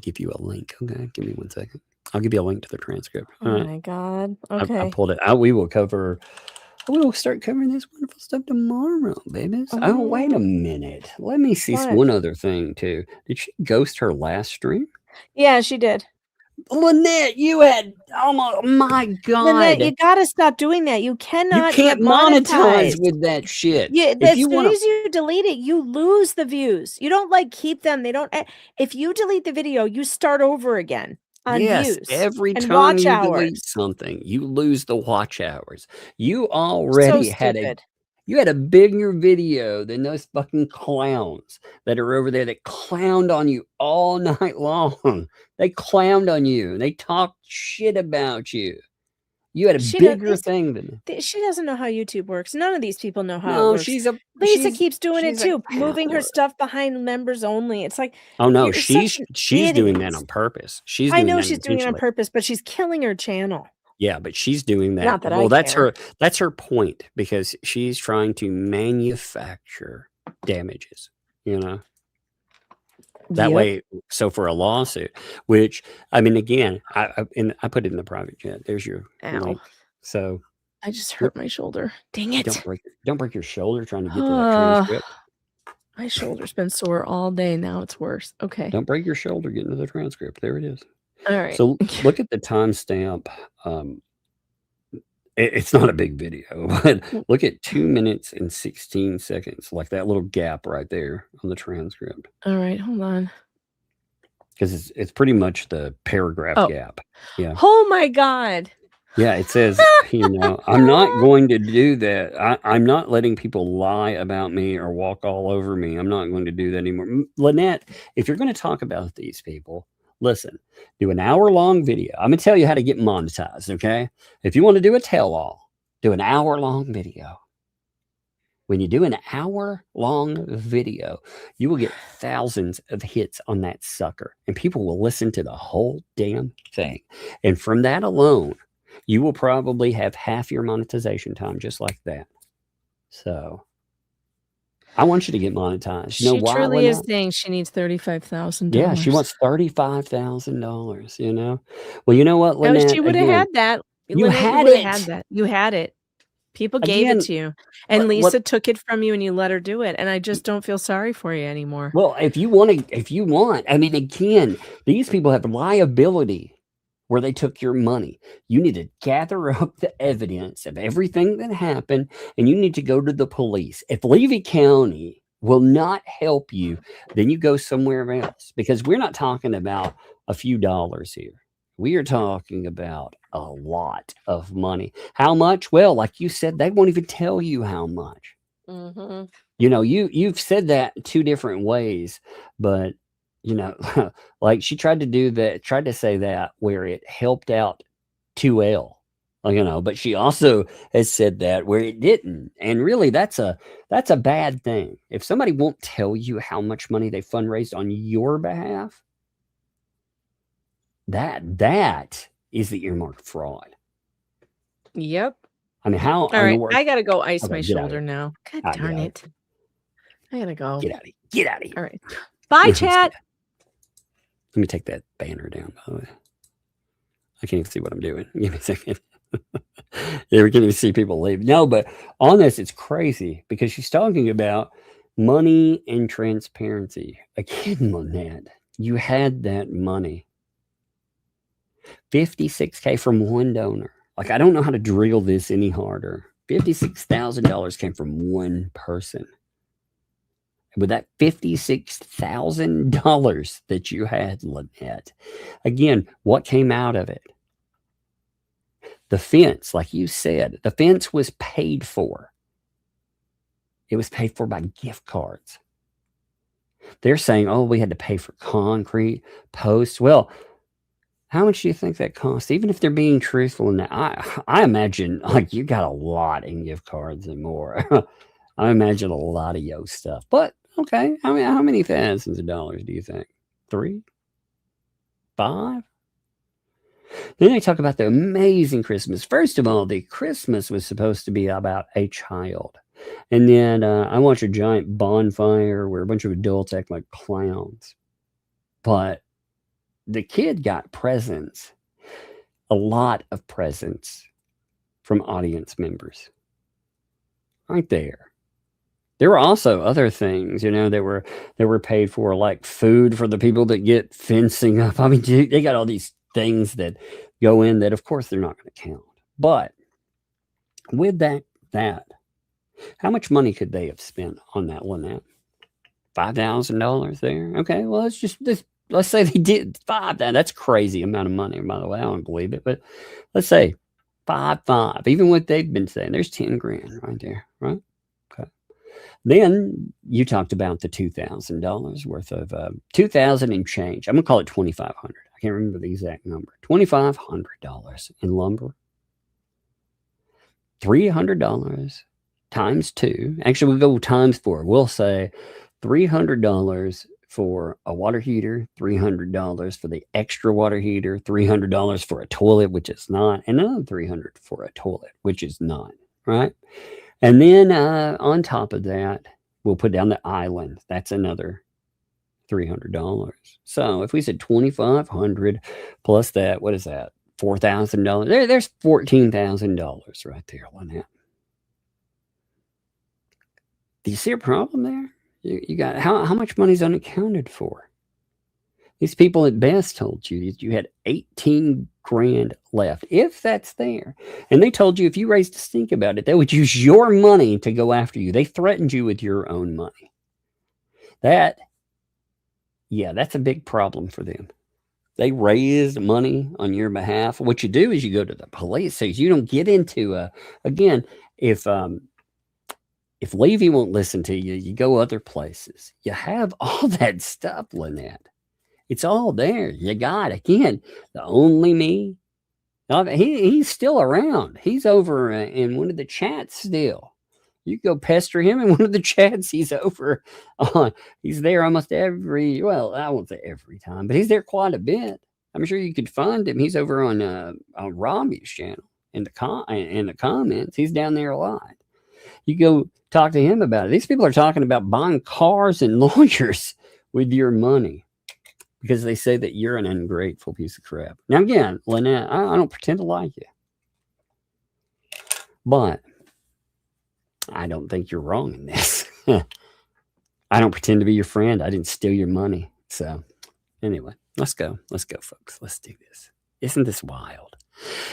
give you a link. Okay, give me 1 second. I'll give you a link to the transcript. Oh my God. Okay. I pulled it out. We will start covering this wonderful stuff tomorrow, babies. Oh, wait a minute. Let me see one other thing too. Did she ghost her last stream? Yeah, she did. Lynette, you had my God. Lynette, you gotta stop doing that. You cannot. You can't monetize with that shit. Yeah, as soon as you delete it, you lose the views. You don't keep them. They don't. If you delete the video, you start over again. Views every time you delete something, you lose the watch hours. You already had a bigger video than those fucking clowns that are over there that clowned on you all night long. They clowned on you. They talked shit about you. You had a bigger thing than she doesn't know how YouTube works. None of these people know how it works. Lisa keeps doing it too, moving her stuff behind members only. It's like, oh no, she's doing that on purpose. I know she's doing it on purpose, but she's killing her channel. Yeah, but she's doing that. Not that well, that's her point, because she's trying to manufacture damages, That way, so for a lawsuit, which, I mean, again, I put it in the private chat. There's your link. So I just hurt my shoulder. Dang it. Don't break your shoulder trying to get to that transcript. My shoulder's been sore all day. Now it's worse. Okay. Don't break your shoulder getting to the transcript. There it is. All right. So look at the timestamp. It's not a big video, but look at 2 minutes and 16 seconds, like that little gap right there on the transcript. All right, hold on. Because it's pretty much the paragraph gap. Yeah. Oh my God. Yeah, it says, I'm not going to do that. I'm not letting people lie about me or walk all over me. I'm not going to do that anymore. Lynette, if you're going to talk about these people, listen, do an hour-long video. I'm going to tell you how to get monetized, okay? If you want to do a tell-all, do an hour-long video. When you do an hour-long video, you will get thousands of hits on that sucker, and people will listen to the whole damn thing. And from that alone, you will probably have half your monetization time just like that. So I want you to get monetized. She truly is saying she needs $35,000. Yeah, she wants $35,000, Well, you know what, Lynette? She would have had that. You had it. You had it. People gave it to you. And Lisa took it from you and you let her do it. And I just don't feel sorry for you anymore. Well, if you want, I mean, again, these people have liability where they took your money. You need to gather up the evidence of everything that happened, and you need to go to the police. If Levy County will not help you, then you go somewhere else, because we're not talking about a few dollars here. We are talking about a lot of money. How much? Well, like you said, they won't even tell you how much. Mm-hmm. You've said that 2 different ways, but like she tried to say that where it helped out 2L, but she also has said that where it didn't. And really that's a bad thing. If somebody won't tell you how much money they fundraised on your behalf, that is the earmark fraud. Yep. I mean, how? All right, I gotta go ice Okay, my shoulder now. God darn it! I gotta go. Get out of here. All right. Bye, chat. Let me take that banner down, by the way. I can't even see what I'm doing. Give me a second. Yeah, we can't even see people leave. No, but on this, it's crazy because she's talking about money and transparency. Again, Lynette, you had that money. $56K from one donor. Like, I don't know how to drill this any harder. $56,000 came from one person. With that $56,000 that you had, Lynette, again, what came out of it? The fence, like you said, the fence was paid for. It was paid for by gift cards. They're saying, oh, we had to pay for concrete, posts. Well, how much do you think that costs? Even if they're being truthful in that, I imagine like you got a lot in gift cards and more. I imagine a lot of yo stuff. But okay, how many thousands of dollars do you think? 3? 5? Then they talk about the amazing Christmas. First of all, the Christmas was supposed to be about a child. And then I watched a giant bonfire where a bunch of adults act like clowns. But the kid got presents, a lot of presents from audience members. Right there. There were also other things, that were paid for, like food for the people that get fencing up. I mean, they got all these things that go in that, of course, they're not going to count. But with that, how much money could they have spent on that one? That $5,000 there. Okay, well, it's just this. Let's say they did 5. That's crazy amount of money, by the way. I don't believe it, but let's say 5. Even what they've been saying, there's 10 grand right there, right? Okay. Then you talked about the $2,000 worth of $2,000 and change. I'm gonna call it $2,500. I can't remember the exact number. $2,500 in lumber. $300 times 2. Actually, we'll go times 4. We'll say $300 for a water heater, $300 for the extra water heater, $300 for a toilet, which is not, and another $300 for a toilet, which is not, right? And then on top of that, we'll put down the island. That's another $300. So if we said $2,500 plus that, what is that? $4,000. There's $14,000 right there on that. Do you see a problem there? You got how much money is unaccounted for? These people at best told you that you had 18 grand left, if that's there. And they told you if you raised a stink about it, they would use your money to go after you. They threatened you with your own money. That's a big problem for them. They raised money on your behalf. What you do is you go to the police. So you don't get into again, if Levy won't listen to you, you go other places. You have all that stuff, Lynette. It's all there. You got, again, the only me. He's still around. He's over in one of the chats still. You go pester him in one of the chats. He's over on. He's there almost every. Well, I won't say every time, but he's there quite a bit. I'm sure you could find him. He's over on Robbie's channel in the comments. He's down there a lot. You go talk to him about it. These people are talking about buying cars and lawyers with your money because they say that you're an ungrateful piece of crap. Now, again, Lynette, I don't pretend to like you, but I don't think you're wrong in this. I don't pretend to be your friend. I didn't steal your money. So anyway, let's go. Let's go, folks. Let's do this. Isn't this wild?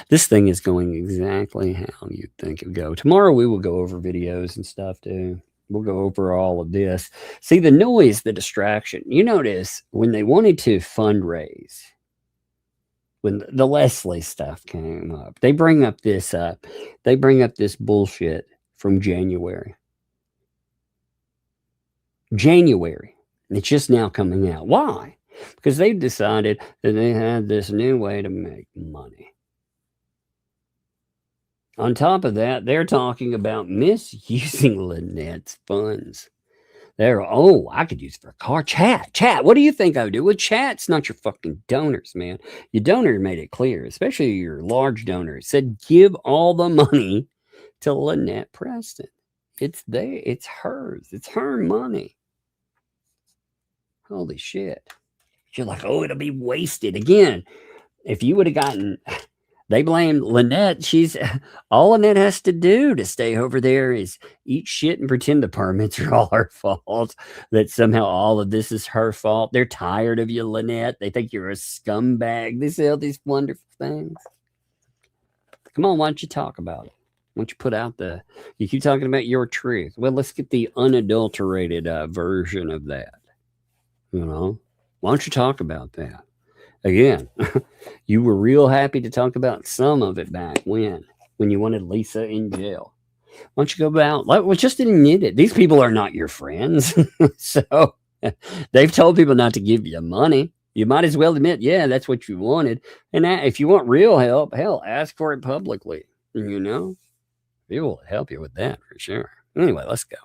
This thing is going exactly how you'd think it would go. Tomorrow we will go over videos and stuff too. We'll go over all of this. See, the noise, the distraction. You notice when they wanted to fundraise, when the Leslie stuff came up, they bring up this bullshit from January. It's just now coming out. Why? Because they've decided that they had this new way to make money. On top of that, they're talking about misusing Lynette's funds. I could use it for a car. Chat. What do you think I would do? Well, chat's not your fucking donors, man. Your donor made it clear, especially your large donor. It said, give all the money to Lynette Preston. It's there. It's hers. It's her money. Holy shit. You're like, oh, it'll be wasted. Again, if you would have gotten... They blame Lynette. All Lynette has to do to stay over there is eat shit and pretend the permits are all her fault. That somehow all of this is her fault. They're tired of you, Lynette. They think you're a scumbag. They say all these wonderful things. Come on, why don't you talk about it? Why don't you put out you keep talking about your truth. Well, let's get the unadulterated version of that. You know, why don't you talk about that? Again, you were real happy to talk about some of it back when you wanted Lisa in jail. Why don't you go about, well, just admit it. These people are not your friends. So they've told people not to give you money. You might as well admit, yeah, that's what you wanted. And if you want real help, hell, ask for it publicly. You know, people will help you with that for sure. Anyway, let's go.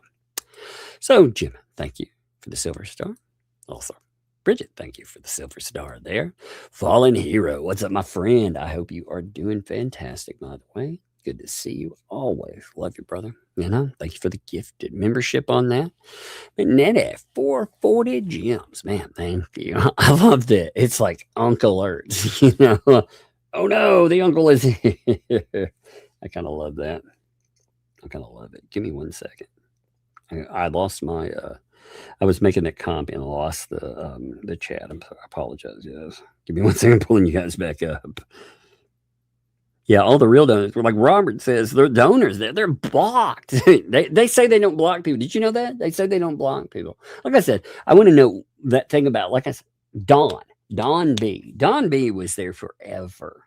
So, Jim, thank you for the silver star. Also, Bridget, thank you for the silver star there. Fallen Hero, what's up, my friend? I hope you are doing fantastic, by the way. Good to see you always. Love you, brother. You know, thank you for the gifted membership on that. Net at 440 gems. Man, thank you. I love that. It's like Uncle alerts, you know. Oh no, the uncle is here. I kind of love that. I kind of love it. Give me 1 second. I lost my I was making a comment and lost the chat. I apologize. Yes. Give me 1 second, pulling you guys back up. Yeah, all the real donors were like Robert says, they're donors. They're blocked. they say they don't block people. Did you know that? They say they don't block people. Like I said, I want to know that thing about, like I said, Don B. Don B was there forever.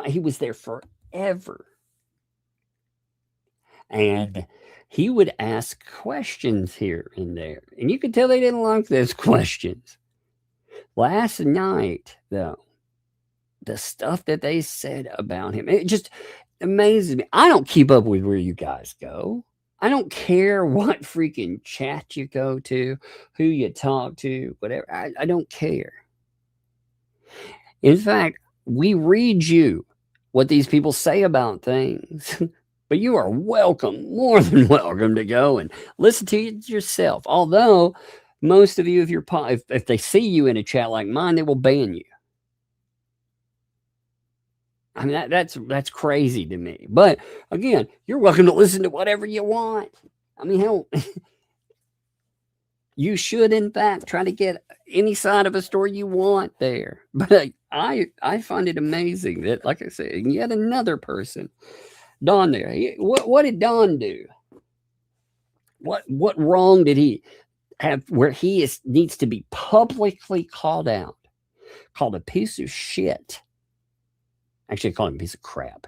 He was there forever. And he would ask questions here and there. And you could tell they didn't like those questions. Last night, though, the stuff that they said about him, it just amazes me. I don't keep up with where you guys go. I don't care what freaking chat you go to, who you talk to, whatever. I don't care. In fact, we read you what these people say about things. But you are welcome, more than welcome, to go and listen to it yourself. Although most of you, if they see you in a chat like mine, they will ban you. I mean, that's crazy to me. But again, you're welcome to listen to whatever you want. I mean, hell, you should, in fact, try to get any side of a story you want there. But I find it amazing that, like I said, yet another person, Don there. What did Don do? What wrong did he? where he needs to be publicly called out, called a piece of shit. Actually, I call him a piece of crap.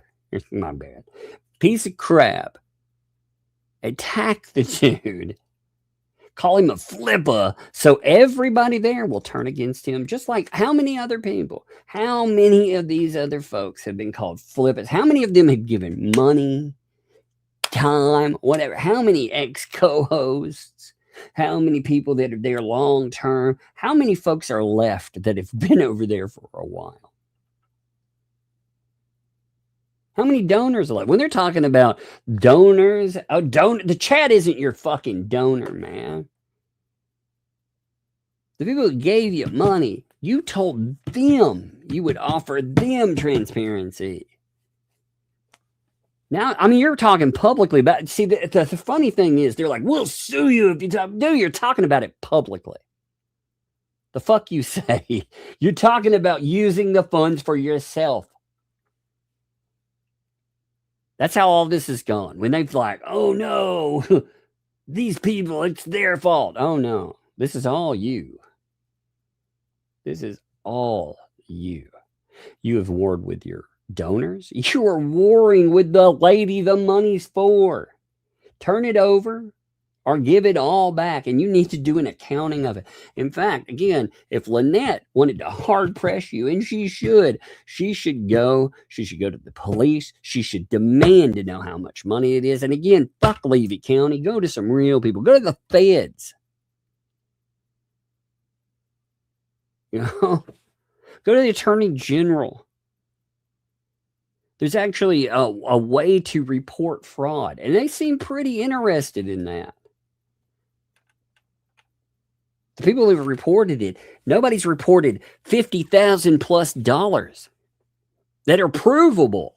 My bad. Piece of crap. Attack the dude. Call him a flipper, so everybody there will turn against him. Just like how many other people, how many of these other folks have been called flippers? How many of them have given money, time, whatever? How many ex-co-hosts? How many people that are there long term? How many folks are left that have been over there for a while? How many donors are left? When they're talking about donors, the chat isn't your fucking donor, man. The people who gave you money, you told them you would offer them transparency. Now, I mean, you're talking publicly about. See, the funny thing is, they're like, "We'll sue you if you talk." Dude, you're talking about it publicly. The fuck you say? You're talking about using the funds for yourself. That's how all this is gone. When they've like, "Oh no, these people, it's their fault." Oh no, this is all you. This is all you. You have warred with your donors. You are warring with the lady the money's for. Turn it over or give it all back, and you need to do an accounting of it. In fact, again, if Lynette wanted to hard press you, and she should go to the police. She should demand to know how much money it is. And again, fuck Levy County. Go to some real people. Go to the feds. You know, go to the Attorney General. There's actually a way to report fraud, and they seem pretty interested in that. The people who've reported it, nobody's reported $50,000+ that are provable.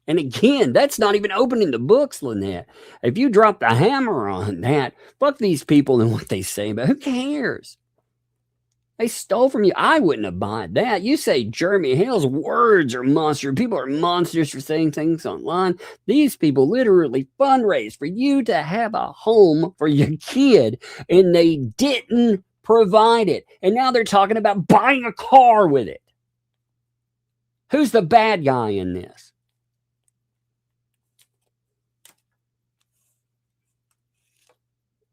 And again, that's not even opening the books, Lynette. If you drop the hammer on that, fuck these people and what they say, but who cares? They stole from you. I wouldn't abide that. You say Jeremy Hale's words are monsters. People are monsters for saying things online. These people literally fundraised for you to have a home for your kid, and they didn't provide it. And now they're talking about buying a car with it. Who's the bad guy in this?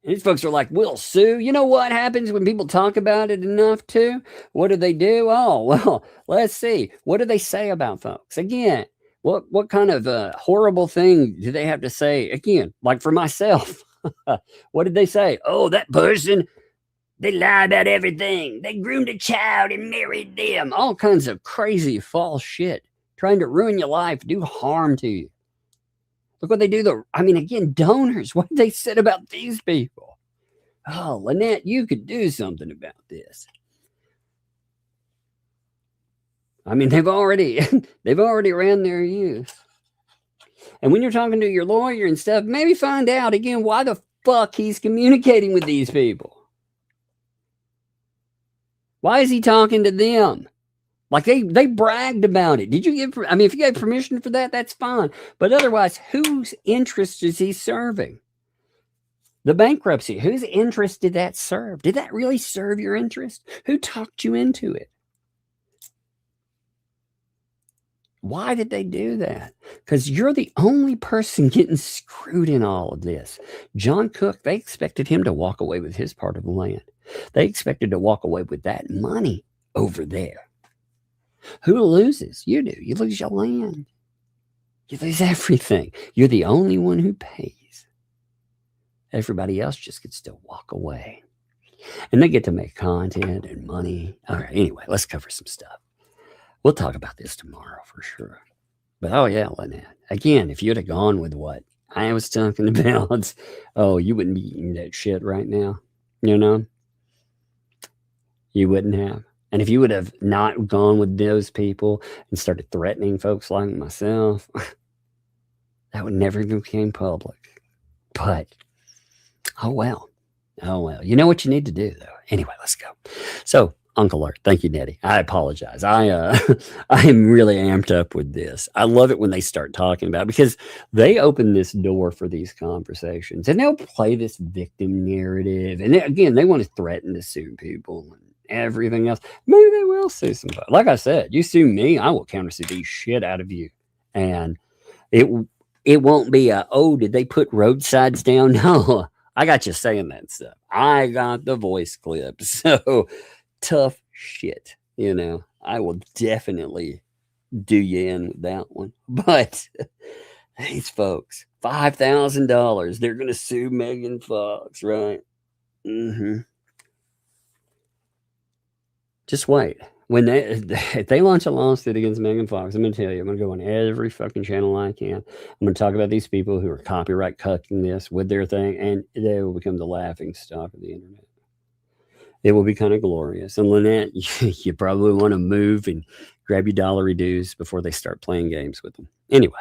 These folks are like, "We'll sue." You know what happens when people talk about it enough too? What do? Oh, well, let's see. What do they say about folks? Again, what kind of horrible thing do they have to say? Again, like for myself, what did they say? "Oh, that person, they lie about everything. They groomed a child and married them." All kinds of crazy false shit, trying to ruin your life, do harm to you. Look what they do. Again, donors. What they said about these people. Oh, Lynette, you could do something about this. They've already ran their use. And when you're talking to your lawyer and stuff, maybe find out again why the fuck he's communicating with these people. Why is he talking to them? Like they bragged about it. Did you give? If you gave permission for that, that's fine. But otherwise, whose interest is he serving? The bankruptcy. Whose interest did that serve? Did that really serve your interest? Who talked you into it? Why did they do that? Because you're the only person getting screwed in all of this. John Cook, they expected him to walk away with his part of the land. They expected to walk away with that money over there. Who loses? You do. You lose your land. You lose everything. You're the only one who pays. Everybody else just gets to walk away. And they get to make content and money. All right, anyway, let's cover some stuff. We'll talk about this tomorrow for sure. But oh yeah, Lynette. Again, if you'd have gone with what I was talking about, oh, you wouldn't be eating that shit right now. You know? You wouldn't have. And if you would have not gone with those people and started threatening folks like myself, that would never became public. But, oh well. You know what you need to do, though. Anyway, let's go. So, Uncle Art. Thank you, Nettie. I apologize. I am really amped up with this. I love it when they start talking about it because they open this door for these conversations and they'll play this victim narrative. And again, they want to threaten to sue people and everything else. Maybe they will sue somebody. Like I said, you sue me, I will countersue the shit out of you. And it won't be did they put roadsides down? No, I got you saying that stuff. I got the voice clips. So tough shit, I will definitely do you in with that one. But these folks, $5,000, they're going to sue Megan Fox, right? Just wait. If they launch a lawsuit against Megan Fox, I'm going to tell you, I'm going to go on every fucking channel I can. I'm going to talk about these people who are copyright cucking this with their thing, and they will become the laughing stock of the internet. It will be kind of glorious. And Lynette, you probably want to move and grab your dollary dues before they start playing games with them. Anyway,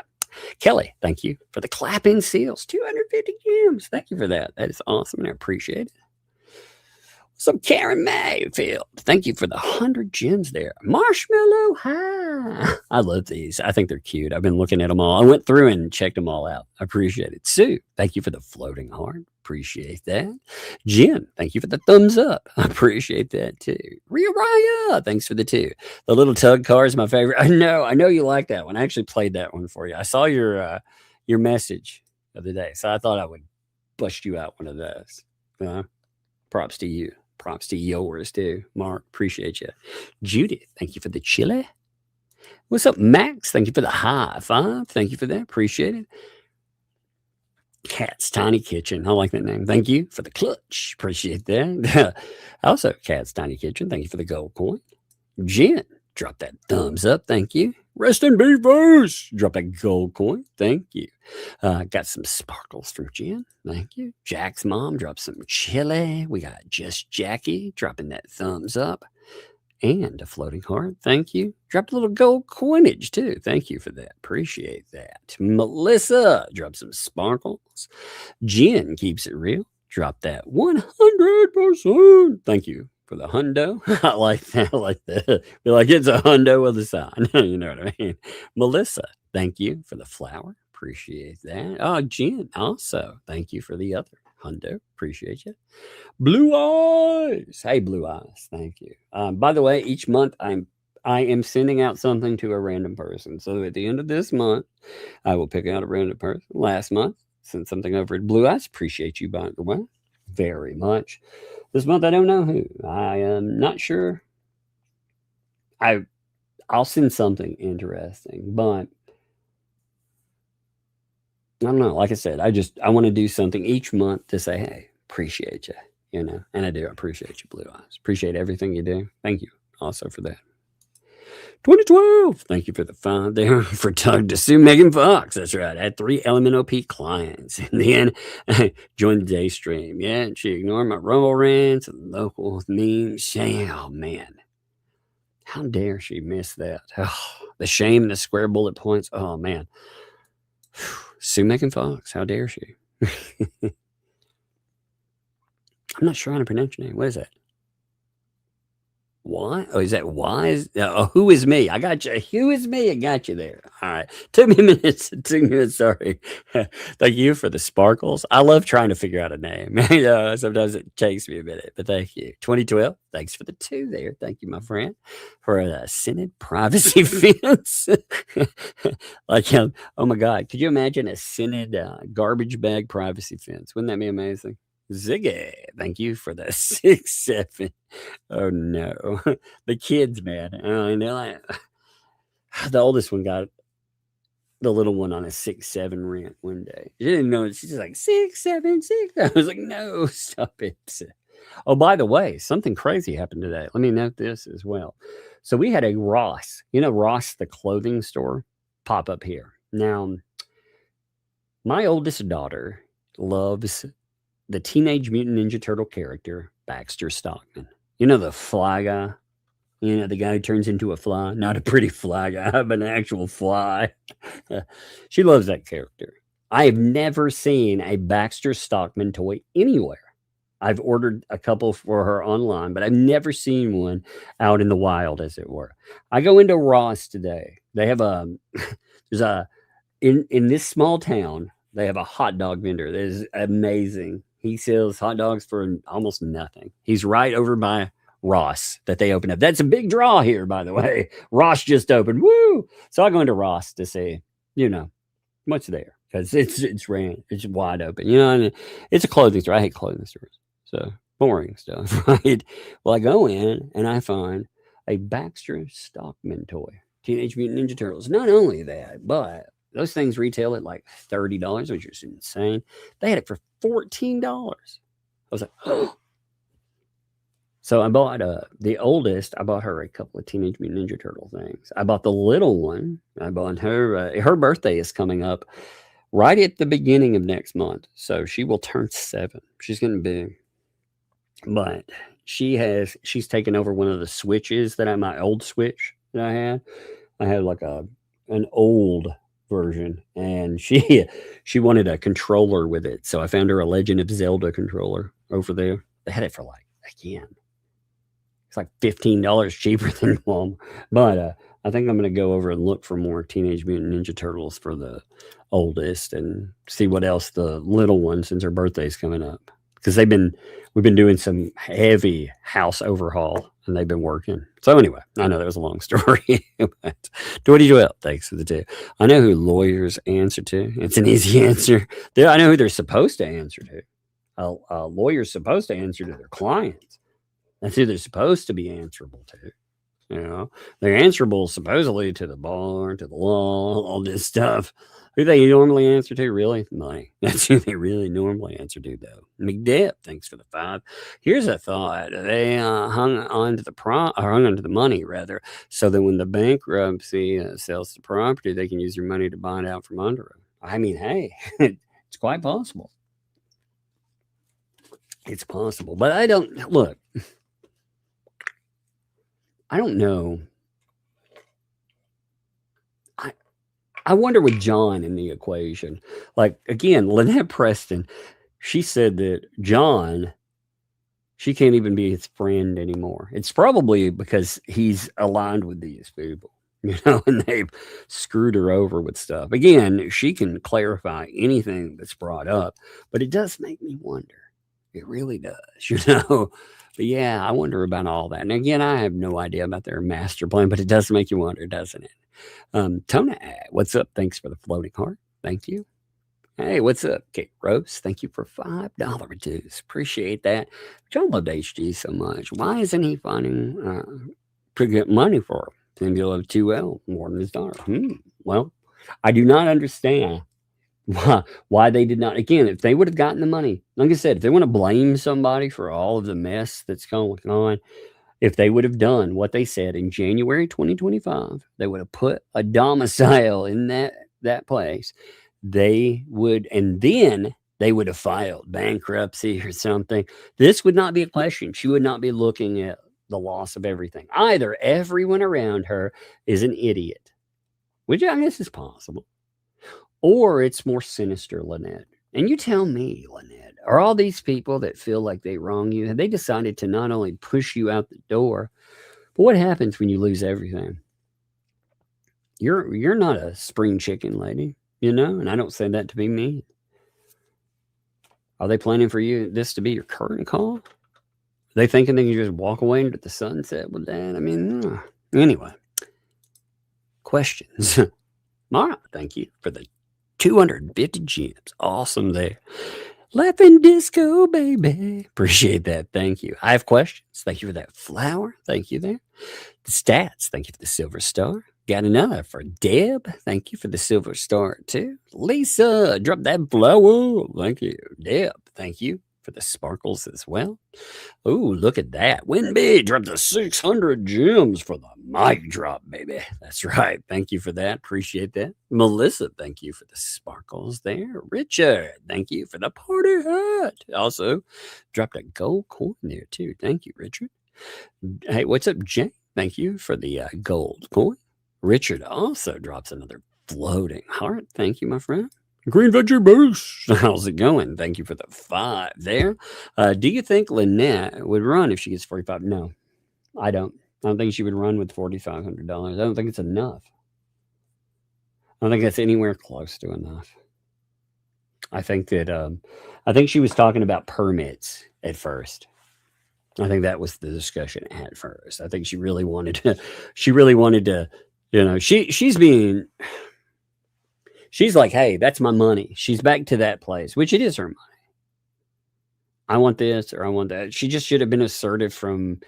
Kelly, thank you for the clap-in seals. 250 gems. Thank you for that. That is awesome, and I appreciate it. So Karen Mayfield, thank you for the 100 gems there. Marshmallow High. I love these. I think they're cute. I've been looking at them all. I went through and checked them all out. I appreciate it. Sue, thank you for the floating heart. Appreciate that. Jen, thank you for the thumbs up. I appreciate that too. Raya, thanks for the 2. The little tug car is my favorite. I know you like that one. I actually played that one for you. I saw your message the other day, so I thought I would bust you out one of those. Props to you. Props to yours too. Mark, appreciate you. Judith, thank you for the chili. What's up, Max? Thank you for the high 5. Thank you for that. Appreciate it. Cat's Tiny Kitchen. I like that name. Thank you for the clutch. Appreciate that. Also, Cat's Tiny Kitchen. Thank you for the gold coin. Jen, drop that thumbs up. Thank you. Rest in peace. Drop that gold coin. Thank you. Got some sparkles from Jen. Thank you. Jack's mom dropped some chili. We got Just Jackie dropping that thumbs up. And a floating heart. Thank you. Dropped a little gold coinage too. Thank you for that. Appreciate that. Melissa dropped some sparkles. Jen keeps it real. Drop that 100%. Thank you for the hundo. I like that. I like that. Feel like it's a hundo with a sign. You know what I mean? Melissa, thank you for the flower. Appreciate that. Oh, Jen, also, thank you for the other hundo. Appreciate you. Blue Eyes. Hey, Blue Eyes. Thank you. By the way, each month I am sending out something to a random person. So at the end of this month, I will pick out a random person. Last month, sent something over at Blue Eyes. Appreciate you, by the way, very much. This month, I don't know who. I am not sure. I'll send something interesting, but I don't know. Like I said, I want to do something each month to say, hey, appreciate you, and I do appreciate you, Blue Eyes. Appreciate everything you do. Thank you also for that. 2012. Thank you for the 5 there for Doug to sue Megan Fox. That's right. I had 3 LMNOP clients and then joined the day stream. Yeah, and she ignored my Rumble rants and local memes. Oh, man. How dare she miss that? Oh, the shame and the square bullet points. Oh, man. Sue Megan Fox. How dare she? I'm not sure how to pronounce your name. What is that? Why? Oh, is that why? Who is me? I got you. Who is me? I got you there. All right. 2 minutes. 2 minutes. Sorry. Thank you for the sparkles. I love trying to figure out a name. Sometimes it takes me a minute, but thank you. 2012. Thanks for the 2 there. Thank you, my friend, for a Senate privacy fence. Oh my God. Could you imagine a Senate garbage bag privacy fence? Wouldn't that be amazing? Ziggy, thank you for the 6-7. Oh no, the kids, man. They're like, the oldest one got the little one on a 6-7 rant one day. She didn't know. She's like 6, 7, 6. I was like, no, stop it. Oh, by the way, something crazy happened today. Let me note this as well. So we had a Ross, Ross, the clothing store, pop up here. Now, my oldest daughter loves the Teenage Mutant Ninja Turtle character, Baxter Stockman. The fly guy. The guy who turns into a fly. Not a pretty fly guy, but an actual fly. She loves that character. I have never seen a Baxter Stockman toy anywhere. I've ordered a couple for her online, but I've never seen one out in the wild, as it were. I go into Ross today. They have there's in this small town, they have a hot dog vendor that is amazing. He sells hot dogs for almost nothing. He's right over by Ross that they opened up. That's a big draw here, by the way. Ross just opened. Woo! So I go into Ross to see, what's there, because it's wide open. And it's a clothing store. I hate clothing stores. So boring stuff, right? Well, I go in and I find a Baxter Stockman toy, Teenage Mutant Ninja Turtles. Not only that, but those things retail at like $30, which is insane. They had it for $14. I was like, oh. So I bought the oldest. I bought her a couple of Teenage Mutant Ninja Turtle things. I bought the little one. I bought her. Her birthday is coming up right at the beginning of next month, so she will turn 7. She's getting big. But she's taken over one of the switches my old switch that I had. I had like an old version, and she wanted a controller with it. So I found her a Legend of Zelda controller over there. They had it for it's like $15 cheaper than Walmart. But I think I'm going to go over and look for more Teenage Mutant Ninja Turtles for the oldest and see what else the little one, since her birthday's coming up. Because we've been doing some heavy house overhaul, and they've been working. So anyway, I know that was a long story. But well, thanks for the tip. I know who lawyers answer to. It's an easy answer. I know who they're supposed to answer to. A lawyer's supposed to answer to their clients. That's who they're supposed to be answerable to. They're answerable supposedly to the bar, to the law, all this stuff. Who they normally answer to, really? Money. That's who they really normally answer to, though. McDepp, thanks for the 5. Here's a thought. They hung on to the money, rather, so that when the bankruptcy sells the property, they can use your money to buy it out from under them. I mean, hey, it's quite possible. It's possible. But I don't know. I wonder with John in the equation. Like, again, Lynette Preston, she said that John, she can't even be his friend anymore. It's probably because he's aligned with these people, and they've screwed her over with stuff. Again, she can clarify anything that's brought up, but it does make me wonder. It really does, But yeah, I wonder about all that. And again, I have no idea about their master plan, but it does make you wonder, doesn't it? Tona, what's up? Thanks for the floating heart. Thank you. Hey, what's up, Kate Rose? Thank you for $5 dues. Appreciate that. John loved HG so much. Why isn't he finding pretty good money for him? Seems to love 2L more than his daughter. Well, I do not understand why they did not. Again, if they would have gotten the money, like I said, if they want to blame somebody for all of the mess that's going on, if they would have done what they said in January 2025, they would have put a domicile in that place. They would, and then they would have filed bankruptcy or something. This would not be a question. She would not be looking at the loss of everything. Either everyone around her is an idiot, which I guess is possible, or it's more sinister, Lynette. And you tell me, Lynette, are all these people that feel like they wrong you, have they decided to not only push you out the door, but what happens when you lose everything? You're not a spring chicken, lady, and I don't say that to be mean. Are they planning for this to be your curtain call? Are they thinking they can just walk away into the sunset with that? I mean, anyway. Questions. Mara, thank you for the 250 gems. Awesome there. Laughing disco, baby. Appreciate that. Thank you. I have questions. Thank you for that flower. Thank you there. The stats. Thank you for the silver star. Got another for Deb. Thank you for the silver star too. Lisa, drop that flower. Thank you. Deb, thank you for the sparkles as well. Oh, look at that. Winby dropped the 600 gems for the mic drop, baby. That's right. Thank you for that. Appreciate that. Melissa, thank you for the sparkles there. Richard, thank you for the party hat. Also, dropped a gold coin there too. Thank you, Richard. Hey, what's up, Jay? Thank you for the gold coin. Richard also drops another floating heart. Thank you, my friend. Green Veggie Boost. How's it going? Thank you for the 5 there. Do you think Lynette would run if she gets 45? No, I don't. I don't think she would run with $4,500. I don't think it's enough. I don't think that's anywhere close to enough. I think that I think she was talking about permits at first. I think that was the discussion at first. I think she really wanted to. You know, she's like, hey, that's my money. She's back to that place, which it is her money. I want this or I want that. She just should have been assertive from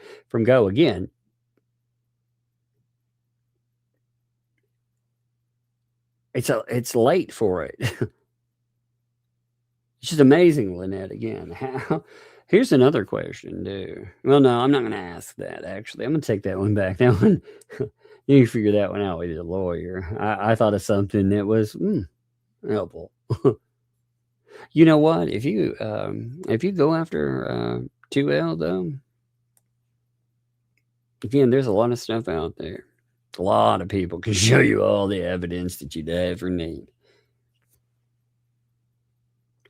go. Again, it's late for it. It's just amazing, Lynette. Again, here's another question, dude. Well, no, I'm not going to ask that. Actually, I'm going to take that one back. That one, you can figure that one out with a lawyer. I thought of something that was helpful. You know what? If you go after 2L though, again, there's a lot of stuff out there. A lot of people can show you all the evidence that you'd ever need.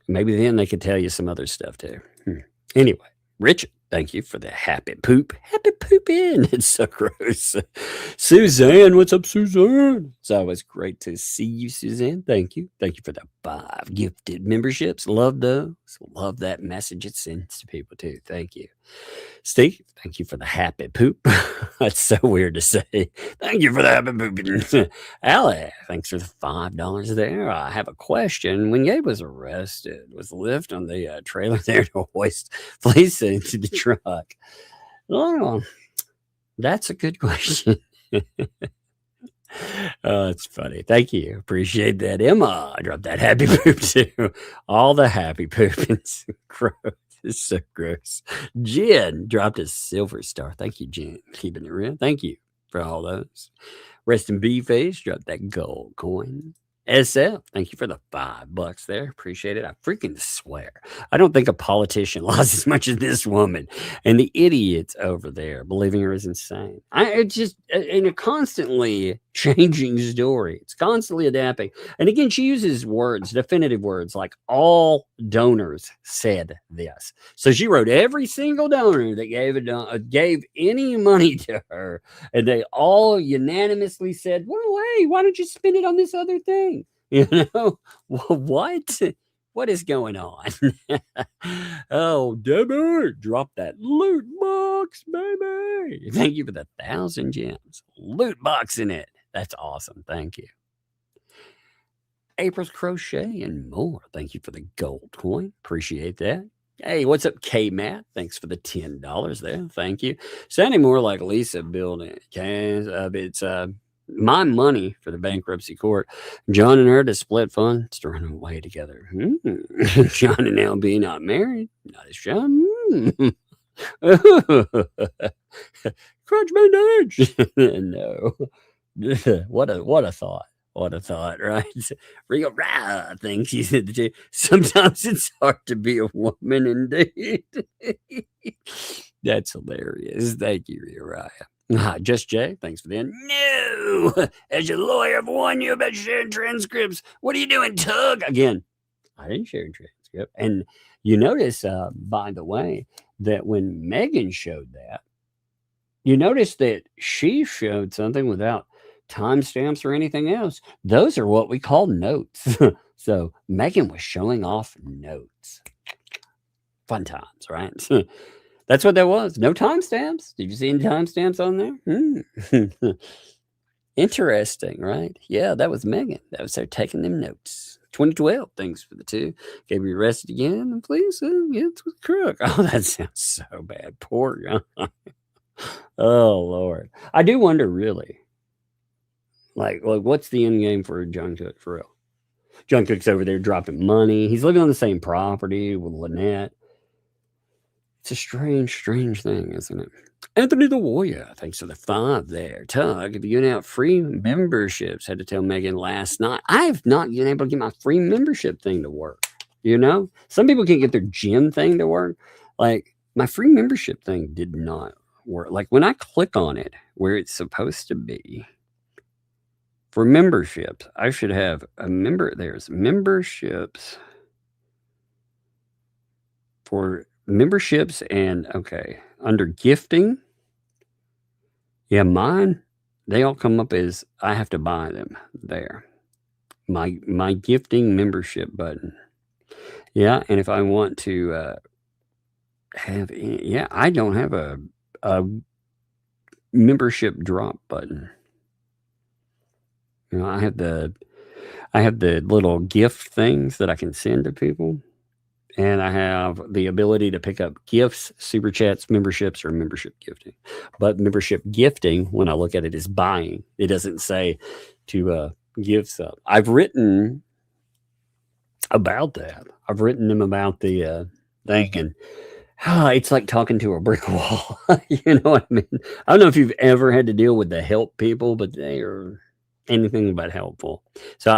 Maybe then they could tell you some other stuff too. Anyway, Richard, thank you for the happy poop. Happy pooping. It's so gross. Suzanne, what's up, Suzanne? It's always great to see you, Suzanne. Thank you. Thank you for the 5 gifted memberships. Love those. Love that message it sends to people too. Thank you. Steve, thank you for the happy poop. That's so weird to say. Thank you for the happy poop. Allie, thanks for the $5 there. I have a question. When Gabe was arrested, was the lift on the trailer there to hoist police into the truck? Oh, that's a good question. Oh, it's funny. Thank you. Appreciate that. Emma, I dropped that happy poop too. All the happy poopings. Gross. It's so gross. Jen dropped a silver star. Thank you, Jen. Keeping it real. Thank you for all those. Rest in B-Face dropped that gold coin. SF, thank you for the $5 there. Appreciate it. I freaking swear. I don't think a politician lost as much as this woman. And the idiots over there believing her is insane. It's just in a constantly changing story. It's constantly adapting. And again, she uses words, definitive words, like all donors said this. So she wrote every single donor that gave any money to her. And they all unanimously said, well, hey, why don't you spend it on this other thing? You know, what? What is going on? Oh, Deborah, drop that loot box, baby. Thank you for the 1,000 gems. Loot box in it. That's awesome. Thank you. April's Crochet and more. Thank you for the gold coin. Appreciate that. Hey, what's up, K-Matt? Thanks for the $10 there. Thank you. Sounding more like Lisa building. Okay, it's my money for the bankruptcy court. John and her to split funds to run away together. John and LB not married. Not as John. Crunch bandage. No. What a thought. What a thought, right? Real right thing she said. Sometimes it's hard to be a woman, indeed. That's hilarious. Thank you, Uriah. Just Jay, thanks for the No! As your lawyer, I've warned you about sharing transcripts. What are you doing, Tug? Again, I didn't share a transcript. And you notice, by the way, that when Megan showed that, you notice that she showed something without timestamps or anything else. Those are what we call notes. So Megan was showing off notes. Fun times, right? That's what that was. No timestamps. Did you see any timestamps on there? Interesting, right? Yeah, that was Megan. That was her taking them notes. 2012. Thanks for the 2. Gave you arrested again. And please, it's with Crook. Oh, that sounds so bad. Poor guy. Oh, Lord. I do wonder, really. Like, what's the end game for John Cook, for real? John Cook's over there dropping money. He's living on the same property with Lynette. It's a strange, strange thing, isn't it? Anthony the Warrior, thanks for the 5 there. Tug, if you're giving out free memberships, had to tell Megan last night. I've not been able to get my free membership thing to work. You know? Some people can't get their gym thing to work. Like, my free membership thing did not work. Like, when I click on it where it's supposed to be, For memberships, I should have a member. There's memberships for memberships and okay, under gifting. Yeah, mine, they all come up as I have to buy them there. My gifting membership button. Yeah, and if I want to have yeah, I don't have a membership drop button. You know, I have the little gift things that I can send to people, and I have the ability to pick up gifts, super chats, memberships, or membership gifting. But membership gifting, when I look at it, is buying. It doesn't say to give stuff. I've written about that. I've written them about the thing, and it's like talking to a brick wall. You know what I mean? I don't know if you've ever had to deal with the help people, but they are anything but helpful. So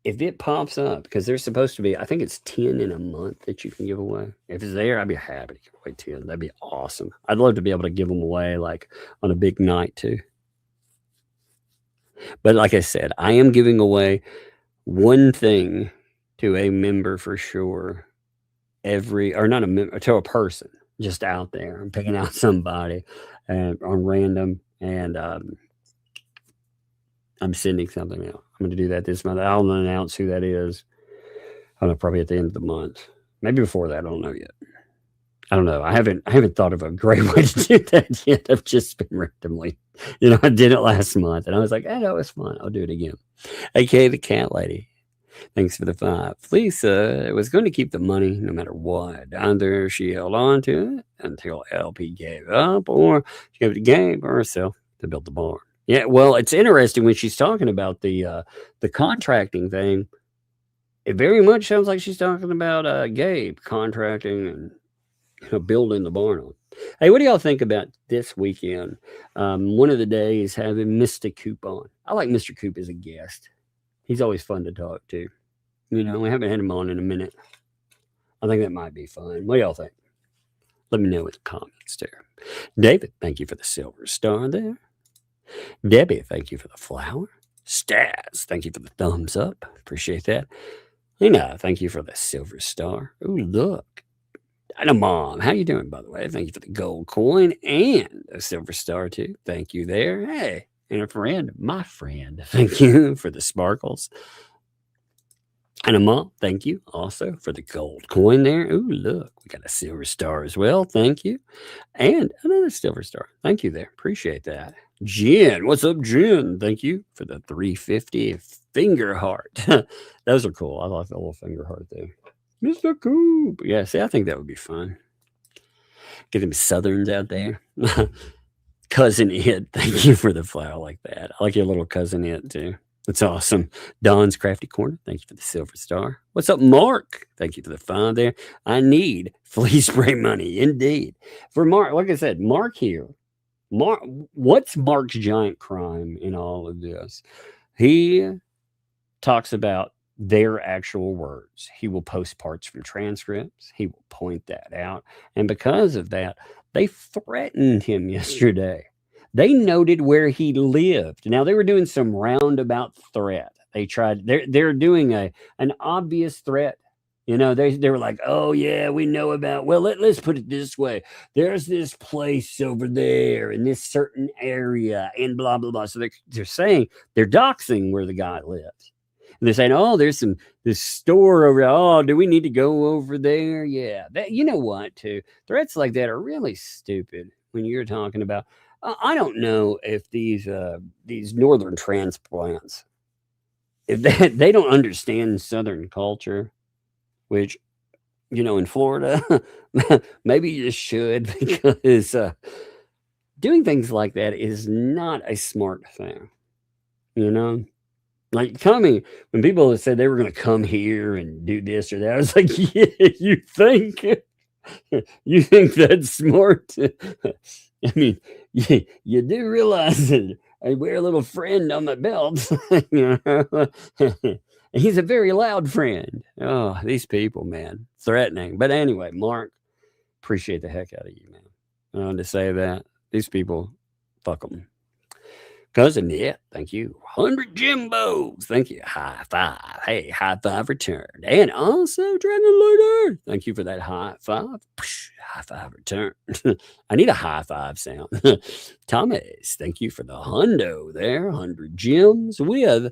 if it pops up, because there's supposed to be, I think it's 10 in a month that you can give away. If it's there, I'd be happy to give away 10. That'd be awesome. I'd love to be able to give them away like on a big night too. But like I said, I am giving away one thing to a member for sure. Or not a member, to a person just out there. I'm picking out somebody on random, and I'm sending something out. I'm going to do that this month. I'll announce who that is. I don't know, probably at the end of the month. Maybe before that. I don't know yet. I don't know. I haven't thought of a great way to do that yet. I've just been randomly, I did it last month, and I was like, hey, that was fun. I'll do it again. Okay, the cat lady. Thanks for the 5. Lisa was going to keep the money no matter what. Either she held on to it until LP gave up, or she gave it to Gabe or herself to build the barn. Yeah, well, it's interesting when she's talking about the contracting thing. It very much sounds like she's talking about Gabe contracting and building the barn on. Hey, what do y'all think about this weekend? One of the days having Mr. Coop on. I like Mr. Coop as a guest. He's always fun to talk to. We haven't had him on in a minute. I think that might be fun. What do y'all think? Let me know in the comments there. David, thank you for the silver star there. Debbie, thank you for the flower. Stas, thank you for the thumbs up. Appreciate that. Lena, thank you for the silver star. Ooh, look. And Mom, how you doing, by the way? Thank you for the gold coin and a silver star, too. Thank you there. Hey. And a friend, my friend, thank you for the sparkles. And a mom, thank you also for the gold coin there. Ooh, look, we got a silver star as well. Thank you. And another silver star. Thank you there. Appreciate that. Jen, what's up, Jen? Thank you for the 350 finger heart. Those are cool. I like the little finger heart there. Mr. Coop. Yeah, see, I think that would be fun. Get them Southerns out there. Cousin It, thank you for the flower like that. I like your little cousin It too. That's awesome. Don's Crafty Corner, thank you for the silver star. What's up, Mark? Thank you for the 5 there. I need flea spray money, indeed. For Mark, like I said, Mark here. Mark, what's Mark's giant crime in all of this? He talks about their actual words. He will post parts from transcripts. He will point that out. And because of that, they threatened him yesterday. They noted where he lived. Now they were doing some roundabout threat. They tried. They're doing an obvious threat. They were like, oh yeah, we know about. Well, let's put it this way. There's this place over there in this certain area, and blah blah blah. So they're saying they're doxing where the guy lives. And they're saying, oh, there's this store over there. Oh, do we need to go over there? Yeah. You know what, too? Threats like that are really stupid when you're talking about, I don't know if these northern transplants, if they don't understand Southern culture, which, in Florida, maybe you should, because doing things like that is not a smart thing, Like coming, when people said they were going to come here and do this or that, I was like, yeah, you think that's smart? I mean, you do realize that I wear a little friend on my belt. He's a very loud friend. Oh, these people, man, threatening. But anyway, Mark, appreciate the heck out of you, man. I wanted to say that. These people, fuck them. Cousin, yeah, thank you. 100 Jimbos, thank you. High five. Hey, high five return. And also, Dragon Looter, thank you for that high five. High five return. I need a high five sound. Thomas, thank you for the hundo there. 100 gems with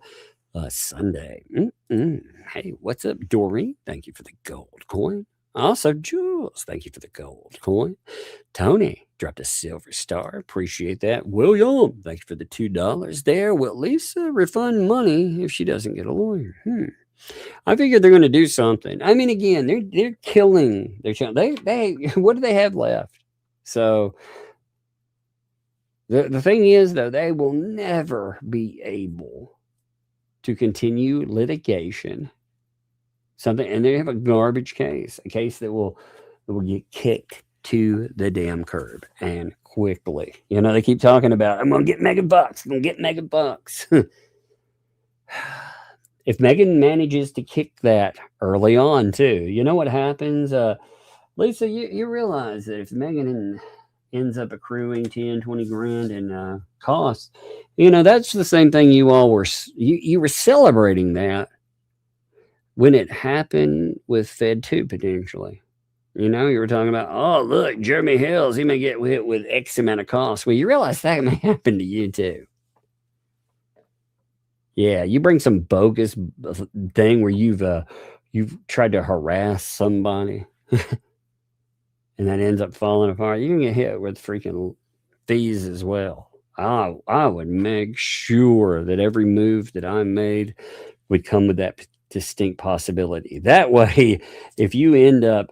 a Sunday. Hey, what's up, Doreen? Thank you for the gold coin. Also, Jules, thank you for the gold coin. Tony dropped a silver star. Appreciate that. William, thank you for the $2 there. Will Lisa refund money if she doesn't get a lawyer? I figured they're going to do something. I mean, again, they're killing their child. They what do they have left? So the thing is, though, they will never be able to continue litigation. Something, and they have a garbage case, a case that will get kicked to the damn curb and quickly. You know, they keep talking about, I'm gonna get mega bucks. If Megan manages to kick that early on too, you know what happens? Lisa, you realize that if Megan ends up accruing 10, 20 grand in costs, you know, that's the same thing you all were, you were celebrating that when it happened with Fed 2 potentially. You know, you were talking about, oh, look, Jeremy Hills, he may get hit with X amount of costs. Well, you realize that may happen to you too. Yeah, you bring some bogus thing where you've tried to harass somebody and that ends up falling apart. You can get hit with freaking fees as well. I would make sure that every move that I made would come with that distinct possibility. That way, if you end up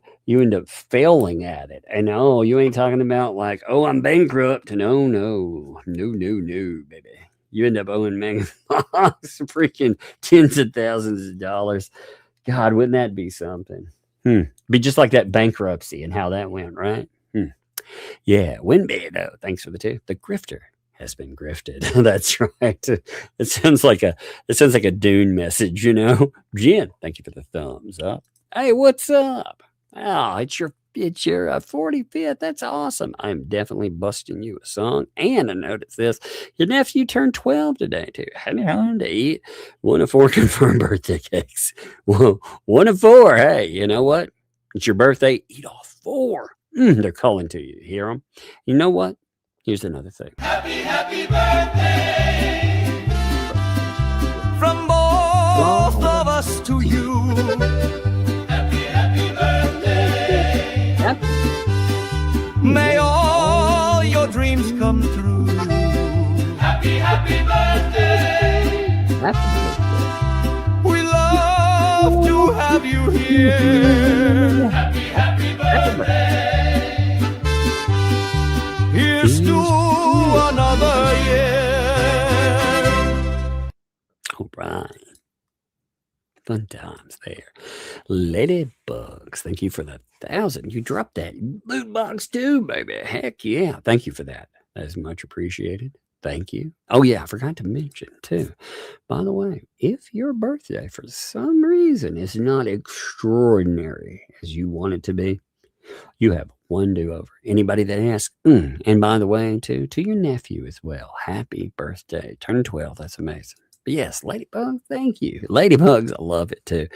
failing at it, and you ain't talking about like, oh, I'm bankrupt. No, baby. You end up owing Megan Fox freaking tens of thousands of dollars. God, wouldn't that be something? Be just like that bankruptcy and how that went, right? Yeah, Winby, though. Thanks for the tip. The grifter has been grifted. That's right. It sounds like a Dune message, you know. Jen, thank you for the thumbs up. Hey, what's up? Oh, it's your 45th. That's awesome. I'm definitely busting you a song. And I noticed this. Your nephew turned 12 today, too. Happy home to eat 1 of 4 confirmed birthday cakes. Well, 1 of 4. Hey, you know what? It's your birthday. Eat all 4. They're calling to you. Hear them? You know what? Here's another thing. Happy birthday from both of us to you. Happy birthday. May all your dreams come true. Happy birthday. We love to have you here. Happy birthday. Here's to another year. All right. Fun times there. Ladybugs, thank you for the 1,000. You dropped that loot box too, baby. Heck yeah. Thank you for that. That is much appreciated. Thank you. Oh, yeah, I forgot to mention too. By the way, if your birthday for some reason is not extraordinary as you want it to be, you have one do-over. Anybody that asks, and by the way, too, to your nephew as well, happy birthday. Turn 12. That's amazing. But yes, Ladybug, thank you. Ladybugs, I love it too.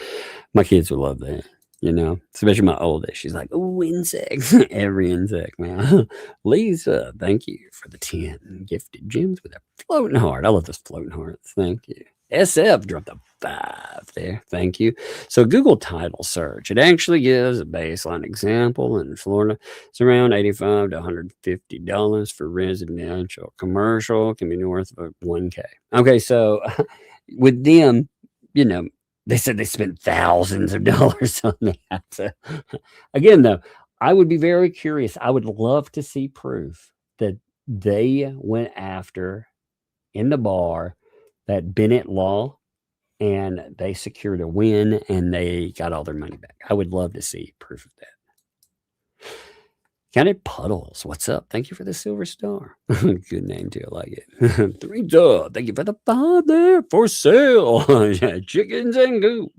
My kids will love that, you know, especially my oldest. She's like, oh, insects. Every insect, man. Lisa, thank you for the 10 gifted gems with a floating heart. I love those floating hearts. Thank you. SF dropped a 5 there. Thank you. So Google title search, it actually gives a baseline example. In Florida, it's around $85 to $150 for residential. Commercial can be north of $1K. Okay, so with them, you know, they said they spent thousands of dollars on that. So, again, though, I would be very curious. I would love to see proof that they went after in the bar that Bennett law and they secured a win and they got all their money back. I would love to see proof of that. Counted Puddles, what's up? Thank you for the silver star. Good name too, I like it. 3 dub. Thank you for the 5 there for sale. Chickens and Coop.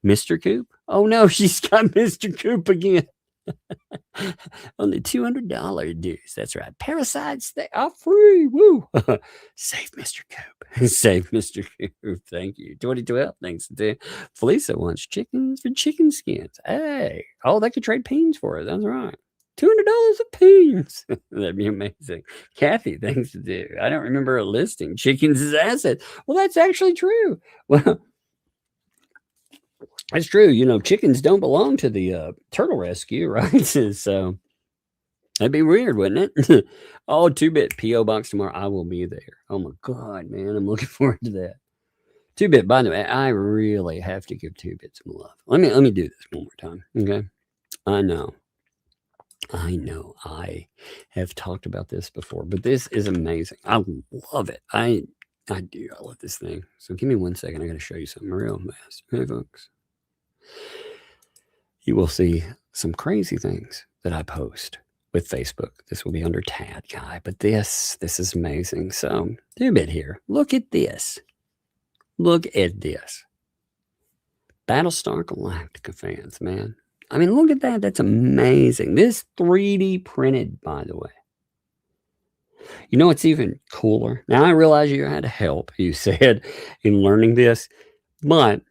Mr. Coop? Oh no, she's got Mr. Coop again. Only $200 dues. That's right. Parasites, they are free. Woo. Save Mr. Coop. Save Mr. Coop. Thank you. 2012. Thanks to Felisa wants chickens for chicken skins. Hey. Oh, they could trade peens for it. That's right. $200 of peens. That'd be amazing. Kathy, thanks to do. I don't remember a listing. Chickens as assets. Well, that's actually true. Well, that's true. You know, chickens don't belong to the turtle rescue, right? So that'd be weird, wouldn't it? Oh, 2-bit P.O. box tomorrow. I will be there. Oh my God, man. I'm looking forward to that. 2-bit, by the way, I really have to give 2-bit some love. Let me do this one more time. Okay. I know I have talked about this before, but this is amazing. I love it. I do. I love this thing. So give me 1 second. I got to show you something real fast. Hey, folks. You will see some crazy things that I post with Facebook. This will be under Tad Guy, but this is amazing. So 2-bit here. Look at this. Look at this. Battlestar Galactica fans, man. I mean, look at that. That's amazing. This 3D printed, by the way. You know what's even cooler? Now, I realize you had help, you said, in learning this, but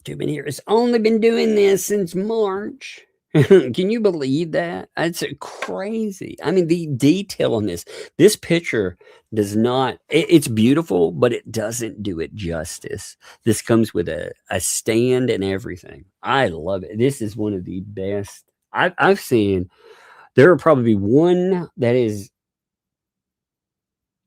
2-bit here has only been doing this since March. Can you believe that? It's crazy. I mean, the detail on this picture does not, it's beautiful, but it doesn't do it justice. This comes with a stand and everything. I love it. This is one of the best I've seen. There will probably be one that is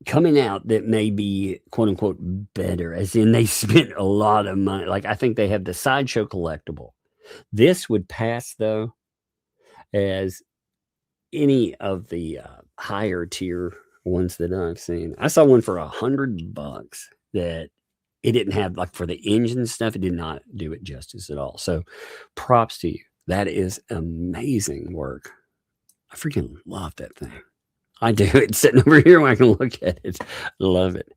coming out that may be quote unquote better, as in they spent a lot of money. Like, I think they have the Sideshow collectible. This would pass though as any of the higher tier ones that I've seen. I saw one for $100 that it didn't have, like, for the engine stuff, it did not do it justice at all. So props to you. That is amazing work. I freaking love that thing. I do. It's sitting over here where I can look at it. Love it.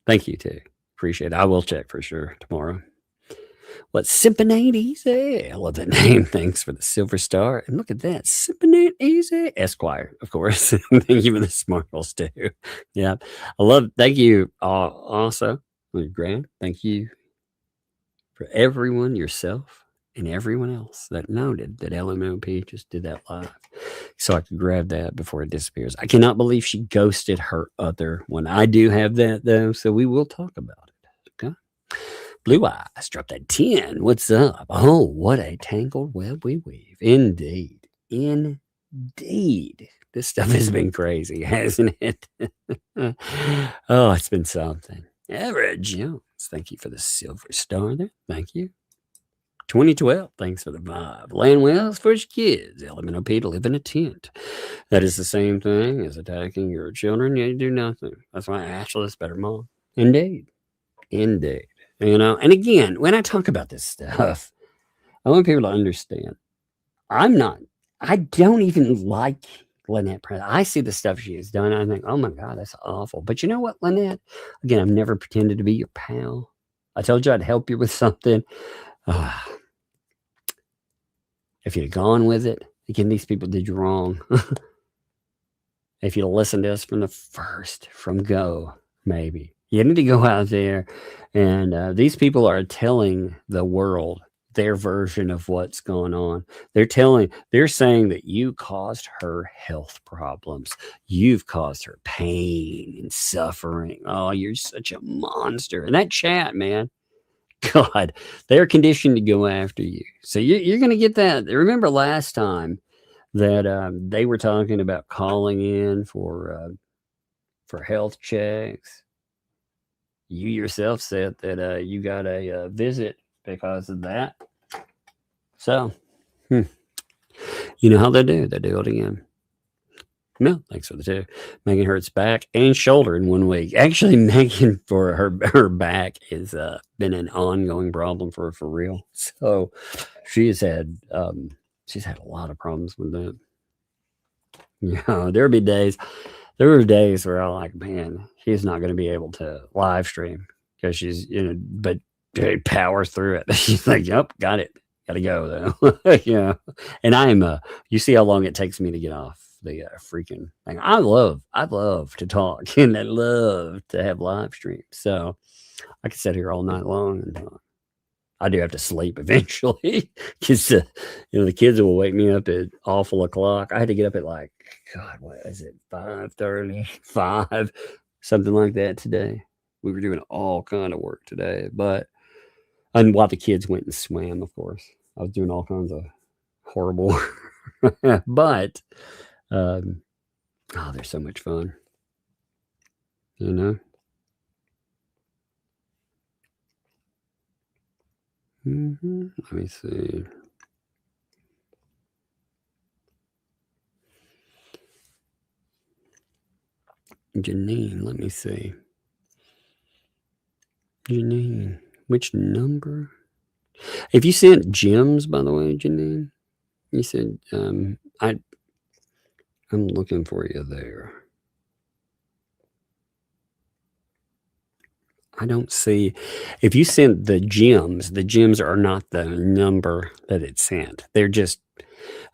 Thank you too. Appreciate it. I will check for sure tomorrow. What, Sippin' Ain't Easy? I love that name. Thanks for the silver star. And look at that. Sippin' Ain't Easy. Esquire, of course. Thank you for the smartles too. Yeah. I love, thank you also, Grant. Thank you for everyone, yourself, and everyone else that noted that LMOP just did that live. So I could grab that before it disappears. I cannot believe she ghosted her other one. I do have that though, so we will talk about it. Okay. Blue Eyes dropped that 10. What's up? Oh, what a tangled web we weave. Indeed. Indeed. This stuff has been crazy, hasn't it? Oh, it's been something. Everett Jones, thank you for the silver star there. Thank you. 2012, thanks for the vibe. Land wells for your kids. LMNOP to live in a tent. That is the same thing as attacking your children. You do nothing. That's why Ashley is better mom. Indeed. Indeed. You know, and again, when I talk about this stuff, I want people to understand. I don't even like Lynette Preston. I see the stuff she has done. I think, oh my God, that's awful. But you know what, Lynette? Again, I've never pretended to be your pal. I told you I'd help you with something. If you'd have gone with it, again, these people did you wrong. If you'd listened to us from go, maybe. You need to go out there, and these people are telling the world their version of what's going on. They're saying that you caused her health problems. You've caused her pain and suffering. Oh, you're such a monster. And that chat, man, God, they're conditioned to go after you. So you're going to get that. Remember last time that they were talking about calling in for health checks. You yourself said that you got a visit because of that. So, you know how they do. They do it again. No, thanks for the two. Megan hurts back and shoulder in 1 week. Actually, Megan, for her back has been an ongoing problem for her for real. So she's had a lot of problems with that. You know, there were days where I'm like, man, she's not going to be able to live stream because she's, but she powers through it. She's like, yep, got it. Gotta go though. Yeah. And I'm you see how long it takes me to get off the freaking thing. I love to talk and I love to have live streams. So I could sit here all night long and I do have to sleep eventually because you know the kids will wake me up at awful o'clock. I had to get up at like God, what is it, 5:30, 5, something like that today. We were doing all kind of work today, and while the kids went and swam, of course, I was doing all kinds of horrible, but oh, they're so much fun, you know. Let me see. Janine, let me see. Janine, which number? If you sent gems, by the way, Janine, you said I'm looking for you there. I don't see. If you sent the gems are not the number that it sent. They're just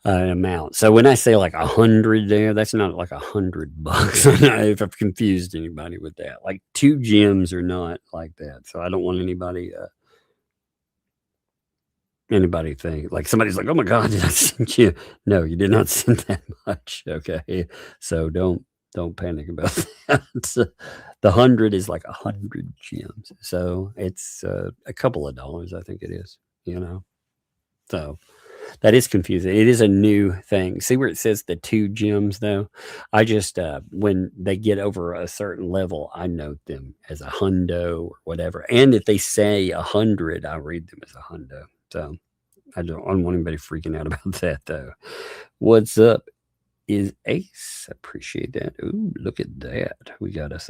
an amount. So when I say like 100 there, that's not like $100. I don't know if I've confused anybody with that. Like 2 gems are not like that. So I don't want anybody think like somebody's like, oh my God, did I send you? No, you did not send that much. Okay. So don't panic about that. The 100 is like 100 gems. So it's a couple of dollars, I think it is, you know. So that is confusing. It is a new thing. See where it says the 2 gems though? I just when they get over a certain level, I note them as a hundo or whatever. And if they say 100, I read them as a hundo. So I don't want anybody freaking out about that though. What's up is Ace. Appreciate that. Ooh, look at that. We got us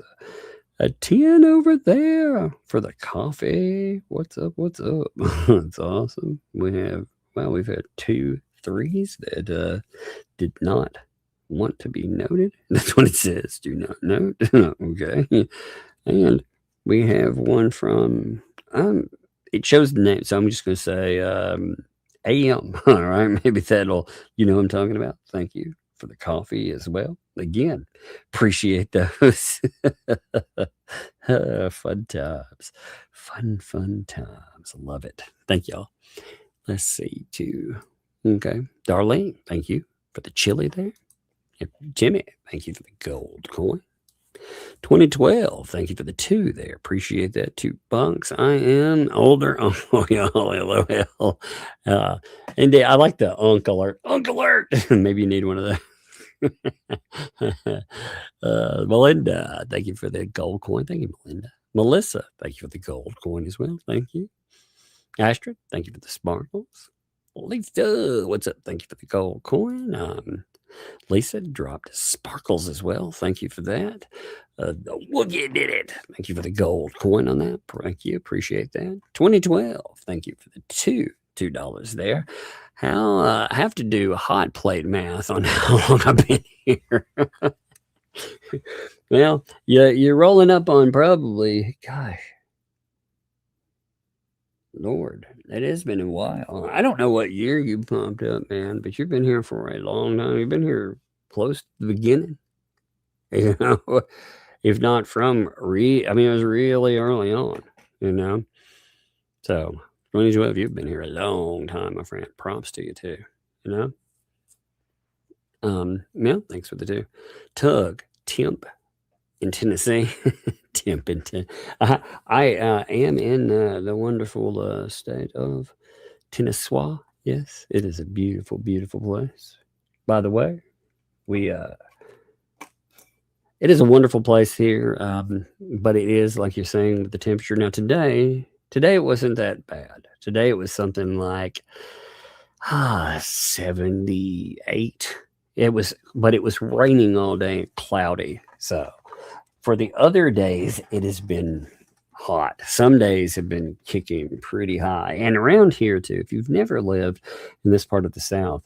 a 10 over there for the coffee. What's up? It's awesome. We've had 2 3s that did not want to be noted. That's what it says. Do not note. Okay. And we have one from it shows the name, so I'm just gonna say AM. All right, maybe that'll, you know what I'm talking about. Thank you for the coffee as well. Again, appreciate those. Fun times. Fun times. Love it. Thank y'all. Let's see, too. Okay. Darlene, thank you for the chili there. And Jimmy, thank you for the gold coin. 2012, thank you for the 2 there. Appreciate that. $2. I am older. Oh, yeah, LOL. And I like the alert. Maybe you need one of those. Melinda, thank you for the gold coin. Thank you, Melinda. Melissa, thank you for the gold coin as well. Thank you. Astrid, thank you for the sparkles. Lisa, what's up? Thank you for the gold coin. Lisa dropped sparkles as well. Thank you for that. Woogie did it. Thank you for the gold coin on that. Thank you. Appreciate that. 2012. Thank you for the $2 there. I have to do hot plate math on how long I've been here. Well, you're rolling up on probably, gosh, Lord, it has been a while. I don't know what year you pumped up, man, but you've been here for a long time. You've been here close to the beginning, you know, if not from it was really early on, you know. So 2012, you've been here a long time, my friend. Props to you too, you know. Yeah, thanks for the 2. Tug, Temp in Tennessee. Temp in Tennessee. I am in the wonderful state of Tennessee. Yes, it is a beautiful, beautiful place. By the way, it is a wonderful place here, but it is, like you're saying, with the temperature. Now, today it wasn't that bad. Today it was something like 78. But it was raining all day, cloudy. So for the other days, it has been hot. Some days have been kicking pretty high. And around here too, if you've never lived in this part of the South,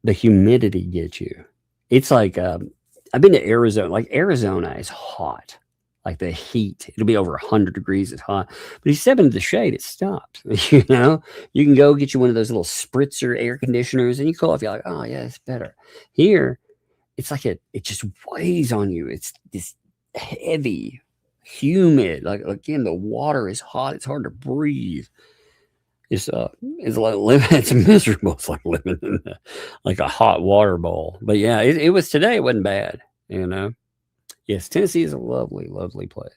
the humidity gets you. It's like, I've been to Arizona. Like Arizona is hot. like the heat. It'll be over 100 degrees. It's hot. But you step into the shade, it stops. You know, you can go get you one of those little spritzer air conditioners and you cool off. You're like, oh, yeah, it's better. Here, it's like it just weighs on you. It's this heavy, humid. Like, again, the water is hot. It's hard to breathe. It's like living. It's miserable. It's like living in like a hot water bowl. But yeah, it was today. It wasn't bad. You know. Yes, Tennessee is a lovely, lovely place.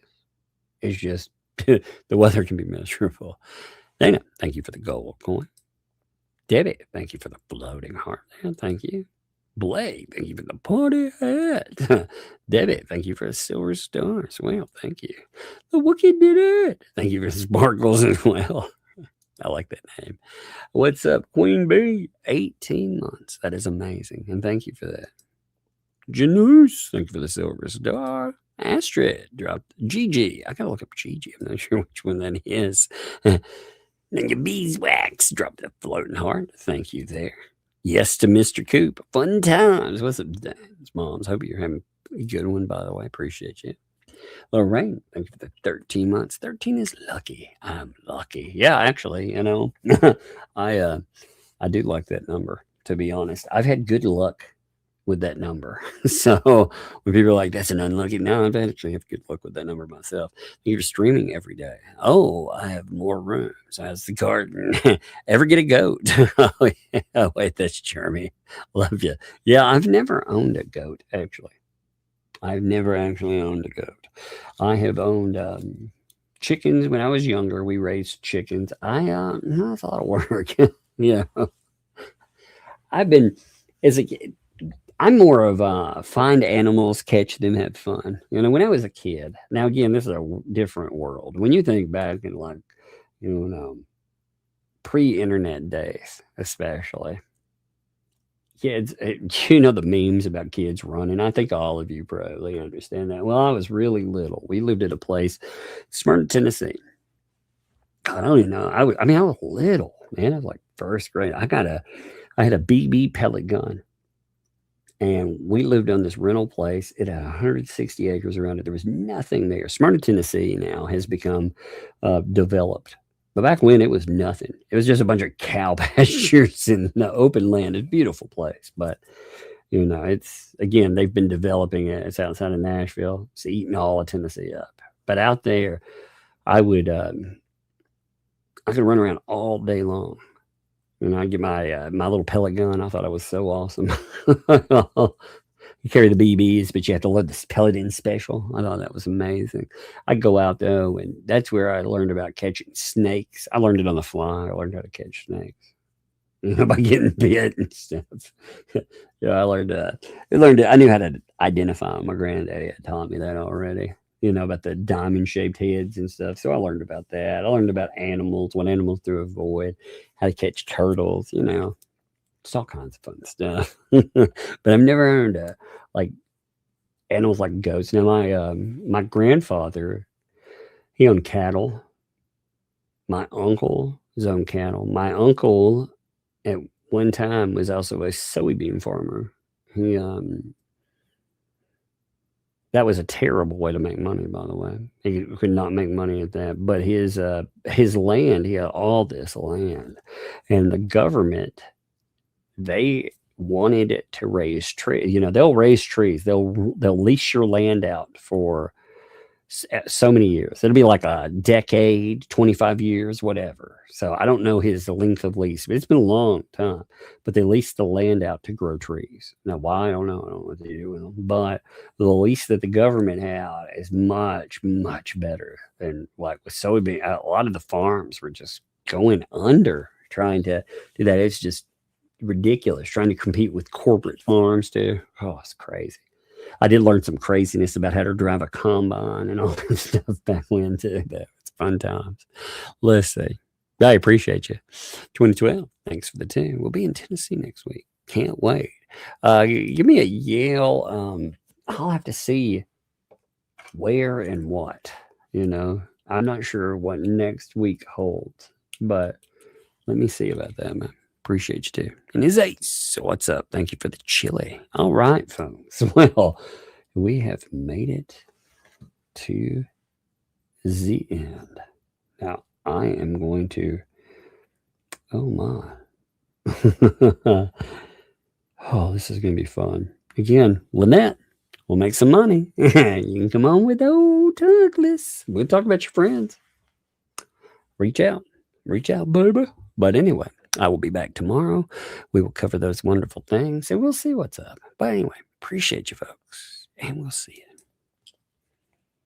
It's just the weather can be miserable. Dana, thank you for the gold coin. Debbie, thank you for the floating heart. Thank you. Blake, thank you for the party hat. Debbie, thank you for the silver stars. Well, thank you. The Wookiee did it. Thank you for the sparkles as well. I like that name. What's up, Queen Bee? 18 months. That is amazing. And thank you for that. Janus, thank you for the silver star. Astrid dropped Gigi. I gotta look up Gigi. I'm not sure which one that is. Then your beeswax dropped a floating heart. Thank you there. Yes to Mr. Coop. Fun times. What's up, moms? Hope you're having a good one, by the way. Appreciate you. Lorraine, thank you for the 13 months. 13 is lucky. I'm lucky. Yeah, actually, you know, I do like that number, to be honest. I've had good luck with that number. So when people are like, that's an unlucky, no, I've actually have good luck with that number myself. You're streaming every day. Oh, I have more rooms. How's the garden? Ever get a goat? Oh, yeah. Wait, that's Jeremy. Love you. Yeah, I've never owned a goat, actually. I've never actually owned a goat. I have owned chickens when I was younger. We raised chickens. No, it's a lot of work. Yeah. I've been, as a kid, I'm more of find animals, catch them, have fun. You know, when I was a kid, now again, this is a different world. When you think back in like, you know, pre-internet days, especially, kids, you know, the memes about kids running. I think all of you probably understand that. Well, I was really little. We lived at a place, Smartt, Tennessee. God, I don't even know. I was little, man. I was like first grade. I had a BB pellet gun. And we lived on this rental place. It had 160 acres around it. There was nothing there. Smartt, Tennessee now has become developed. But back when it was nothing. It was just a bunch of cow pastures in the open land. It's a beautiful place. But, you know, it's, again, they've been developing it. It's outside of Nashville. It's eating all of Tennessee up. But out there, I could run around all day long. And I get my little pellet gun. I thought it was so awesome. You carry the BBs, but you have to load this pellet in special. I thought that was amazing. I go out though, and that's where I learned about catching snakes. I learned it on the fly. I learned how to catch snakes, you know, by getting bit and stuff. Yeah, I learned it. I knew how to identify them. My granddaddy had taught me that already. You know, about the diamond-shaped heads and stuff. So I learned about that. I learned about animals, what animals to avoid, how to catch turtles, you know. It's all kinds of fun stuff. But I've never owned like animals like goats. Now, my grandfather, he owned cattle. My uncle owned cattle. My uncle, at one time, was also a soybean farmer. He that was a terrible way to make money, by the way. He could not make money at that. But his land, he had all this land. And the government, they wanted it to raise trees. You know, they'll raise trees. They'll lease your land out for so many years. It'll be like a decade, 25 years, whatever. So I don't know his length of lease, but it's been a long time. But they lease the land out to grow trees. Now, why? I don't know. I don't know what they do with them. But the lease that the government had is much, much better than like with soybean. A lot of the farms were just going under trying to do that. It's just ridiculous trying to compete with corporate farms too. Oh, it's crazy. I did learn some craziness about how to drive a combine and all that stuff back when too. It's fun times. Let's see. I appreciate you. 2012. Thanks for the tune. We'll be in Tennessee next week. Can't wait. Give me a Yale. I'll have to see where and what. You know, I'm not sure what next week holds, but let me see about that, man. Appreciate you too. And his ace. So what's up? Thank you for the chili. All right, folks. Well, we have made it to the end. Now, I am going to, oh my. Oh, this is going to be fun. Again, Lynette, we'll make some money. You can come on with old Douglas. We'll talk about your friends. Reach out, baby. But anyway, I will be back tomorrow. We will cover those wonderful things and we'll see what's up. But anyway, appreciate you folks, and we'll see you.